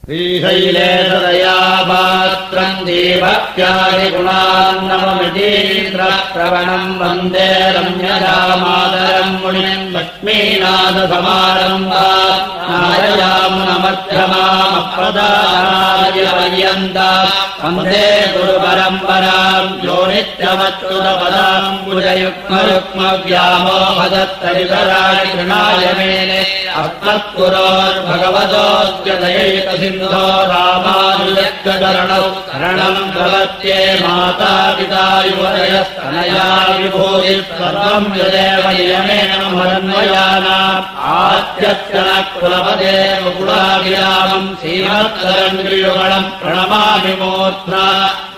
श्रीशैले सदया पात्रम् दीभक्त्यादि गुणान्नममितीन्द्रप्रवणम् वन्दे रम्यजामातरम् मुनिम् लक्ष्मीनाथसमारम्भाम् नारयामुनमध्यमामप्रदानार्यपर्यन्ताम् वन्दे गुरुपरम्पराम् यो नित्यमच्युतपदाम् कुजयुग्मयुग्मव्यामोहदत्तरितराणि कृणाय मेने अस्मत्पुरोर्भगवतोऽस्य दयैकसिन्धो रामानुजस्य शरणम् प्रपद्ये माता पिता युवतयस्तनया विभूतिः सर्वम् यदेव नियमेन मदन्वयानाम् आद्यस्य नः कुलपते कुलाभिरामम् श्रीमत्सरण्युगणम् प्रणमामि मूर्ध्ना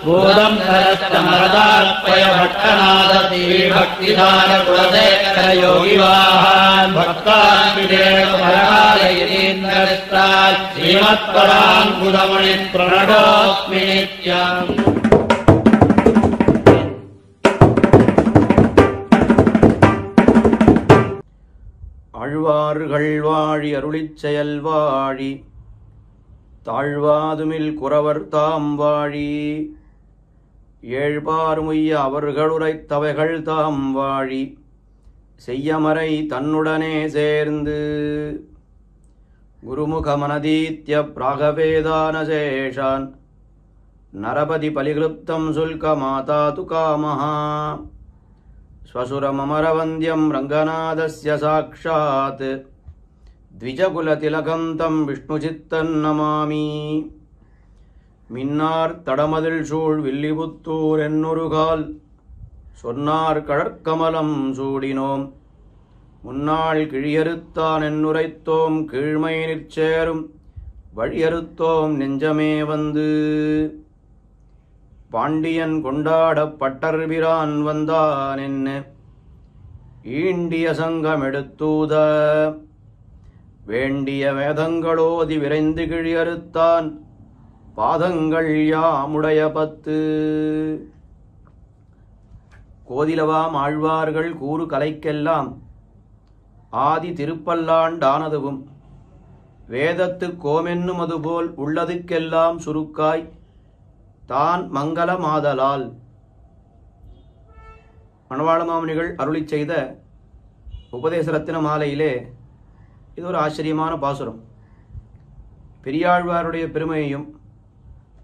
भूतम् सरस्तमरदार्पय भट्टनाथ श्रीभक्तिधार कुलशेखरयोगिवाहान् भक्तान्विदेवपरायतीन्द्रस्तात् श्रीमत्पराङ्कुशमुनिम् प्रणतोऽस्मि नित्यम्। ஆழ்வார்கள் வாழி அருளிச் செயல் வாழி தாழ்வாதுமில் குறவர் தாம் வாழி ஏழ்பார்முய்ய அவர்களுரைத்தவைகள் தாம் வாழி செய்யமறை தன்னுடனே சேர்ந்து குருமுகமனதீத்ய பிராகவேதானசேஷான் நரபதி பலிகிருப்தம் சுல்க மாதா து காமஹா ஸ்வசுரமமரவந்தியம் ரங்கநாதஸ்ய சாக்ஷாத் த்விஜகுலதிலகம் தம் விஷ்ணுசித்தன் நமாமி. மின்னார் தடமதில் சூழ் வில்லிபுத்தூர் என்னொருகால் சொன்னார் கழற்கமலம் சூடினோம் முன்னாள் கிழியறுத்தான் என்னுரைத்தோம் கீழ்மை நிற்சேரும் வழியறுத்தோம் நெஞ்சமே வந்து பாண்டியன் கொண்டாடப் பட்டர்பிரான் வந்தான் என்ன ஈண்டிய சங்கமெடுத்தூத வேண்டிய வேதங்களோதி விரைந்து கிழியறுத்தான் பாதங்கள் யாமுடைய 10. கோதிலவாம் ஆழ்வார்கள் கூறு கலைக்கெல்லாம் ஆதி திருப்பல்லாண்டானதுவும் வேதத்து கோமென்னும் அதுபோல் உள்ளதுக்கெல்லாம் சுருக்காய் தான் மங்களமாதலால். மணவாள மாமுனிகள் அருளிச் செய்த உபதேசரத்தின மாலையிலே இது ஒரு ஆச்சரியமான பாசுரம். பெரியாழ்வாருடைய பெருமையையும்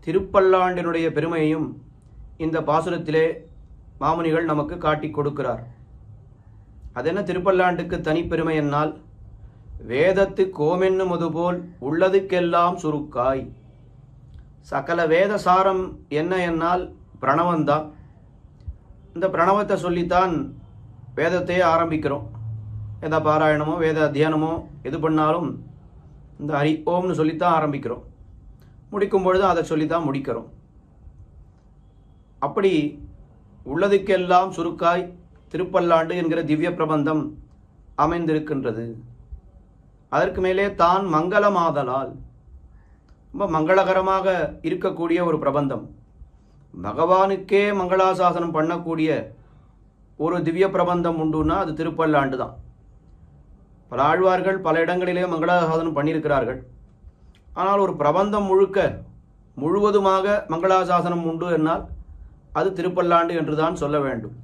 திருப்பல்லாண்டினுடைய பெருமையையும் இந்த பாசுரத்திலே மாமுனிகள் நமக்கு காட்டிக் கொடுக்கிறார். அதென்ன திருப்பல்லாண்டுக்கு தனிப்பெருமை என்னால் வேதத்து கோமென்னும் அதுபோல் உள்ளதுக்கெல்லாம் சுருக்காய். சகல வேத சாரம் என்ன என்னால் பிரணவந்தான். இந்த பிரணவத்தை சொல்லித்தான் வேதத்தையே ஆரம்பிக்கிறோம். வேத பாராயணமோ வேத அத்தியானமோ எது பண்ணாலும் இந்த ஹரி ஓம்னு சொல்லித்தான் ஆரம்பிக்கிறோம். முடிக்கும் பொழுது அதை சொல்லித்தான் முடிக்கிறோம். அப்படி உள்ளதுக்கெல்லாம் சுருக்காய் திருப்பல்லாண்டு என்கிற திவ்ய பிரபந்தம் அமைந்திருக்கின்றது. அதற்கு மேலே தான் மங்களமாதலால் ரொம்ப மங்களகரமாக இருக்கக்கூடிய ஒரு பிரபந்தம். பகவானுக்கே மங்களாசாசனம் பண்ணக்கூடிய ஒரு திவ்ய பிரபந்தம் உண்டுன்னா அது திருப்பல்லாண்டு தான். பல ஆழ்வார்கள் பல இடங்களிலே மங்களாசாசனம் பண்ணியிருக்கிறார்கள். ஆனால் ஒரு பிரபந்தம் முழுவதுமாக மங்களாசாசனம் உண்டு என்னால் அது திருப்பல்லாண்டு என்று தான் சொல்ல வேண்டும்.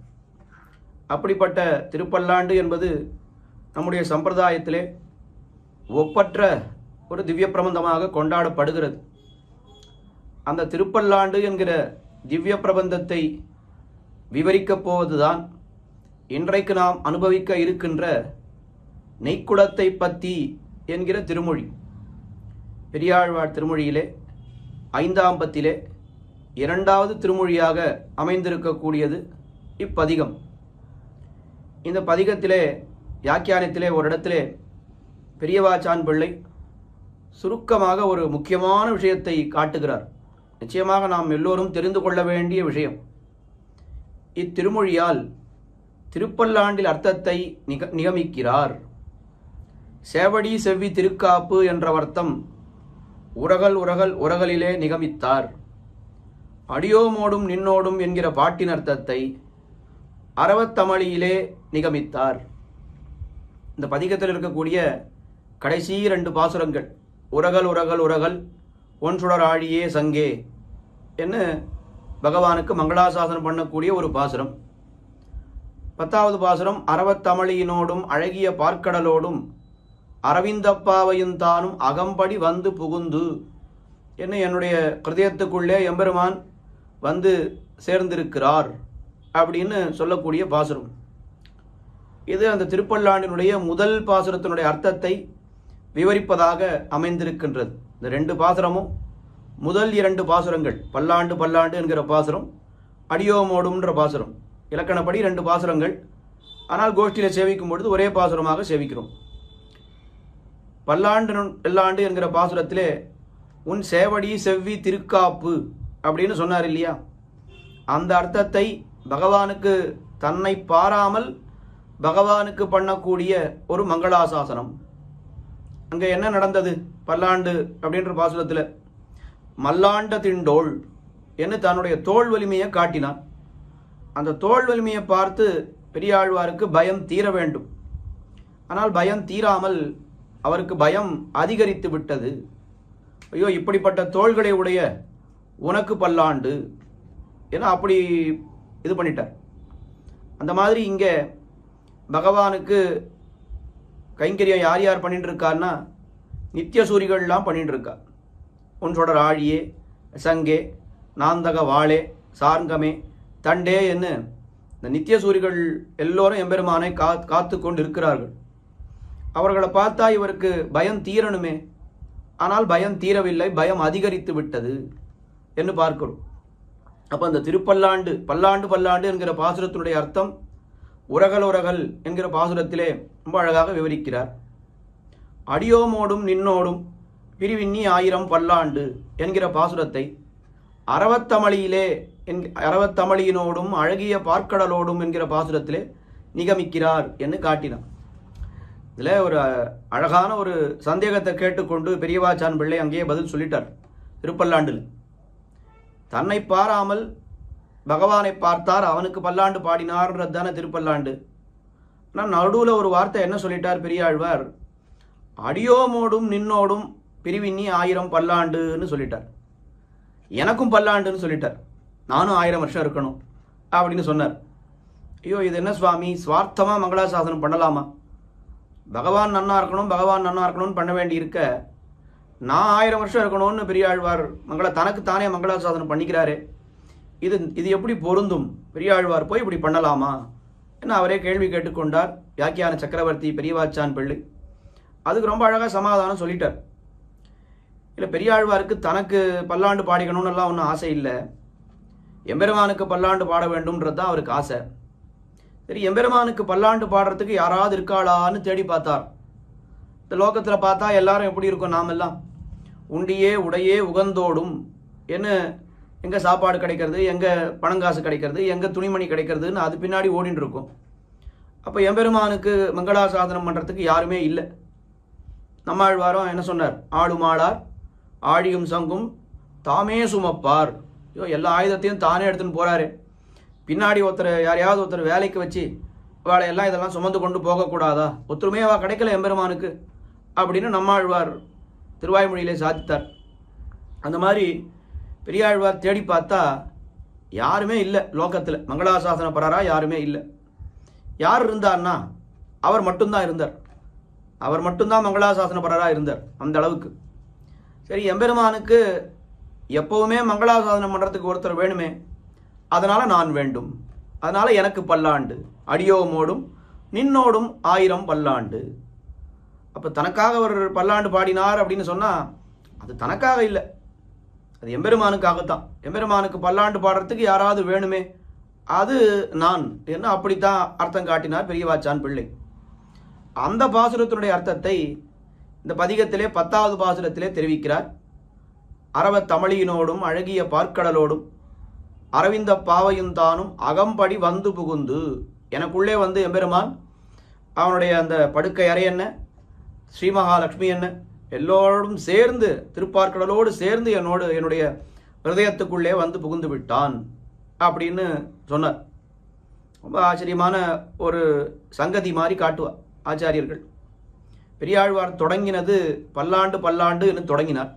அப்படிப்பட்ட திருப்பல்லாண்டு என்பது நம்முடைய சம்பிரதாயத்திலே ஒப்பற்ற ஒரு திவ்ய பிரபந்தமாக கொண்டாடப்படுகிறது. அந்த திருப்பல்லாண்டு என்கிற திவ்ய பிரபந்தத்தை விவரிக்கப் போவதுதான் இன்றைக்கு நாம் அனுபவிக்க இருக்கின்ற நெய்க்குடத்தை பத்தி என்கிற திருமொழி. பெரியாழ்வார் திருமொழியிலே 5ஆம் பத்திலே 2வது திருமொழியாக அமைந்திருக்கக்கூடியது இப்பதிகம். இந்த பதிகத்திலே வியாக்கியானத்திலே ஒரு இடத்திலே பெரியவாச்சான் பிள்ளை சுருக்கமாக ஒரு முக்கியமான விஷயத்தை காட்டுகிறார். நிச்சயமாக நாம் எல்லோரும் தெரிந்து கொள்ள வேண்டிய விஷயம். இத்திருமொழியால் திருப்பல்லாண்டில் அர்த்தத்தை நிகமிக்கிறார். சேவடி செவ்வி திருக்காப்பு என்ற அர்த்தம் உரகல் உரகல் உரகலிலே நிகமித்தார். அடியோமோடும் நின்னோடும் என்கிற பாட்டின் அர்த்தத்தை அரவத்தமிழிலே நிகமித்தார். இந்த பதிகத்தில் இருக்கக்கூடிய கடைசி 2 பாசுரங்கள் உரகல் உரகல் உரகல் ஒன் சுடர் ஆழியே சங்கே என்ன பகவானுக்கு மங்களாசாசனம் பண்ணக்கூடிய ஒரு பாசுரம். 10வது பாசுரம் அறவத்தமிழியினோடும் அழகிய பார்க்கடலோடும் அரவிந்தப்பாவையும் தானும் அகம்படி வந்து புகுந்து என்ன என்னுடைய ஹிருதயத்துக்குள்ளே எம்பெருமான் வந்து சேர்ந்திருக்கிறார் அப்படின்னு சொல்லக்கூடிய பாசுரம். இது அந்த திருப்பல்லாண்டினுடைய முதல் பாசுரத்தினுடைய அர்த்தத்தை விவரிப்பதாக அமைந்திருக்கின்றது. இந்த 2 பாசுரமும் முதல் 2 பாசுரங்கள், பல்லாண்டு பல்லாண்டு என்கிற பாசுரம், அடியோமோடும்ன்ற பாசுரம், இலக்கணப்படி 2 பாசுரங்கள். ஆனால் கோஷ்டியில் சேவிக்கும் பொழுது ஒரே பாசுரமாக சேவிக்கிறோம். பல்லாண்டு எல்லாண்டு என்கிற பாசுரத்திலே உன் சேவடி செவ்வி திருக்காப்பு அப்படின்னு சொன்னார் இல்லையா, அந்த அர்த்தத்தை பகவானுக்கு தன்னை பாராமல் பகவானுக்கு பண்ணக்கூடிய ஒரு மங்களாசாசனம். அங்கே என்ன நடந்தது? பல்லாண்டு அப்படின்ற பாசுரத்தில் மல்லாண்ட திண்டோள் என்று தன்னுடைய தோல் வலிமையை காட்டினான். அந்த தோல் வலிமையை பார்த்து பெரியாழ்வாருக்கு பயம் தீர வேண்டும். ஆனால் பயம் தீராமல் அவருக்கு பயம் அதிகரித்து விட்டது. ஐயோ, இப்படிப்பட்ட தோள்களை உடைய உனக்கு பல்லாண்டு ஏன்னா அப்படி இது பண்ணிட்டார். அந்த மாதிரி இங்கே பகவானுக்கு கைங்கரியம் யார் யார் பண்ணிட்டு இருக்காருன்னா நித்தியசூரிகள்லாம் பண்ணிட்டு இருக்கா. உன் சுடர் ஆழியே சங்கே நாந்தக வாளே சார்ங்கமே தண்டே என்று இந்த நித்தியசூரிகள் எல்லோரும் எம்பெருமானை காத்து கொண்டு இருக்கிறார்கள். அவர்களை பார்த்தா இவருக்கு பயம் தீரணுமே, ஆனால் பயம் தீரவில்லை, பயம் அதிகரித்து விட்டது என்று பார்க்கிறோம். அப்போ அந்த திருப்பல்லாண்டு பல்லாண்டு பல்லாண்டு என்கிற பாசுரத்தினுடைய அர்த்தம் உரகல் உரகல் என்கிற பாசுரத்திலே ரொம்ப அழகாக விவரிக்கிறார். அடியோமோடும் நின்னோடும் பிரிவின்னி 1000 பல்லாண்டு என்கிற பாசுரத்தை அறவத்தமிழியினோடும் அழகிய பார்க்கடலோடும் என்கிற பாசுரத்திலே நிகமிக்கிறார் என்று காட்டினார். இதில் ஒரு அழகான ஒரு சந்தேகத்தை கேட்டுக்கொண்டு பெரியவாச்சான் பிள்ளை அங்கேயே பதில் சொல்லிட்டார். திருப்பல்லாண்டில் தன்னை பாராமல் பகவானை பார்த்தார், அவனுக்கு பல்லாண்டு பாடினார்ன்றது தானே திருப்பல்லாண்டு. ஆனால் நடுவில் ஒரு வார்த்தை என்ன சொல்லிட்டார் பெரியாழ்வார்? அடியோமோடும் நின்னோடும் பிரிவின்னி 1000 பல்லாண்டுன்னு சொல்லிட்டார். எனக்கும் பல்லாண்டுன்னு சொல்லிட்டார். நானும் 1000 வருஷம் இருக்கணும் அப்படின்னு சொன்னார். ஐயோ, இது என்ன சுவாமி, சுவார்த்தமாக மங்களாசாசனம் பண்ணலாமா? பகவான் நன்னா இருக்கணும், பகவான் நன்னா இருக்கணும்னு பண்ண வேண்டி இருக்க, நான் 1000 வருஷம் இருக்கணும்னு பெரியாழ்வார் தனக்கு தானே மங்களாசாசனம் பண்ணிக்கிறாரே, இது எப்படி பொருந்தும்? பெரியாழ்வார் போய் இப்படி பண்ணலாமா என்ன அவரே கேள்வி கேட்டுக்கொண்டார். வியாக்கியான சக்கரவர்த்தி பெரியவாச்சான் பிள்ளை அதுக்கு ரொம்ப அழகாக சமாதானம் சொல்லிட்டார். இல்லை, பெரியாழ்வாருக்கு தனக்கு பல்லாண்டு பாடிக்கணும்னு எல்லாம் ஒன்றும் ஆசை இல்லை, எம்பெருமானுக்கு பல்லாண்டு பாட வேண்டும்ன்றது தான் அவருக்கு ஆசை. சரி, எம்பெருமானுக்கு பல்லாண்டு பாடுறதுக்கு யாராவது இருக்காளான்னு தேடி பார்த்தார். இந்த லோகத்தில் பார்த்தா எல்லாரும் எப்படி இருக்கும்? நாமெல்லாம் உண்டியே உடையே உகந்தோடும் என்ன, எங்கே சாப்பாடு கிடைக்கிறது, எங்கே பணங்காசு கிடைக்கிறது, எங்கே துணிமணி கிடைக்கிறதுன்னு அது பின்னாடி ஓடின்னு இருக்கும். அப்போ எம்பெருமானுக்கு மங்களாசாசனம் பண்ணுறதுக்கு யாருமே இல்லை. நம்மாழ்வாரும் என்ன சொன்னார்? ஆளுமாளார் ஆழியும் சங்கும் தாமே சுமப்பார். ஐயோ, எல்லா ஆயுதத்தையும் தானே எடுத்துன்னு போகிறாரு, பின்னாடி யாரையாவது ஒருத்தர் வேலைக்கு வச்சு வேலையெல்லாம் இதெல்லாம் சுமந்து கொண்டு போகக்கூடாதா? ஒத்துருமே அவள் கிடைக்கல எம்பெருமானுக்கு அப்படின்னு நம்மாழ்வார் திருவாய்மொழியிலே சாதித்தார். அந்த மாதிரி பெரியாழ்வார் தேடி பார்த்தா யாருமே இல்லை லோகத்தில், மங்களாசாசன பரரா யாருமே இல்லை. யார் இருந்தார்னா அவர் மட்டும்தான் இருந்தார். அவர் மட்டும்தான் மங்களாசாசன பரராக இருந்தார் அந்த அளவுக்கு. சரி, எம்பெருமானுக்கு எப்பவுமே மங்களாசாசனம் பண்ணுறதுக்கு ஒருத்தர் வேணுமே, அதனால் நான் வேண்டும், அதனால் எனக்கு பல்லாண்டு, அடியோமோடும் நின்னோடும் 1000 பல்லாண்டு. அப்போ தனக்காக ஒரு பல்லாண்டு பாடினார் அப்படின்னு சொன்னால் அது தனக்காக இல்லை, அது எம்பெருமானுக்காகத்தான். எம்பெருமானுக்கு பல்லாண்டு பாடுறதுக்கு யாராவது வேணுமே, அது நான் என்ன அப்படித்தான் அர்த்தம் காட்டினார் பெரியவாச்சான் பிள்ளை. அந்த பாசுரத்தினுடைய அர்த்தத்தை இந்த பதிகத்திலே 10வது பாசுரத்திலே தெரிவிக்கிறார். அறவத்தமிழியினோடும் அழகிய பார்க்கடலோடும் அரவிந்த பாவையும் தானும் அகம்படி வந்து புகுந்து, எனக்குள்ளே வந்து எம்பெருமான் அவனுடைய அந்த படுக்கை அறை என்ன, ஸ்ரீமகாலட்சுமி என்ன, எல்லோரும் சேர்ந்து திருப்பார்க்கடலோடு சேர்ந்து என்னுடைய ஹிருதயத்துக்குள்ளே வந்து புகுந்து விட்டான் அப்படின்னு சொன்னார். ரொம்ப ஆச்சரியமான ஒரு சங்கதி மாதிரி காட்டுவார் ஆச்சாரியர்கள். பெரியாழ்வார் தொடங்கினது பல்லாண்டு பல்லாண்டு என்று தொடங்கினார்.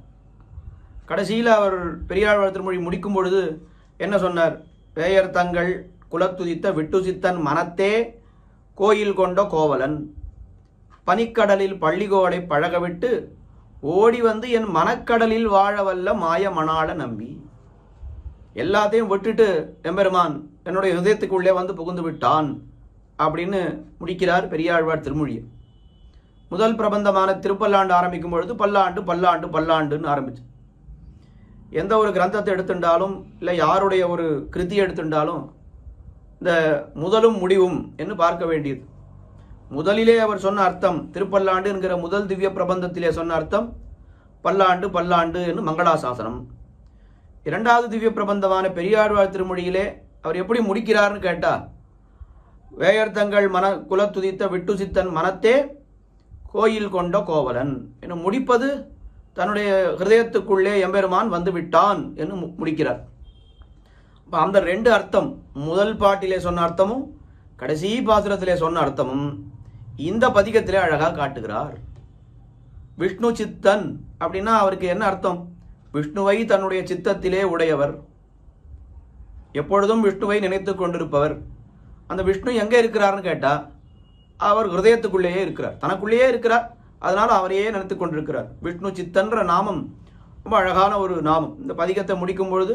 கடைசியில் அவர் பெரியாழ்வார் திருமொழி முடிக்கும் பொழுது என்ன சொன்னார்? வேயர் தங்கள் குலத்துதித்த விட்டுசித்தன் மனத்தே கோயில் கொண்ட கோவலன் பனிக்கடலில் பள்ளிகோடை பழகவிட்டு ஓடி வந்து என் மனக்கடலில் வாழவல்ல மாய மணாள நம்பி. எல்லாத்தையும் விட்டுட்டு எம்பெருமான் என்னுடைய ஹிருதயத்துக்குள்ளே வந்து புகுந்து விட்டான் அப்படின்னு முடிக்கிறார் பெரியாழ்வார் திருமொழியை. முதல் பிரபந்தமான திருப்பல்லாண்டு ஆரம்பிக்கும் பொழுது பல்லாண்டு பல்லாண்டு பல்லாண்டுன்னு ஆரம்பிச்சு. எந்த ஒரு கிரந்தத்தை எடுத்துட்டாலும் இல்லை யாருடைய ஒரு கிருதி எடுத்துட்டாலும் இந்த முதலும் முடிவும் என்று பார்க்க வேண்டியது. முதலிலே அவர் சொன்ன அர்த்தம், திருப்பல்லாண்டு என்கிற முதல் திவ்ய பிரபந்தத்திலே சொன்ன அர்த்தம் பல்லாண்டு பல்லாண்டு என்று மங்களாசாசனம். இரண்டாவது திவ்ய பிரபந்தமான பெரியாழ்வார் திருமொழியிலே அவர் எப்படி முடிக்கிறார்னு கேட்டா, வேயர் தங்கள் குலத்துதித்த விட்டுசித்தன் மனத்தே கோயில் கொண்ட கோவலன் என்று முடிப்பது தன்னுடைய ஹிருதயத்துக்குள்ளே எம்பெருமான் வந்து விட்டான் என்று முடிக்கிறார். அந்த ரெண்டு அர்த்தம், முதல் பாட்டிலே சொன்ன அர்த்தமும் கடைசி பாசுரத்திலே சொன்ன அர்த்தமும் இந்த பதிகத்திலே அழகாக காட்டுகிறார். விஷ்ணு சித்தன் அப்படின்னா அவருக்கு என்ன அர்த்தம்? விஷ்ணுவை தன்னுடைய சித்தத்திலே உடையவர், எப்பொழுதும் விஷ்ணுவை நினைத்து கொண்டிருப்பவர். அந்த விஷ்ணு எங்கே இருக்கிறார்னு கேட்டா, அவர் ஹிருதயத்துக்குள்ளேயே இருக்கிறார், தனக்குள்ளேயே இருக்கிறார். அதனால அவரையே நினைத்து கொண்டிருக்கிறார். விஷ்ணு சித்தன்ற நாமம் ரொம்ப அழகான ஒரு நாமம். இந்த பதிகத்தை முடிக்கும் பொழுது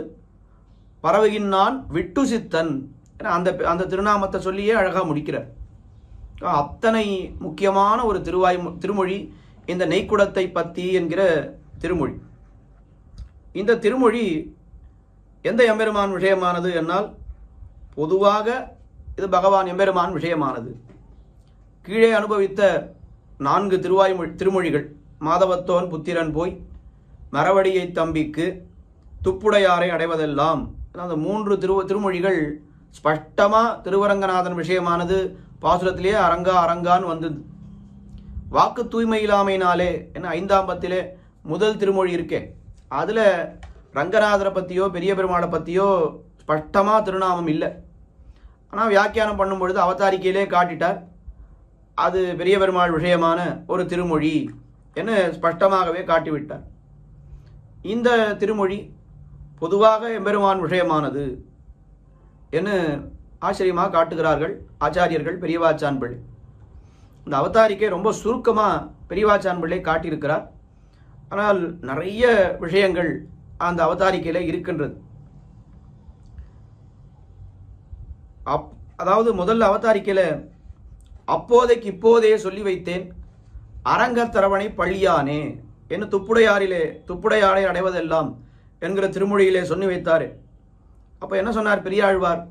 பறவையின்னான் விட்டு சித்தன் அந்த திருநாமத்தை சொல்லியே அழகாக முடிக்கிறார். அத்தனை முக்கியமான ஒரு திருமொழி இந்த நெய்க்குடத்தை பத்தி என்கிற திருமொழி. இந்த திருமொழி எந்த எம்பெருமான் விஷயமானது என்னால் பொதுவாக இது பகவான் எம்பெருமான் விஷயமானது. கீழே அனுபவித்த 4 திருமொழிகள், மாதவத்தோன் புத்திரன் போய் மரவடியை தம்பிக்கு துப்புடையாரை அடைவதெல்லாம், அந்த 3 திருமொழிகள் ஸ்பஷ்டமா திருவரங்கநாதன் விஷயமானது. பாசுரத்திலேயே அரங்கா அரங்கான்னு வந்தது. வாக்கு தூய்மை இல்லாமையினாலே என்ன 5ஆம் பத்திலே முதல் திருமொழி இருக்கே, அதுல ரங்கநாதரை பத்தியோ பெரிய பெருமாளை பத்தியோ ஸ்பஷ்டமா திருநாமம் இல்லை. ஆனால் வியாக்கியானம் பண்ணும் பொழுது அவதாரிக்கையிலே காட்டிட்டார், அது பெரிய பெருமாள் விஷயமான ஒரு திருமொழி என ஸ்பஷ்டமாகவே காட்டிவிட்டார். இந்த திருமொழி பொதுவாக எம்பெருமான் விஷயமானது என்று ஆச்சரியமாக காட்டுகிறார்கள் ஆச்சாரியர்கள். பெரியவாச்சான் பிள்ளை இந்த அவதாரிக்கை ரொம்ப சுருக்கமாக பெரியவாச்சான் பிள்ளை காட்டியிருக்கிறார். ஆனால் நிறைய விஷயங்கள் அந்த அவதாரிக்கையில் இருக்கின்றது. அதாவது முதல்ல அவதாரிக்கையில் அப்போதைக்கு இப்போதே சொல்லி வைத்தேன் அரங்கத்தரவணை பள்ளியானே என்று துப்புடையாரை அடைவதெல்லாம் என்கிற திருமொழியிலே சொல்லி வைத்தார். அப்போ என்ன சொன்னார் பெரியாழ்வார்?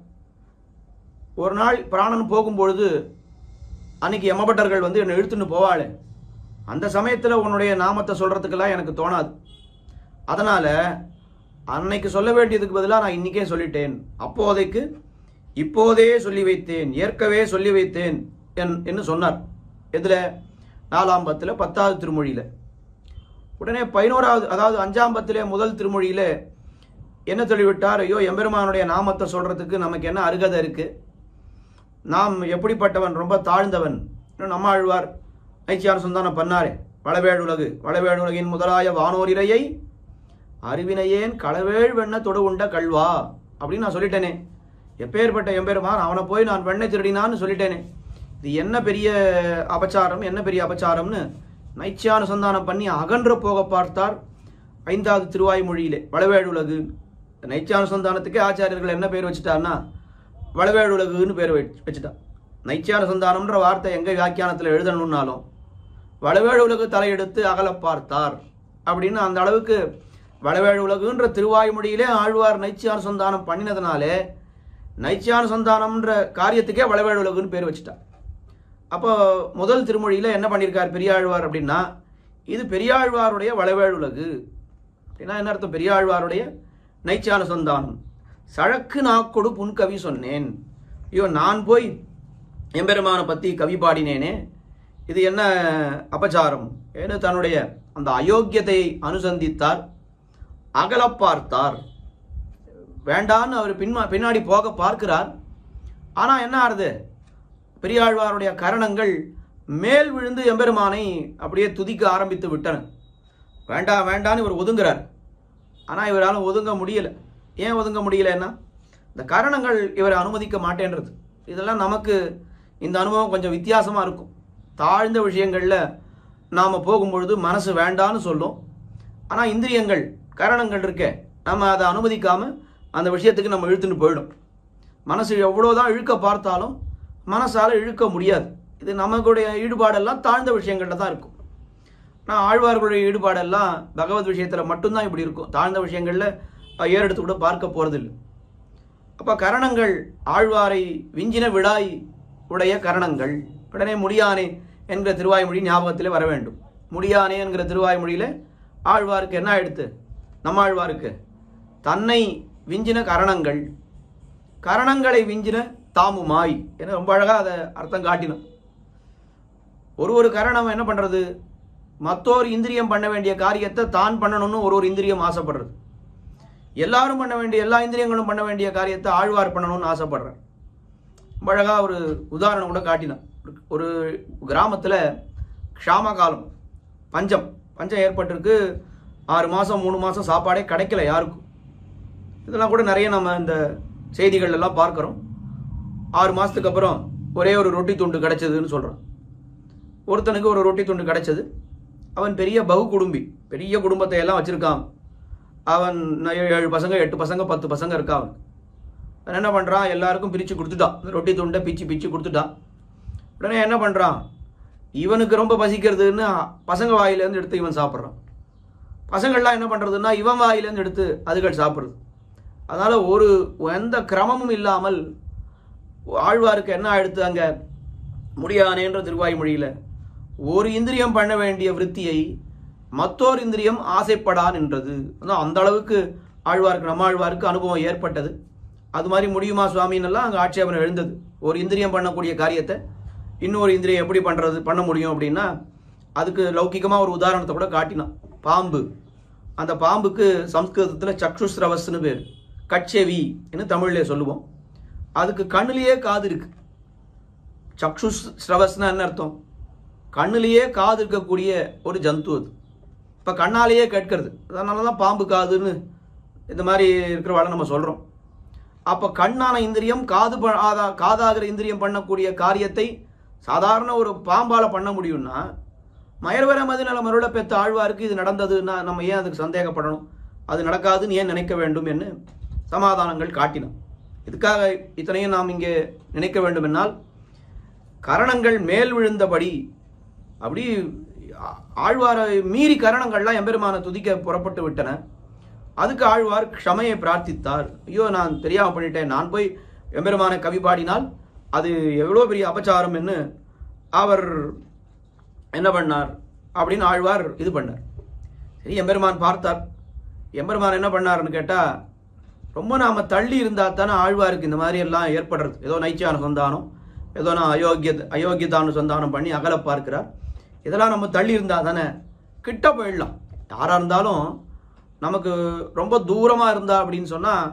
ஒரு நாள் பிராணன் போகும்பொழுது அன்னைக்கு யமபட்டர்கள் வந்து என்னை இழுத்துன்னு போவாளே, அந்த சமயத்தில் உன்னுடைய நாமத்தை சொல்றதுக்கெல்லாம் எனக்கு தோணாது. அதனால அன்னைக்கு சொல்ல வேண்டியதுக்கு பதிலாக நான் இன்னைக்கே சொல்லிட்டேன். அப்போதைக்கு இப்போதே சொல்லி வைத்தேன், ஏற்கவே சொல்லி வைத்தேன் என்று சொன்னார். எதில்? 4ஆம் பத்தில் 10வது திருமொழியில். உடனே 11வது, அதாவது 5ஆம் பத்திலே முதல் திருமொழியில் என்ன சொல்லிவிட்டார்? ஐயோ, எம்பெருமானுடைய நாமத்தை சொல்றதுக்கு நமக்கு என்ன அருகதை இருக்கு? நாம் எப்படிப்பட்டவன், ரொம்ப தாழ்ந்தவன். நம்மாழ்வார் நைச்சியார் சந்தானம் பண்ணாரே, வளவேழுலகின் முதலாய வானோரிரையை அறிவினையேன் களவேள் வெண்ண தொடு உண்ட கல்வா அப்படின்னு நான் சொல்லிட்டேனே. எப்பேற்பட்ட எம்பெருமான், அவனை போய் நான் வெண்ணை திருடினான்னு சொல்லிட்டேனே. இது என்ன பெரிய அபச்சாரம், என்ன பெரிய அபச்சாரம்னு நைச்சியானுசந்தானம் பண்ணி அகன்ற போக பார்த்தார் 5வது திருவாய்மொழியிலே. வளவேழுலகு நைச்சியானுசந்தானத்துக்கே ஆச்சாரியர்கள் என்ன பேர் வச்சுட்டார்னா வளவேழுலகுன்னு பேர் வச்சுட்டார். நைச்சியானுசந்தானம்ன்ற வார்த்தை எங்க வியாக்கியானத்தில் எழுதணும்னாலும் வளவேழுலகு தலையெடுத்து அகல பார்த்தார் அப்படின்னு அந்த அளவுக்கு வளவேழுலகுன்ற திருவாய்மொழியிலே ஆழ்வார் நைச்சியானுசந்தானம் பண்ணினதுனாலே நைச்சியானுசந்தானம்ன்ற காரியத்துக்கே வளவேழுலகுன்னு பேர் வச்சுட்டார். அப்போ முதல் திருமொழியில் என்ன பண்ணியிருக்கார் பெரியாழ்வார் அப்படின்னா, இது பெரியாழ்வாருடைய வளவேழுலகு அப்படின்னா என்ன அர்த்தம்? பெரியாழ்வாருடைய நைச்சியானுசந்தானம். சழக்கு நாக்கொடு புன்கவி சொன்னேன். ஐயோ, நான் போய் எம்பெருமானை பற்றி கவி பாடினேனே, இது என்ன அபச்சாரம் என்று தன்னுடைய அந்த அயோக்கியத்தை அனுசந்தித்தார், அகல பார்த்தார். வேண்டான்னு அவர் பின்னாடி போக பார்க்கிறார். ஆனால் என்ன ஆறுது? பெரியாழ்வாருடைய கரணங்கள் மேல் விழுந்து எம்பெருமானை அப்படியே துதிக்க ஆரம்பித்து விட்டன. வேண்டாம் வேண்டான்னு இவர் ஒதுங்குறார். ஆனால் இவரால் ஒதுங்க முடியலை. ஏன் ஒதுங்க முடியலைன்னா இந்த கரணங்கள் இவரை அனுமதிக்க மாட்டேன்றது. இதெல்லாம் நமக்கு இந்த அனுபவம் கொஞ்சம் வித்தியாசமாக இருக்கும். தாழ்ந்த விஷயங்களில் நாம் போகும்பொழுது மனசு வேண்டான்னு சொல்லும். ஆனால் இந்திரியங்கள் கரணங்கள் இருக்கே, நம்ம அதை அனுமதிக்காமல் அந்த விஷயத்துக்கு நம்ம இழுத்துன்னு போயிடும். மனசு எவ்வளோதான் இழுக்க பார்த்தாலும் மனசால் இழுக்க முடியாது. இது நமக்குடைய ஈடுபாடெல்லாம் தாழ்ந்த விஷயங்கள்ல தான் இருக்கும். ஆனால் ஆழ்வார்களுடைய ஈடுபாடெல்லாம் பகவத் விஷயத்தில் மட்டும்தான் இப்படி இருக்கும். தாழ்ந்த விஷயங்களில் ஏறெடுத்து கூட பார்க்க போகிறதில்லை. அப்போ கரணங்கள் ஆழ்வாரை விஞ்சின விடாய் உடைய கரணங்கள். உடனே முடியானே என்கிற திருவாய்மொழி ஞாபகத்தில் வர வேண்டும். முடியானே என்கிற திருவாய்மொழியில் ஆழ்வாருக்கு என்ன எடுத்து, நம்ம ஆழ்வாருக்கு தன்னை விஞ்சின கரணங்கள், கரணங்களை விஞ்சின தாமுமாய் என ரொம்ப அழகாக அதை அர்த்தம் காட்டினோம். ஒரு கரணம் என்ன பண்ணுறது, மற்றொரு இந்திரியம் பண்ண வேண்டிய காரியத்தை தான் பண்ணணும்னு ஒரு இந்திரியம் ஆசைப்படுறது. எல்லாரும் பண்ண வேண்டிய, எல்லா இந்திரியங்களும் பண்ண வேண்டிய காரியத்தை ஆழ்வார் பண்ணணும்னு ஆசைப்படுறார். ரொம்ப அழகாக ஒரு உதாரணம் கூட காட்டினான். ஒரு கிராமத்தில் க்ஷாம காலம், பஞ்சம் ஏற்பட்டிருக்கு. 6 மாதம் 3 மாதம் சாப்பாடே கிடைக்கல யாருக்கும். இதெல்லாம் கூட நிறைய நம்ம இந்த செய்திகள் எல்லாம் பார்க்குறோம். 6 மாதத்துக்கு அப்புறம் ஒரே ஒரு ரொட்டி துண்டு கிடைச்சதுன்னு சொல்கிறான். ஒருத்தனுக்கு ஒரு ரொட்டி துண்டு கிடைச்சது. அவன் பெரிய குடும்பி, பெரிய குடும்பத்தை எல்லாம் வச்சுருக்கான். அவன் 7 பசங்க 8 பசங்க 10 பசங்க இருக்கான். அவன் என்ன பண்ணுறான், எல்லாருக்கும் பிரித்து கொடுத்துட்டான். ரொட்டி துண்டை பிச்சு கொடுத்துட்டான். உடனே என்ன பண்ணுறான், இவனுக்கு ரொம்ப பசிக்கிறதுன்னு பசங்க வாயிலேருந்து எடுத்து இவன் சாப்பிட்றான். பசங்கள்லாம் என்ன பண்ணுறதுன்னா இவன் வாயிலேருந்து எடுத்து அதுகள் சாப்பிட்றது. அதனால் எந்த கிரமமும் இல்லாமல் ஆழ்வாருக்கு என்ன எடுத்து அங்கே முடியானேன்ற திருவாய்மொழியில் ஒரு இந்திரியம் பண்ண வேண்டிய விருத்தியை மற்றொரு இந்திரியம் ஆசைப்படான் என்றது. அந்த அளவுக்கு ஆழ்வாருக்கு, நம்ம ஆழ்வாருக்கு அனுபவம் ஏற்பட்டது. அது மாதிரி முடியுமா சுவாமின்னெல்லாம் அங்கே ஆட்சேபனை எழுந்தது. ஒரு இந்திரியம் பண்ணக்கூடிய காரியத்தை இன்னொரு இந்திரியம் எப்படி பண்ண முடியும் அப்படின்னா, அதுக்கு லௌகிகமாக ஒரு உதாரணத்தை கூட காட்டினான். பாம்பு, அந்த பாம்புக்கு சம்ஸ்கிருதத்தில் சக்ஷுஸ்ரவஸ்ன்னு பேர், கட்செவி என்று தமிழ்லேயே சொல்லுவோம். அதுக்கு கண்ணிலேயே காது இருக்கு. சக்ஷுஸ்ரவஸ்னா என்ன அர்த்தம், கண்ணிலேயே காது இருக்கக்கூடிய ஒரு ஜந்து அது. இப்போ கண்ணாலேயே கேட்கறது, அதனால தான் பாம்பு காதுன்னு இந்த மாதிரி இருக்கிறவாழ நம்ம சொல்கிறோம். அப்போ கண்ணான இந்திரியம் காதாகிற இந்திரியம் பண்ணக்கூடிய காரியத்தை சாதாரண ஒரு பாம்பால் பண்ண முடியும்னா, மயர்வர மதிநல மருள பெற்ற ஆழ்வாருக்கு இது நடந்ததுன்னா நம்ம ஏன் அதுக்கு சந்தேகப்படணும், அது நடக்காதுன்னு ஏன் நினைக்க வேண்டும் என்று சமாதானங்கள் காட்டினோம். இதுக்காக இத்தனையும் நாம் இங்கே நினைக்க வேண்டும் என்னால், கரணங்கள் மேல் விழுந்தபடி அப்படி ஆழ்வாரை மீறி கரணங்கள்லாம் எம்பெருமான துதிக்க புறப்பட்டு விட்டன. அதுக்கு ஆழ்வார் க்ஷமையை பிரார்த்தித்தார். ஐயோ, நான் தெரியாமல் பண்ணிட்டேன், நான் போய் எம்பெருமான கவி பாடினால் அது எவ்வளோ பெரிய அபச்சாரம் என்று அவர் என்ன பண்ணார் அப்படின்னு ஆழ்வார் இது பண்ணார். சரி, எம்பெருமான் பார்த்தார். எம்பெருமான் என்ன பண்ணார்னு கேட்டால், ரொம்ப நாம் தள்ளி இருந்தால் தானே ஆழ்வாருக்கு இந்த மாதிரி எல்லாம் ஏற்படுறது. ஏதோ நைச்சியான சந்தானம், ஏதோ நான் அயோக்கியதானு சந்தானம் பண்ணி அகல பார்க்கிறார். இதெல்லாம் நம்ம தள்ளி இருந்தால் தானே கிட்ட போயிடலாம். யாராக இருந்தாலும் நமக்கு ரொம்ப தூரமாக இருந்தா அப்படின்னு சொன்னால்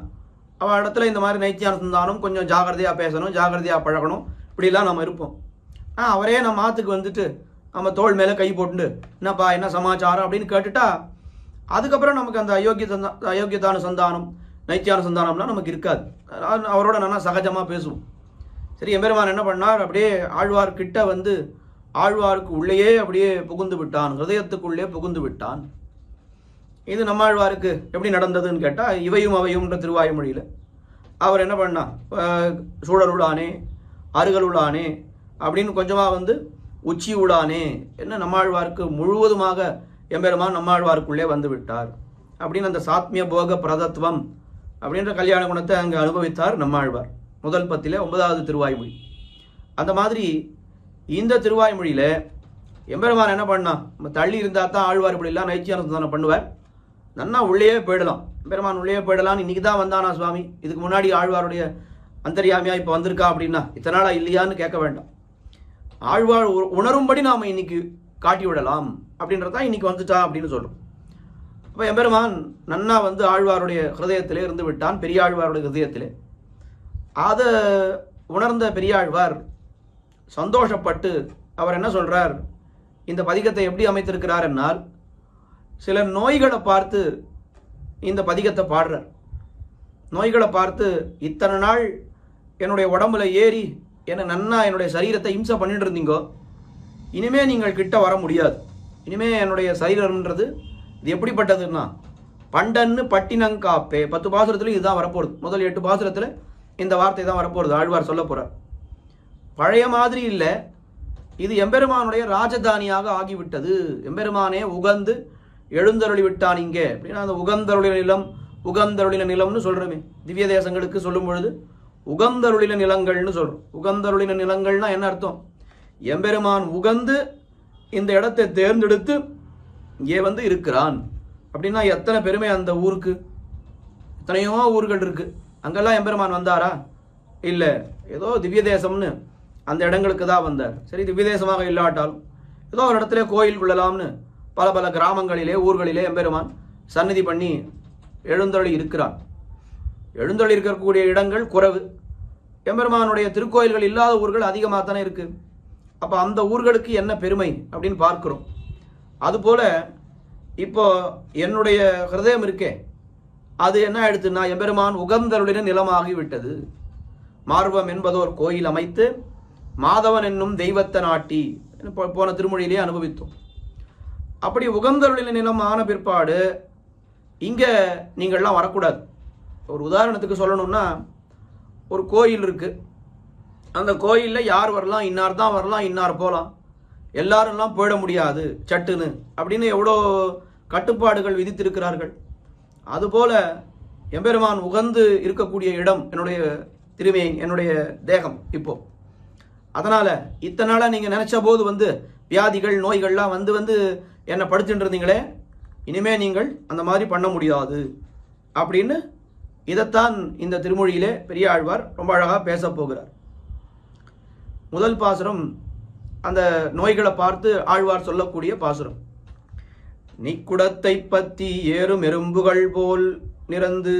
அவள் இடத்துல இந்த மாதிரி நைச்சியான சந்தானம், கொஞ்சம் ஜாகிரதையாக பேசணும், ஜாகிரதையாக பழகணும், இப்படிலாம் நம்ம இருப்போம். அவரே நம்ம ஆற்றுக்கு வந்துட்டு நம்ம தோள் மேலே கை போட்டுண்டு என்னப்பா என்ன சமாச்சாரம் அப்படின்னு கேட்டுட்டா, அதுக்கப்புறம் நமக்கு அந்த அயோக்கியதான சந்தானம், நைச்சியான சந்தானம்லாம் நமக்கு இருக்காது. அவரோட நல்லா சகஜமாக பேசுவோம். சரி, எம்பெருமான் என்ன பண்ணார், அப்படியே ஆழ்வார் கிட்ட வந்து ஆழ்வாருக்கு உள்ளேயே அப்படியே புகுந்து விட்டான், ஹிருதயத்துக்குள்ளே புகுந்து விட்டான். இது நம்மாழ்வாருக்கு எப்படி நடந்ததுன்னு கேட்டால், இவையும் அவையும்ன்ற திருவாய்மொழியில் அவர் என்ன பண்ணா, சூழலுடானே அருகலுடானே அப்படின்னு கொஞ்சமாக வந்து உச்சி உடானே என்ன நம்மாழ்வாருக்கு முழுவதுமாக எம்பெருமான் நம்மாழ்வாருக்குள்ளே வந்து விட்டார் அப்படின்னு அந்த சாத்மிய போக பிரதத்துவம் அப்படின்ற கல்யாண குணத்தை அங்கே அனுபவித்தார் நம்மாழ்வார். முதல் பத்திலே 9வது திருவாய்மொழி. அந்த மாதிரி இந்த திருவாய்மொழியில் எம்பெருமான் என்ன பண்ணா, நம்ம தள்ளி இருந்தால் தான் ஆழ்வார் இப்படிலாம் நைச்சியான சந்தானம் பண்ணுவார், நன்னா உள்ளேயே போயிடலாம், பெருமான் உள்ளே போயிடலான்னு இன்னைக்கு தான் வந்தானா சுவாமி, இதுக்கு முன்னாடி ஆழ்வாருடைய அந்தர்யாமியா இப்போ வந்திருக்கா அப்படின்னா இத்தனை நாளா இல்லையான்னு கேட்க வேண்டாம். ஆழ்வார் உணரும்படி நாம் இன்னைக்கு காட்டி விடலாம் அப்படின்றதான் இன்னைக்கு வந்துட்டா அப்படின்னு சொல்கிறோம். அப்போ எம்பெருமான் நன்னா வந்து ஆழ்வாருடைய ஹிருதயத்திலே இருந்து விட்டான், பெரியாழ்வாருடைய ஹிருதயத்திலே. அதை உணர்ந்த பெரியாழ்வார் சந்தோஷப்பட்டு அவர் என்ன சொல்கிறார், இந்த பதிகத்தை எப்படி அமைத்திருக்கிறார் என்னால், சில நோய்களை பார்த்து இந்த பதிகத்தை பாடுறார். நோய்களை பார்த்து இத்தனை நாள் என்னுடைய உடம்புல ஏறி நன்னா என்னுடைய சரீரத்தை இம்சை பண்ணிட்டு இருந்தீங்கோ, இனிமே நீங்கள் கிட்ட வர முடியாது. இனிமே என்னுடைய சரீரம்ன்றது இது எப்படிப்பட்டதுன்னா பண்டன்னு பட்டினங்காப்பே. 10 பாசுரத்துல இதுதான் வரப்போகுது. முதல் 8 பாசுரத்துல இந்த வார்த்தை தான் வரப்போகுது. ஆழ்வார் சொல்ல போறார். பழைய மாதிரி இல்லை, இது எம்பெருமானுடைய ராஜதானியாக ஆகிவிட்டது. எம்பெருமானே உகந்து எழுந்தருளி விட்டான் இங்கே அப்படின்னா அந்த உகந்தருளின நிலம், உகந்தருளின நிலம்னு சொல்றோமே. திவ்ய தேசங்களுக்கு சொல்லும் பொழுது உகந்தருளின நிலங்கள்னு சொல்றோம். உகந்தருளின நிலங்கள்னா என்ன அர்த்தம்? எம்பெருமான் உகந்து இந்த இடத்தை தேர்ந்தெடுத்து இங்கே வந்து இருக்கிறான் அப்படின்னா எத்தனை பெருமை அந்த ஊருக்கு. எத்தனையோ ஊர்கள் இருக்கு, அங்கெல்லாம் எம்பெருமான் வந்தாரா? இல்லை, ஏதோ திவ்ய தேசம்னு அந்த இடங்களுக்கு தான் வந்தார். சரி, திவ்ய தேசமாக இல்லாட்டாலும் ஏதோ ஒரு இடத்துல கோயில் கொள்ளலாம்னு பல பல கிராமங்களிலே ஊர்களிலே எம்பெருமான் சந்நிதி பண்ணி எழுந்தருளி இருக்கிறான். எழுந்தருளி இருக்கக்கூடிய இடங்கள் குறைவு, எம்பெருமானுடைய திருக்கோயில்கள் இல்லாத ஊர்கள் அதிகமாக தானே இருக்கு. அப்போ அந்த ஊர்களுக்கு என்ன பெருமை அப்படின்னு பார்க்கிறோம். அதுபோல இப்போ என்னுடைய ஹிருதயம் இருக்கே, அது என்ன ஆயிடுத்துன்னா எம்பெருமான் உகந்தருளின நிலமாகி விட்டது. மார்வம் என்பதோர் கோயில் அமைத்து மாதவன் என்னும் தெய்வத்தை நாட்டி போன திருமொழியிலே அனுபவித்தோம். அப்படி உகந்தருளின நிலம் ஆன பிற்பாடு இங்கே நீங்கள்லாம் வரக்கூடாது. ஒரு உதாரணத்துக்கு சொல்லணும்னா, ஒரு கோயில் இருக்கு, அந்த கோயிலில் யார் வரலாம், இன்னார் தான் வரலாம், இன்னார் போகலாம், எல்லாரும்லாம் போயிட முடியாது சட்டுன்னு அப்படின்னு எவ்வளோ கட்டுப்பாடுகள் விதித்திருக்கிறார்கள். அதுபோல எம்பெருமான் உகந்து இருக்கக்கூடிய இடம் என்னுடைய திருமே, என்னுடைய தேகம். இப்போ அதனால இத்தனை நாளா நீங்க நினைச்ச போது வந்து வியாதிகள் நோய்கள்லாம் வந்து வந்து என்னை படுத்துட்டு இருந்தீங்களே, இனிமே நீங்கள் அந்த மாதிரி பண்ண முடியாது அப்படின்னு இதைத்தான் இந்த திருமொழியிலே பெரியாழ்வார் ரொம்ப அழகா பேச போகிறார். முதல் பாசுரம் அந்த நோய்களை பார்த்து ஆழ்வார் சொல்லக்கூடிய பாசுரம். நிக்குடத்தை பத்தி ஏறும் எறும்புகள் போல் நிறந்து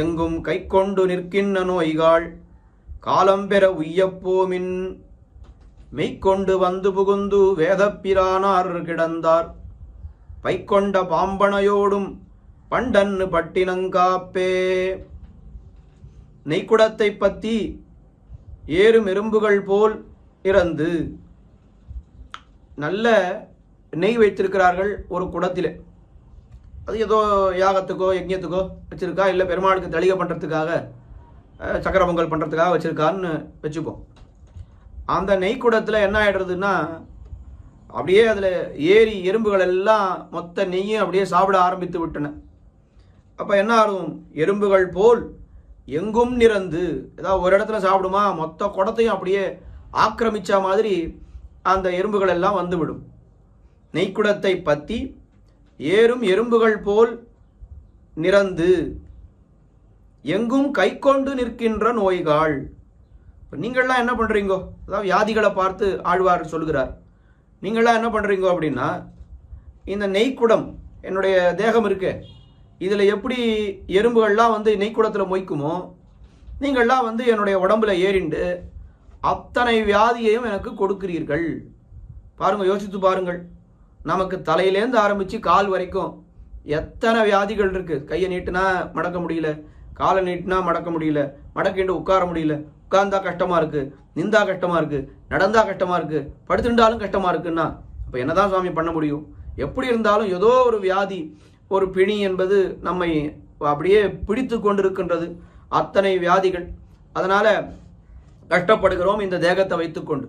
எங்கும் கை கொண்டு நிற்கின்ற நோய்கள் காலம் பெற உய்யப்போமின் மெய்கொண்டு வந்து புகுந்து வேதப்பிரானார் கிடந்தார் பைக்கொண்ட பாம்பனையோடும் பண்டன்னு பட்டினங்காப்பே. நெய்க்குடத்தை பத்தி ஏறும் எறும்புகள் போல் இறந்து, நல்ல நெய் வைத்திருக்கிறார்கள் ஒரு குடத்திலே. அது ஏதோ யாகத்துக்கோ யஜ்ஞத்துக்கோ வச்சிருக்கா, இல்லை பெருமாளுக்கு தளிகை பண்ணுறதுக்காக சக்கர பொங்கல் பண்ணுறதுக்காக வச்சிருக்கான்னு வச்சுப்போம். அந்த நெய்க்குடத்தில் என்ன ஆயிடுறதுன்னா அப்படியே அதில் ஏறி எறும்புகள் எல்லாம் மொத்த நெய்யும் அப்படியே சாப்பிட ஆரம்பித்து விட்டன. அப்போ என்ன ஆகும்? எறும்புகள் போல் எங்கும் நிறந்து, ஏதாவது ஒரு இடத்துல சாப்பிடுமா, மொத்த குடத்தையும் அப்படியே ஆக்கிரமிச்ச மாதிரி அந்த எறும்புகள் எல்லாம் வந்துவிடும். நெய்க்குடத்தை பற்றி ஏறும் எறும்புகள் போல் நிறந்து எங்கும் கை கொண்டு நிற்கின்ற நோய்கள். நீங்கள்லாம் என்ன பண்றீங்கோ? அதாவது வியாதிகளை பார்த்து ஆழ்வார் சொல்கிறார். நீங்கள்லாம் என்ன பண்றீங்கோ அப்படின்னா, இந்த நெய்க்குடம் என்னுடைய தேகம் இருக்கு, இதில் எப்படி எறும்புகள்லாம் வந்து நெய்க்குடத்தில் மொய்க்குமோ, நீங்கள்லாம் வந்து என்னுடைய உடம்புல ஏறிண்டு அத்தனை வியாதியையும் எனக்கு கொடுக்கிறீர்கள். பாருங்க, யோசித்து பாருங்கள். நமக்கு தலையிலேருந்து ஆரம்பித்து கால் வரைக்கும் எத்தனை வியாதிகள் இருக்கு. கையை நீட்டினா மடக்க முடியல, காலை நீட்டினா மடக்க முடியல, மடக்கிட்டு உட்கார முடியல, உட்கார்ந்தா கஷ்டமா இருக்கு, நின்றா கஷ்டமா இருக்கு, நடந்தா கஷ்டமா இருக்கு, படுத்துட்டாலும் கஷ்டமா இருக்குன்னா அப்போ என்னதான் சுவாமி பண்ண முடியும்? எப்படி இருந்தாலும் ஏதோ ஒரு வியாதி, ஒரு பிணி என்பது நம்மை அப்படியே பிடித்து கொண்டிருக்கின்றது. அத்தனை வியாதிகள், அதனால கஷ்டப்படுகிறோம் இந்த தேகத்தை வைத்துக்கொண்டு.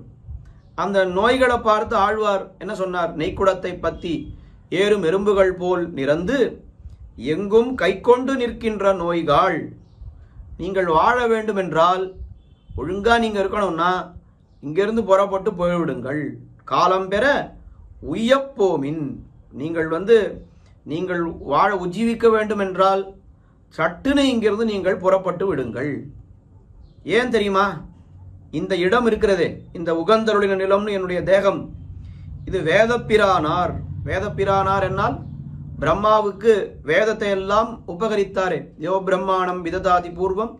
அந்த நோய்களை பார்த்து ஆழ்வார் என்ன சொன்னார்? நெய்க்குடத்தை பற்றி ஏறும் எறும்புகள் போல் நிறந்து எங்கும் கை கொண்டு நிற்கின்ற நோய்கள். நீங்கள் வாழ வேண்டும் என்றால், ஒழுங்கா நீங்க இருக்கணும்னா இங்கிருந்து புறப்பட்டு போய்விடுங்கள். காலம் பெற உய்யப்போமின், நீங்கள் வாழ உஜ்ஜீவிக்க வேண்டும் என்றால் சட்டுன்னு இங்கிருந்து நீங்கள் புறப்பட்டு விடுங்கள். ஏன் தெரியுமா? இந்த இடம் இருக்கிறதே, இந்த உகந்தருளின நிலம்னு என்னுடைய தேகம், இது வேதப்பிரானார். வேதப்பிரானார் என்னால் பிரம்மாவுக்கு வேதத்தை எல்லாம் உபகரித்தாரே. யோ பிரம்மாணம் விததாதி பூர்வம்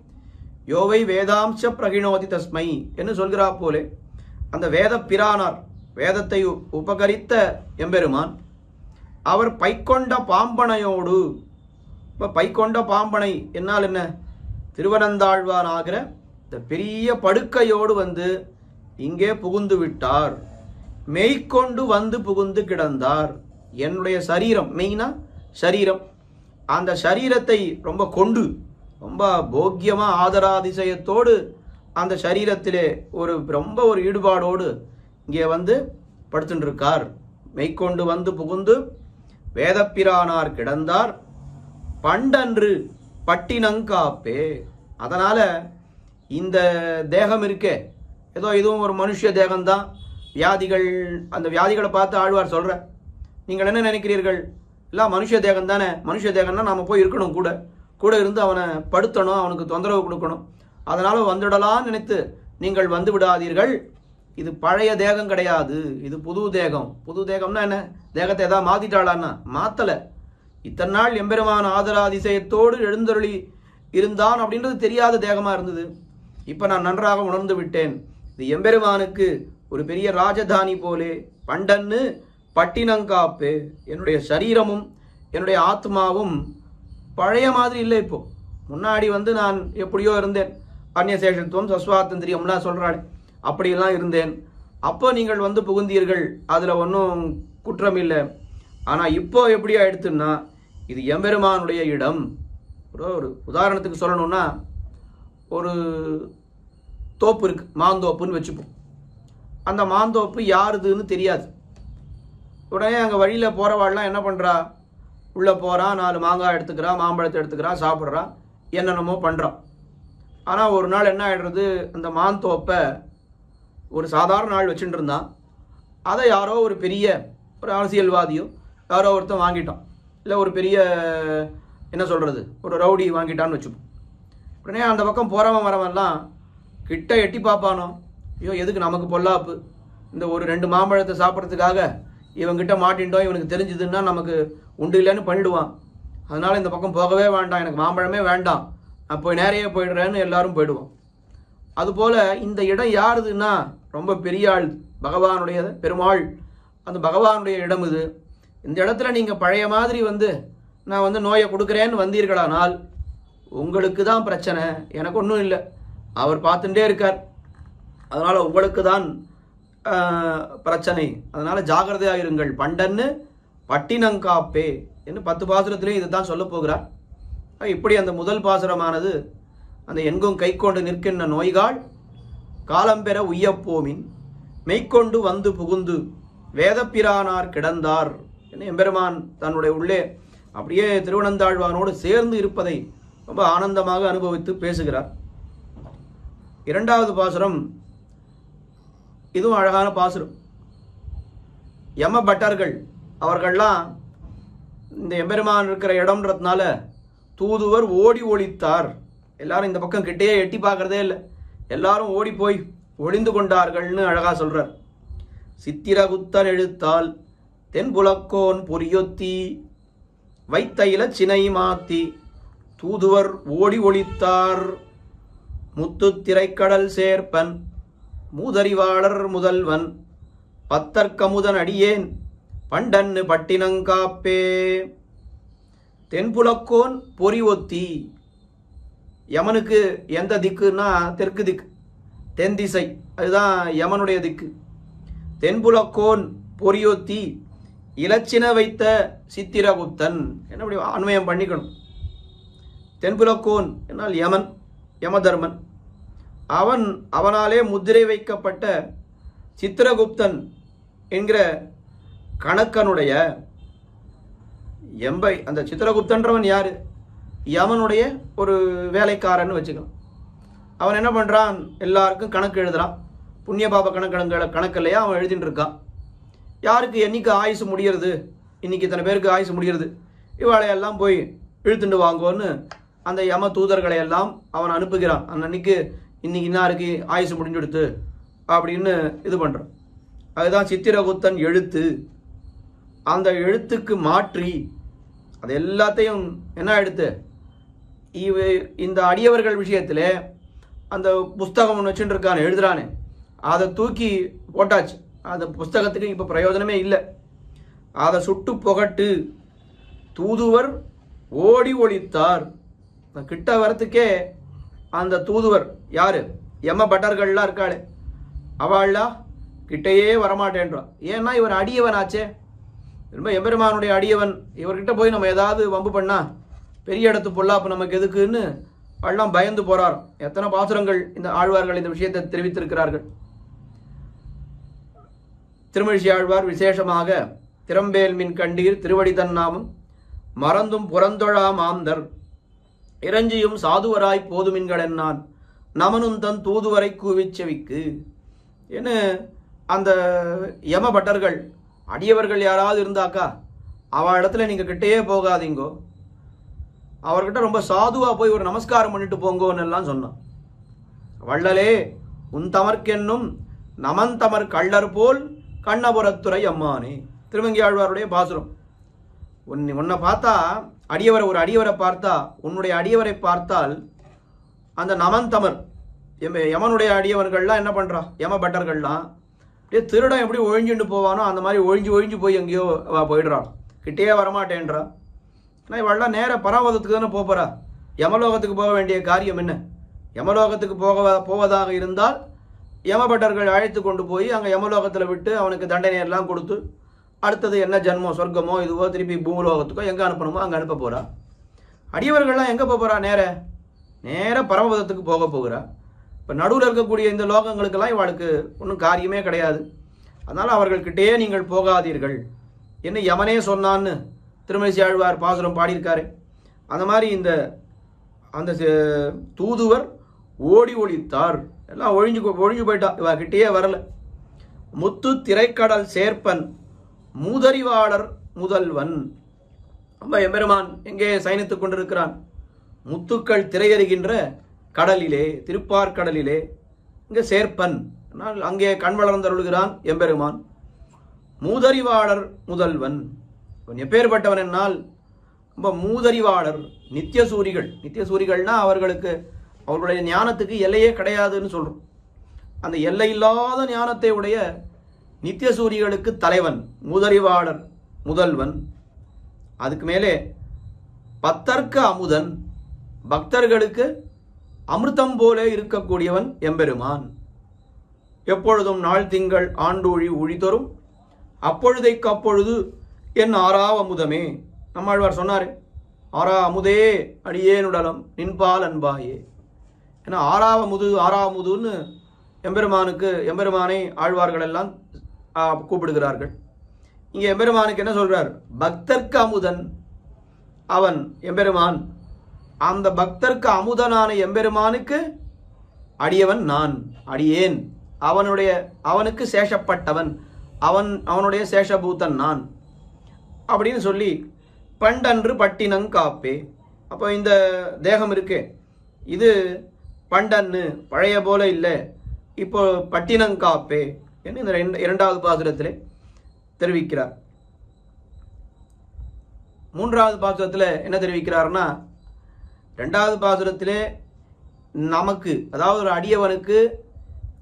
யோவை வேதாம்ச பிரகிணோதி தஸ்மை என்று சொல்கிறா போலே, அந்த வேத பிரானார், வேதத்தை உபகரித்த எம்பெருமான், அவர் பைக்கொண்ட பாம்பனையோடு, இப்போ பைக்கொண்ட பாம்பனை என்னால் என்ன, திருவனந்தாழ்வான் ஆகிற இந்த பெரிய படுக்கையோடு வந்து இங்கே புகுந்து விட்டார். மெய்கொண்டு வந்து புகுந்து கிடந்தார். என்னுடைய சரீரம், மெய்னா சரீரம், அந்த சரீரத்தை ரொம்ப கொண்டு ரொம்ப போக்கியமா ஆதராதிசயத்தோடு அந்த சரீரத்திலே ரொம்ப ஒரு ஈடுபாடோடு இங்கே வந்து படுத்துட்டு இருக்கார். மெய்கொண்டு வந்து புகுந்து வேதப்பிரானார் கிடந்தார் பண்டன்று பட்டினங்காப்பே. அதனால இந்த தேகம் இருக்கே, ஏதோ இதுவும் ஒரு மனுஷ தேகம்தான். வியாதிகள், அந்த வியாதிகளை பார்த்து ஆழ்வார் சொல்ற, நீங்கள் என்ன நினைக்கிறீர்கள், எல்லாம் மனுஷ தேகம் தானே, மனுஷ தேகம்னா நாம போய் இருக்கணும், கூட கூட இருந்து அவனை படுத்தணும், அவனுக்கு தொந்தரவு கொடுக்கணும், அதனால வந்துடலான்னு நினைத்து நீங்கள் வந்து விடாதீர்கள். இது பழைய தேகம் கிடையாது, இது புது தேகம். புது தேகம்னா என்ன, தேகத்தை ஏதாவது மாத்திட்டாளான்னா மாத்தலை. இத்தனை நாள் எம்பெருமான ஆதராதிசயத்தோடு எழுந்தருளி இருந்தான் அப்படின்றது தெரியாத தேகமா இருந்தது. இப்ப நான் நன்றாக உணர்ந்து விட்டேன், இது எம்பெருமானுக்கு ஒரு பெரிய ராஜதானி போலே. பண்டன்னு பட்டினங்காப்பு, என்னுடைய சரீரமும் என்னுடைய ஆத்மாவும் பழைய மாதிரி இல்லை. இப்போ முன்னாடி வந்து நான் எப்படியோ இருந்தேன், அந்நியசேஷத்துவம் சஸ்வாத்தந்திரியம்லாம் சொல்றாள், அப்படியெல்லாம் இருந்தேன். அப்போ நீங்கள் வந்து புகுந்தீர்கள், அதுல ஒன்றும் குற்றம் இல்லை. ஆனா இப்போ எப்படி ஆயிடுத்துன்னா, இது எம்பெருமானுடைய இடம். ஒரு உதாரணத்துக்கு சொல்லணும்னா, ஒரு தோப்பு இருக்கு, மாந்தோப்புன்னு வச்சுப்போம். அந்த மாந்தோப்பு யாருதுன்னு தெரியாது. உடனே அங்கே வழியில் போகிறவாள்லாம் என்ன பண்ணுறா, உள்ளே போகிறான், 4 மாங்காய் எடுத்துக்கிறா, மாம்பழத்தை எடுத்துக்கிறா, சாப்பிட்றா, என்னென்னமோ பண்ணுறான். ஆனால் ஒரு நாள் என்ன ஆகிடுறது, அந்த மாந்தோப்பை ஒரு சாதாரண நாள் வச்சுட்டு இருந்தான், அதை யாரோ ஒரு பெரிய ஒரு அரசியல்வாதியோ யாரோ ஒருத்தன் வாங்கிட்டான், இல்லை ஒரு பெரிய என்ன சொல்கிறது ஒரு ரவுடி வாங்கிட்டான்னு வச்சுப்போம். உடனே அந்த பக்கம் போகிறவன் வரவன்லாம் கிட்ட எட்டி பார்ப்பானோ, ஐயோ எதுக்கு நமக்கு பொல்லாப்பு, இந்த ஒரு 2 மாம்பழத்தை சாப்பிட்றதுக்காக இவங்கிட்ட மாட்டின்ட்டோம், இவனுக்கு தெரிஞ்சதுன்னா நமக்கு உண்டு இல்லைன்னு பண்ணிடுவான், அதனால இந்த பக்கம் போகவே வேண்டாம், எனக்கு மாம்பழமே வேண்டாம், நான் போய் நேரையே போயிடுறேன்னு எல்லாரும் போயிடுவோம். அதுபோல் இந்த இடம் யாருதுன்னா ரொம்ப பெரிய ஆள், பகவானுடைய பெருமாள், அந்த பகவானுடைய இடம் இது. இந்த இடத்துல நீங்கள் பழைய மாதிரி வந்து நான் வந்து நோயை கொடுக்குறேன்னு வந்தீர்களானால் உங்களுக்கு தான் பிரச்சனை, எனக்கு ஒன்றும் இல்லை, அவர் பார்த்துட்டே இருக்கார், அதனால் உங்களுக்கு தான் பிரச்சனை, அதனால ஜாகிரதையாக இருங்கள். பண்டன்னு பட்டினங்காப்பே என்று 10 பாசுரத்திலையும் இதை தான் சொல்ல போகிறார். இப்படி அந்த முதல் பாசுரமானது அந்த எங்கும் கை கொண்டு நிற்கின்ற நோய்காள் காலம்பெற உய்யப்போமின் மெய்கொண்டு வந்து புகுந்து வேதப்பிரானார் கிடந்தார் என்று எம்பெருமான் தன்னுடைய உள்ளே அப்படியே திருவனந்தாழ்வானோடு சேர்ந்து இருப்பதை ரொம்ப ஆனந்தமாக அனுபவித்து பேசுகிறார். 2வது பாசுரம் இதுவும் அழகான பாசுரம். யம பட்டர்கள் அவர்கள்லாம் இந்த எம்பெருமான் இருக்கிற இடம்ன்றதுனால தூதுவர் ஓடி ஒளித்தார். எல்லாரும் இந்த பக்கம் கிட்டேயே எட்டி பார்க்கறதே இல்லை, எல்லாரும் ஓடி போய் ஒளிந்து கொண்டார்கள்னு அழகா சொல்றார். சித்திரகுத்தன் எழுத்தால் தென்புலக்கோன் பொறியொத்தி வைத்த இலச்சினை மாத்தி தூதுவர் ஓடி ஒளித்தார் முத்து திரைக்கடல் சேர்ப்பன் மூதறிவாளர் முதல்வன் பத்தற்கமுதன் அடியேன் பண்டன்னு பட்டினங்காப்பே. தென்புலக்கோன் பொறி ஒத்தி, யமனுக்கு எந்த திக்குன்னா தெற்கு திக்கு, தென் திசை, அதுதான் யமனுடைய திக்கு. தென்புலக்கோன் பொறியொத்தி இலச்சின வைத்த சித்திரகுப்தன், என்ன அப்படி அன்வயம் பண்ணிக்கணும். தென்புலக்கோன் என்னால் யமன், யமதர்மன், அவனாலே முத்திரை வைக்கப்பட்ட சித்திரகுப்தன் என்கிற கணக்கனுடைய அந்த சித்திரகுப்தன்றவன் யாரு, யமனுடைய ஒரு வேலைக்காரன்னு வச்சுக்கலாம். அவன் என்ன பண்றான், எல்லாருக்கும் கணக்கு எழுதுறான், புண்ணிய பாப கணக்கு இல்லையா அவன் எழுதிட்டு இருக்கான். யாருக்கு என்னைக்கு ஆயுசு முடிகிறது, இன்னைக்கு இத்தனை பேருக்கு ஆயுசு முடிகிறது, இவாளையெல்லாம் போய் இழுத்துட்டு வாங்கோன்னு அந்த யம தூதர்களை எல்லாம் அவன் அனுப்புகிறான். அன்னைக்கு இன்னைக்கு இன்னாருக்கு ஆயுசு முடிஞ்சுடுத்து அப்படின்னு இது பண்றான். அதுதான் சித்திரகுப்தன் எழுத்து. அந்த எழுத்துக்கு மாற்றி அது எல்லாத்தையும் என்ன எடுத்து இந்த அடியவர்கள் விஷயத்துல அந்த புஸ்தகம் ஒன்று வச்சுட்டு இருக்கானே, எழுதுறானே, அதை தூக்கி போட்டாச்சு. அந்த புஸ்தகத்துக்கு இப்போ பிரயோஜனமே இல்லை, அதை சுட்டு புகட்டு தூதுவர் ஓடி ஒளித்தார். கிட்ட வரத்துக்கே அந்த தூதுவர் யாரு, யம பட்டர்கள்லாம் இருக்காளே, அவள்லாம் கிட்டையே வரமாட்டேன்றான். ஏன்னா இவர் அடியவன் ஆச்சே, ரொம்ப எம்பெருமானுடைய அடியவன். இவர்கிட்ட போய் நம்ம ஏதாவது வம்பு பண்ணா பெரிய இடத்து பொல்லாப்பு நமக்கு எதுக்குன்னு அவள்லாம் பயந்து போறார். எத்தனை பாசுரங்கள் இந்த ஆழ்வார்கள் இந்த விஷயத்தை தெரிவித்திருக்கிறார்கள். திருமழிசை ஆழ்வார் விசேஷமாக திறம்பேல் மின் கண்டீர் திருவடி தன்னாமும் மறந்தும் புறந்தொழா மாந்தர் இறஞ்சியும் சாதுவராய் போதுமின்கள் என்னான் நமனும் தன் தூதுவரை கூவிச்செவிக்கு என்ன. அந்த யம பட்டர்கள் அடியவர்கள் யாராவது இருந்தாக்கா அவ இடத்துல நீங்க கிட்டேயே போகாதீங்கோ, அவர்கிட்ட ரொம்ப சாதுவா போய் ஒரு நமஸ்காரம் பண்ணிட்டு போங்கோன்னு எல்லாம் சொன்னான். வள்ளலே உன் தமர்க்கென்னும் நமன் தமர் கள்ளர் போல் கண்ணபுரத்துறை அம்மானே. திருமங்கி ஆழ்வாருடைய பாசுரம். உன்னை பார்த்தா அடியவரை, ஒரு அடியவரை பார்த்தா, உன்னுடைய அடியவரை பார்த்தால் அந்த நமன் தமர் யமனுடைய அடியவர்கள்லாம் என்ன பண்றா, யம பட்டர்கள்லாம் அப்படியே திருடம் எப்படி ஒழிஞ்சுட்டு போவானோ அந்த மாதிரி ஒழிஞ்சு போய் எங்கேயோ போயிடுறான், கிட்டேயே வரமாட்டேன்றா. ஆனால் இவெல்லாம் நேர பராவதத்துக்கு தானே போறா, யமலோகத்துக்கு போக வேண்டிய காரியம் என்ன? யமலோகத்துக்கு போவதாக இருந்தால் யமபட்டர்கள் அழைத்து கொண்டு போய் அங்கே யமலோகத்தில் விட்டு அவனுக்கு தண்டனை எல்லாம் கொடுத்து அடுத்தது என்ன ஜென்மோ சொர்க்கமோ இதுவோ திருப்பி பூலோகத்துக்கோ எங்கே அனுப்பணுமோ அங்கே அனுப்ப போகிறா. அடியவர்கள்லாம் எங்கே போகிறா, நேர பரமபதத்துக்கு போக போகிறா. இப்போ நடுவில் இருக்கக்கூடிய இந்த லோகங்களுக்கெல்லாம் இவளுக்கு ஒன்றும் காரியமே கிடையாது. அதனால் அவர்கள்கிட்டயே நீங்கள் போகாதீர்கள் என்ன யமனே சொன்னான்னு திருமழிசை ஆழ்வார் பாசுரம் பாடியிருக்காரு. அந்த மாதிரி அந்த தூதுவர் ஓடி ஒளித்தார், எல்லாம் ஒழிஞ்சு போயிட்டா, இவ கிட்டேயே வரல. முத்து திரைக்கடல் சேர்ப்பன் மூதறிவாளர் முதல்வன். ரொம்ப எம்பெருமான் எங்கே சயனித்துக் கொண்டிருக்கிறான்? முத்துக்கள் திரையறிகின்ற கடலிலே, திருப்பார்கடலிலே. இங்கே சேர்ப்பன், அங்கே கண் வளர்ந்தருளுகிறான் எம்பெருமான். மூதறிவாளர் முதல்வன், எப்பேற்பட்டவன் என்னால் ரொம்ப மூதறிவாளர். நித்தியசூரிகள்னா அவர்களுடைய ஞானத்துக்கு எல்லையே கிடையாதுன்னு சொல்றோம். அந்த எல்லையில்லாத ஞானத்தை உடைய நித்தியசூரிகளுக்கு தலைவன், மூதறிவாளர் முதல்வன். அதுக்கு மேலே பத்தர்க்கு அமுதன், பக்தர்களுக்கு அமிர்தம் போல இருக்கக்கூடியவன் எம்பெருமான். எப்பொழுதும் நாள் திங்கள் ஆண்டூழி உழிதொரும் அப்பொழுதைக்கு அப்பொழுது என் ஆறாவ அமுதமே. நம்மாழ்வார் சொன்னாரு, ஆறா அமுதே அடியேனுடலம் நின்பால் அன்பாயே. ஏன்னா ஆறாவமுதுன்னு எம்பெருமானை ஆழ்வார்கள் எல்லாம் கூப்பிடுகிறார்கள். இங்கே எம்பெருமானுக்கு என்ன சொல்றார்? பக்தர்க்கு அமுதன் அவன் எம்பெருமான். அந்த பக்தர்க்கு அமுதனான எம்பெருமானுக்கு அடியவன் நான், அடியேன். அவனுக்கு சேஷப்பட்டவன், அவனுடைய சேஷபூதன் நான் அப்படின்னு சொல்லி பண்டன்று பட்டினங்காப்பே. அப்போ இந்த தேகம் இருக்கே, இது பண்டன்னு பழைய போல இல்லை, இப்போ பட்டினங்காப்பே என்று இந்த இரண்டாவது பாசுரத்திலே தெரிவிக்கிறார். மூன்றாவது பாசுரத்தில் என்ன தெரிவிக்கிறார்னா, ரெண்டாவது பாசுரத்திலே நமக்கு, அதாவது ஒரு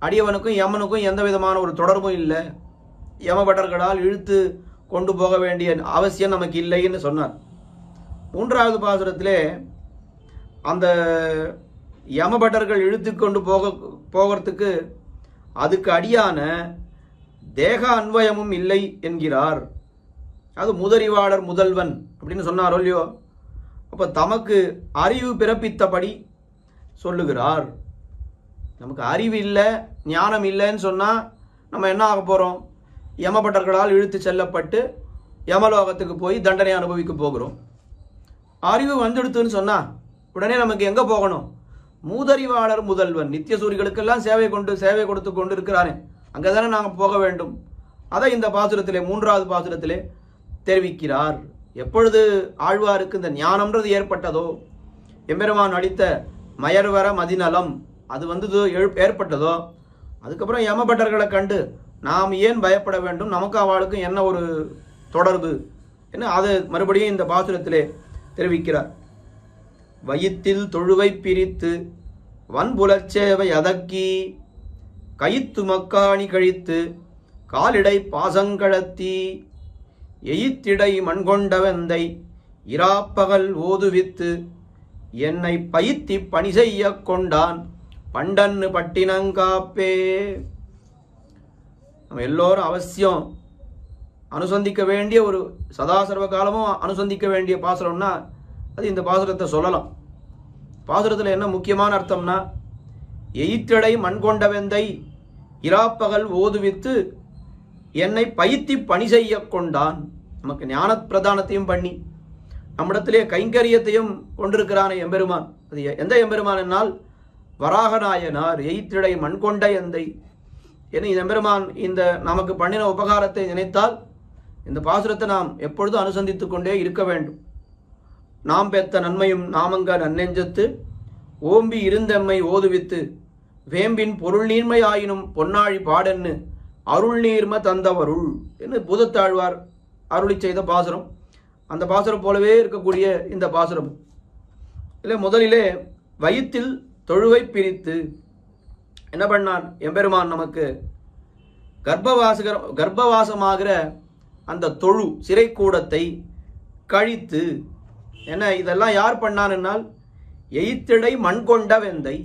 அடியவனுக்கும் யமனுக்கும் எந்த விதமான ஒரு தொடர்பும் இல்லை, யமபட்டர்களால் இழுத்து கொண்டு போக வேண்டிய அவசியம் நமக்கு இல்லைன்னு சொன்னார். மூன்றாவது பாசுரத்திலே அந்த யமபட்டர்கள் இழுத்து கொண்டு போகிறதுக்கு அதுக்கு அடியான தேக அன்வயமும் இல்லை என்கிறார். அது முதறிவாளர் முதல்வன் அப்படின்னு சொன்னாரோ இல்லையோ. அப்போ தமக்கு அறிவு பிறப்பித்தபடி சொல்லுகிறார். நமக்கு அறிவு இல்லை, ஞானம் இல்லைன்னு சொன்னால் நம்ம என்ன ஆக போகிறோம்? யமபட்டர்களால் இழுத்து செல்லப்பட்டு யமலோகத்துக்கு போய் தண்டனை அனுபவிக்க போகிறோம். அறிவு வந்துடுத்துன்னு சொன்னால் உடனே நமக்கு எங்கே போகணும்? மூதறிவாளர் முதல்வன், நித்தியசூரிகளுக்கெல்லாம் சேவை கொடுத்து கொண்டு இருக்கிறானே, அங்கே தானே நாங்கள் போக வேண்டும். அதை இந்த பாசுரத்திலே, மூன்றாவது பாசுரத்திலே தெரிவிக்கிறார். எப்பொழுது ஆழ்வாருக்கு இந்த ஞானம்ன்றது ஏற்பட்டதோ, எம்பெருமான் அளித்த மயர்வர மதிநலம் அது ஏற்பட்டதோ, அதுக்கப்புறம் யமபட்டர்களை கண்டு நாம் ஏன் பயப்பட வேண்டும், நமக்கு அவளுக்கும் என்ன ஒரு தொடர்பு என்ன, அது மறுபடியும் இந்த பாசுரத்திலே தெரிவிக்கிறார். வயிற்றில் தொழுவை பிரித்து வன்புலச்சேவை அதக்கி கைத்து மக்காணி கழித்து காலிடை பாசங்களத்தி எயித்திடை மண்கொண்ட வெந்தை இராப்பகல் ஓதுவித்து என்னை பயித்தி பணி செய்ய கொண்டான் பண்டன்னு பட்டினங்காப்பே. நம்ம எல்லோரும் அவசியம் அனுசந்திக்க வேண்டிய ஒரு சதாசர்வ காலமும் அனுசந்திக்க வேண்டிய பாசுரம்னா அது இந்த பாசுரத்தை சொல்லலாம். பாசுரத்தில் என்ன முக்கியமான அர்த்தம்னா, எயிற்றடை மண்கொண்ட வெந்தை இராப்பகல் ஓதுவித்து என்னை பயித்தி பணி செய்ய கொண்டான். நமக்கு ஞான பிரதானத்தையும் பண்ணி நம்மிடத்திலே கைங்கரியத்தையும் கொண்டிருக்கிறான எம்பெருமான். அது எந்த எம்பெருமான் என்னால் வராகநாயனார். எயிற்றடை மண்கொண்ட எந்தை என எம்பெருமான் இந்த நமக்கு பண்ணின உபகாரத்தை நினைத்தால் இந்த பாசுரத்தை நாம் எப்பொழுதும் அனுசந்தித்துக் கொண்டே இருக்க வேண்டும். நாம் பெத்த நன்மையும் நாமங்க நன்னெஞ்சத்து ஓம்பி இருந்தெம்மை ஓதுவித்து வேம்பின் பொருள் நீர்மை ஆயினும் பொன்னாழி பாடன்னு அருள் நீர்ம தந்தவருள் என்று பூதத்தாழ்வார் அருளி செய்த பாசுரம். அந்த பாசுரம் போலவே இருக்கக்கூடிய இந்த பாசுரம் இல்லை. முதலிலே வயிற்றில் தொழுவை பிரித்து என்ன பண்ணான் எம்பெருமான், நமக்கு கர்ப்பவாசமாகிற அந்த தொழு சிறை கூடத்தை கழித்து என்ன இதெல்லாம் யார் பண்ணான்னால், எயித்திடை மண் கொண்ட வெந்தை.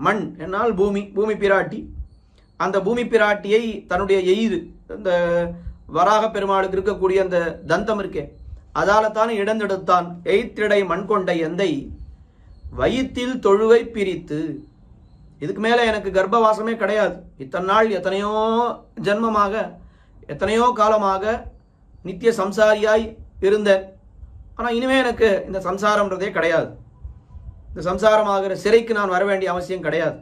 மண் என்னால் பூமி, பூமி பிராட்டி. அந்த பூமி பிராட்டியை தன்னுடைய எயிறு, இந்த வராக பெருமாளுக்கு இருக்கக்கூடிய அந்த தந்தம் இருக்கே, அதால தான் இடந்தெடுத்தான். எயித்திடை மண் கொண்ட எந்தை வயிற்றில் தொழுவை பிரித்து. இதுக்கு மேலே எனக்கு கர்ப்பவாசமே கிடையாது. இத்தனை நாள் எத்தனையோ ஜென்மமாக எத்தனையோ காலமாக நித்திய சம்சாரியாய் இருந்தேன். ஆனால் இனிமே எனக்கு இந்த சம்சாரம்ன்றதே கிடையாது. இந்த சம்சாரமாகிற சிறைக்கு நான் வர வேண்டிய அவசியம் கிடையாது.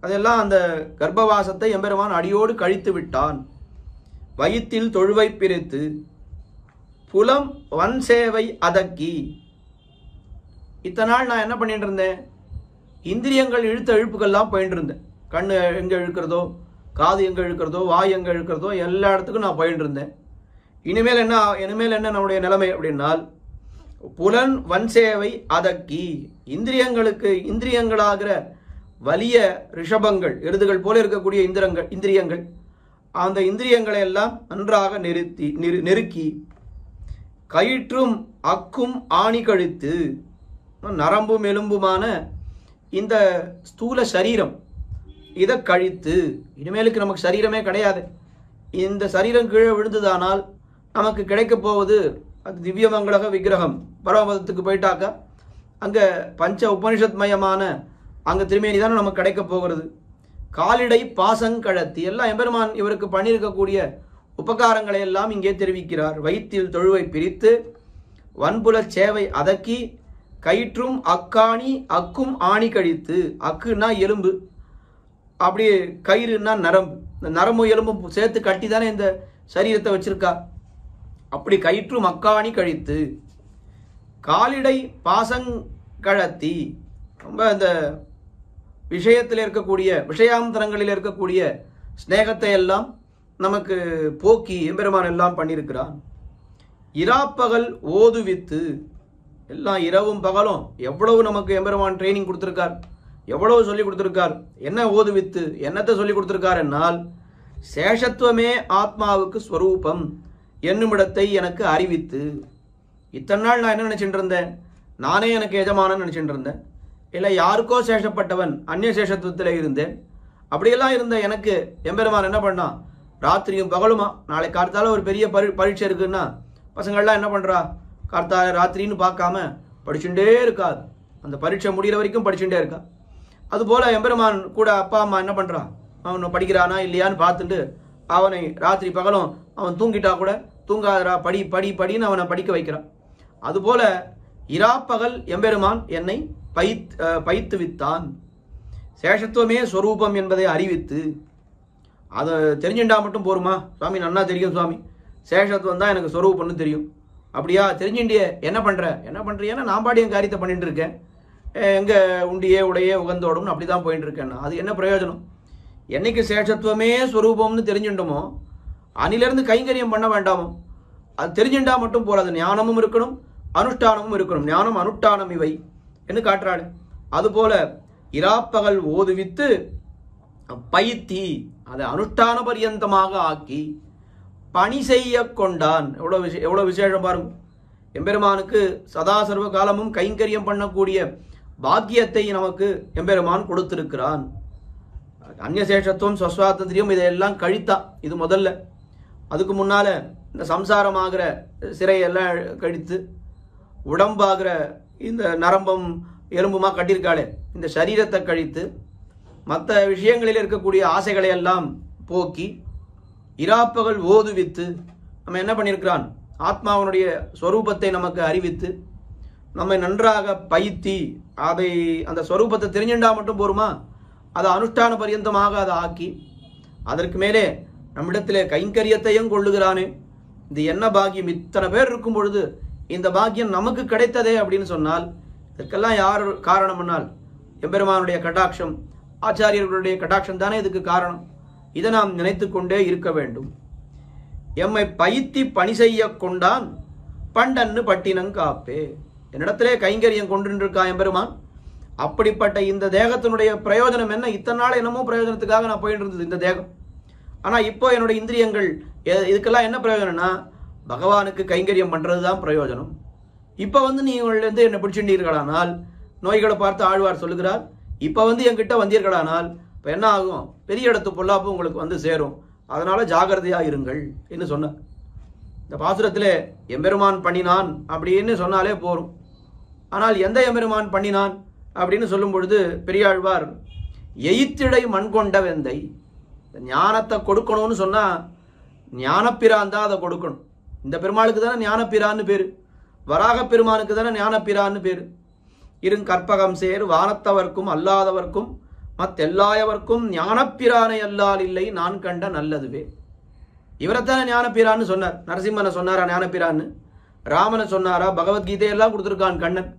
அதெல்லாம் அந்த கர்ப்பவாசத்தை எம்பெருமான் அடியோடு கழித்து விட்டான். வயிற்றில் தொழுவை பிரித்து புலம் வன் சேவை அதக்கி. இத்தனை நாள் நான் என்ன பண்ணிட்டு இருந்தேன், இந்திரியங்கள் இழுத்த இழுப்புகள்லாம் போயிட்டு இருந்தேன். கண்ணு எங்கே இழுக்கிறதோ, காது எங்கே இழுக்கிறதோ, வாய் எங்கே இழுக்கிறதோ எல்லா இடத்துக்கும் நான் போயிட்டு இருந்தேன். இனிமேல் என்ன நம்முடைய நிலைமை அப்படின்னால், புலன் வன் சேவை அதக்கி. இந்திரியங்களாகிற வலிய ரிஷபங்கள், எருதுகள் போல இருக்கக்கூடிய இந்திரியங்கள், அந்த இந்திரியங்களை எல்லாம் நன்றாக நெருக்கி கயிற்றும் அக்கும் ஆணி கழித்து, நரம்பும் எலும்புமான இந்த ஸ்தூல சரீரம் இதை கழித்து. இனிமேலுக்கு நமக்கு சரீரமே கிடையாது. இந்த சரீரம் கீழே விழுந்ததானால் நமக்கு கிடைக்க போவது அது திவ்யமங்களக விக்கிரகம். பரமபதத்துக்கு போயிட்டாக்கா அங்கே பஞ்ச உபனிஷத் மயமான அங்கே திருமேனி தானே நமக்கு கிடைக்க போகிறது. காலிடை பாசங்கழத்தி எல்லாம் எம்பெருமான் இவருக்கு பண்ணியிருக்கக்கூடிய உபகாரங்களை எல்லாம் இங்கே தெரிவிக்கிறார். வயிற்றில் தொழுவை பிரித்து வன்புல சேவை அதக்கி கயிற்றும் அக்காணி அக்கும் ஆணி கழித்து. அக்குன்னா எலும்பு, அப்படி கயிறுன்னா நரம்பு. இந்த நரம்பு எலும்பும் சேர்த்து கட்டி தானே இந்த சரீரத்தை வச்சிருக்கா. அப்படி கயிற்றும் அக்காணி கழித்து காலிடை பாசங்கழத்தி. ரொம்ப இந்த விஷயத்தில் இருக்கக்கூடிய விஷயாந்தரங்களில் இருக்கக்கூடிய ஸ்நேகத்தை எல்லாம் நமக்கு போக்கி எம்பெருமான் எல்லாம் பண்ணியிருக்கிறான். இராப்பகல் ஓதுவித்து, எல்லாம் இரவும் பகலும் எவ்வளவு நமக்கு எம்பெருமான் ட்ரைனிங் கொடுத்துருக்கார், எவ்வளவு சொல்லி கொடுத்துருக்கார். என்ன ஓதுவித்து, என்னத்தை சொல்லி கொடுத்துருக்கார் என்னால், சேஷத்துவமே ஆத்மாவுக்கு ஸ்வரூபம் என்னுமிடத்தை எனக்கு அறிவித்து. இத்தனை நாள் நான் என்ன நினைச்சிட்டு இருந்தேன், நானே எனக்கு எஜமானன்னு நினைச்சிட்டு இருந்தேன். இல்லை யாருக்கோ சேஷப்பட்டவன், அந்நிய சேஷத்துவத்தில் இருந்தேன். அப்படியெல்லாம் இருந்த எனக்கு எம்பெருமான் என்ன பண்ணான், ராத்திரியும் பகலுமா. நாளை கார்த்தால ஒரு பெரிய பரீட்சை இருக்குன்னா பசங்கள்லாம் என்ன பண்ணுறா, கார்த்தால ராத்திரின்னு பார்க்காம படிச்சுட்டே இருக்காது. அந்த பரீட்சை முடிகிற வரைக்கும் படிச்சுட்டே இருக்கா. அதுபோல் எம்பெருமான் கூட அப்பா அம்மா என்ன பண்ணுறா, அவன் படிக்கிறானா இல்லையான்னு பார்த்துட்டு அவனை ராத்திரி பகலும் அவன் தூங்கிட்டா கூட தூங்காதரா, படி படி படின்னு அவனை படிக்க வைக்கிறான். அதுபோல இராப்பகல் எம்பெருமான் என்னை பயித்து வித்தான். சேஷத்துவமே ஸ்வரூபம் என்பதை அறிவித்து. அதை தெரிஞ்சுட்டா மட்டும் போருமா சுவாமி, நன்னா தெரியும் சுவாமி, சேஷத்துவம் தான் எனக்கு ஸ்வரூபம்னு தெரியும். அப்படியா, தெரிஞ்சுட்டியே என்ன பண்ணுறியேன்னா நான் பாடி என் காரியத்தை பண்ணிட்டு இருக்கேன், எங்கே உண்டியே உடையே உகந்தோடும்னு அப்படி தான் போயிட்டு இருக்கேன்னா அது என்ன பிரயோஜனம்? என்னைக்கு சேஷத்துவமே ஸ்வரூபம்னு தெரிஞ்சுட்டோமோ அணிலிருந்து கைங்கரியம் பண்ண வேண்டாமோ. அது தெரிஞ்சுட்டா மட்டும் போறாது, ஞானமும் இருக்கணும் அனுஷ்டானமும் இருக்கணும். ஞானம் அனுஷ்டானம் இவை என்று காட்டுறாள். அதுபோல இராப்பகல் ஓதுவித்து பயித்தி, அதை அனுஷ்டான பரியந்தமாக ஆக்கி பணி செய்ய கொண்டான். எவ்வளோ விசேஷம் பாருங்க. எம்பெருமானுக்கு சதா சர்வ காலமும் கைங்கரியம் பண்ணக்கூடிய பாக்கியத்தை நமக்கு எம்பெருமான் கொடுத்திருக்கிறான். அந்நியசேஷத்துவம் ஸ்வஸ்வாதந்திரியம் இதையெல்லாம் கழித்தான். இது முதல்ல. அதுக்கு முன்னால இந்த சம்சாரமாகிற சிறையெல்லாம் கழித்து உடம்பாகிற இந்த நரம்பம் எலும்புமா கட்டியிருக்காளே இந்த சரீரத்தை கழித்து மற்ற விஷயங்களில் இருக்கக்கூடிய ஆசைகளை எல்லாம் போக்கி இராப்பகல் ஓதுவித்து நம்ம என்ன பண்ணியிருக்கிறான், ஆத்மாவனுடைய ஸ்வரூபத்தை நமக்கு அறிவித்து நம்மை நன்றாக பயிற்சி அதை அந்த ஸ்வரூபத்தை தெரிஞ்சுண்டா மட்டும் போருமா, அதை அனுஷ்டான பரியந்தமாக அதை ஆக்கி அதற்கு மேலே நம்மிடத்திலே கைங்கரியத்தையும் கொள்ளுகிறானே. இது என்ன பாக்கியம், இத்தனை பேர் இருக்கும் பொழுது இந்த பாக்கியம் நமக்கு கிடைத்ததே அப்படின்னு சொன்னால் இதற்கெல்லாம் யார் காரணம்னால் எம்பெருமானுடைய கடாட்சம், ஆச்சாரியர்களுடைய கடாட்சம் தானே இதுக்கு காரணம். இதை நாம் நினைத்து கொண்டே இருக்க வேண்டும். எம்மை பயித்தி பணி செய்ய கொண்டான் பண்டன்னு பட்டினங்காப்பே. என்னிடத்திலே கைங்கரியம் கொண்டிருக்கா எம்பெருமான். அப்படிப்பட்ட இந்த தேகத்தினுடைய பிரயோஜனம் என்ன, இத்தனை நாள் என்னமோ பிரயோஜனத்துக்காக நான் போயிட்டு இருந்தது இந்த தேகம். ஆனால் இப்போ என்னுடைய இந்திரியங்கள் இதுக்கெல்லாம் என்ன பிரயோஜனம்னா பகவானுக்கு கைங்கரியம் பண்ணுறது தான் பிரயோஜனம். இப்போ நீங்கள் என்னை பிடிச்சிட்டீர்களானால், நோய்களை பார்த்து ஆழ்வார் சொல்லுகிறார், இப்போ என்கிட்ட வந்தீர்களானால் இப்போ என்ன ஆகும், பெரிய இடத்து பொல்லாப்பு உங்களுக்கு சேரும். அதனால் ஜாகிரதையாக இருங்கள் என்று சொன்னார். இந்த பாசுரத்தில் எம்பெருமான் பண்ணினான் அப்படின்னு சொன்னாலே போரும். ஆனால் எந்த எம்பெருமான் பண்ணினான் அப்படின்னு சொல்லும் பொழுது பெரியாழ்வார் எயித்திடை மண் கொண்ட வெந்தை, ஞானத்தை கொடுக்கணும்னு சொன்னால் ஞானப்பிரான் தான் அதை கொடுக்கணும். இந்த பெருமாளுக்கு தானே ஞானப்பிரான்னு பேர், வராக பெருமானுக்கு தானே ஞானப்பிரான்னு பேர். இருங்கற்பகம் சேர் வானத்தவர்க்கும் அல்லாதவர்க்கும் மத்தெல்லாயவர்க்கும் ஞானப்பிரானை அல்லால் இல்லை நான் கண்ட நல்லதுவே. இவரைத்தானே ஞானப்பிரான்னு சொன்னார். நரசிம்மனை சொன்னாரா ஞானப்பிரான்னு, ராமனை சொன்னாரா, பகவத்கீதையெல்லாம் கொடுத்துருக்கான் கண்ணன்,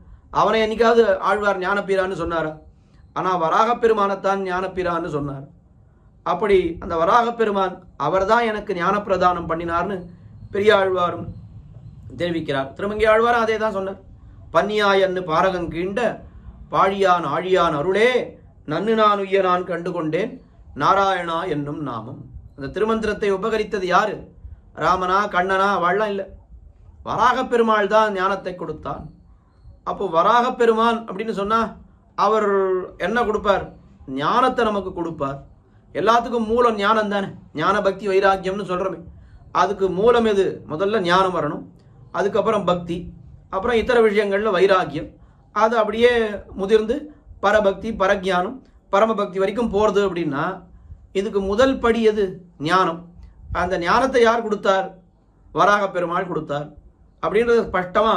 அவனை என்னைக்காவது ஆழ்வார் ஞானப்பிரான்னு சொன்னாரா? ஆனால் வராக பெருமானைத்தான் ஞானப்பிரான்னு சொன்னார். அப்படி அந்த வராக பெருமான் அவர் தான் எனக்கு ஞானப்பிரதானம் பண்ணினார்னு பெரியாழ்வாரும் தெரிவிக்கிறார். திருமங்கை ஆழ்வாரும் அதே தான் சொன்னார். பன்னியாயன்னு பாரகன் கீண்ட பாழியான் ஆழியான் அருளே நன்னு நான் உய்ய நான் கண்டுகொண்டேன் நாராயணா என்னும் நாமம். அந்த திருமந்திரத்தை உபகரித்தது யாரு, ராமனா கண்ணனா? அவள்லாம் இல்லை, வராக பெருமாள் தான் ஞானத்தை கொடுத்தான். அப்போ வராக பெருமான் அப்படின்னு சொன்னா அவர் என்ன கொடுப்பார், ஞானத்தை நமக்கு கொடுப்பார். எல்லாத்துக்கும் மூலம் ஞானம் தானே, ஞான பக்தி வைராக்கியம்னு சொல்றோமே. அதுக்கு மூலம் எது, முதல்ல ஞானம் வரணும், அதுக்கப்புறம் பக்தி, அப்புறம் இத்தர விஷயங்கள்ல வைராக்கியம். அது அப்படியே முதிர்ந்து பரபக்தி பரஜானம் பரமபக்தி வரைக்கும் போறது. அப்படின்னா இதுக்கு முதல் படி எது, ஞானம். அந்த ஞானத்தை யார் கொடுத்தார், வராக பெருமாள் கொடுத்தார் அப்படின்றது ஸ்பஷ்டமா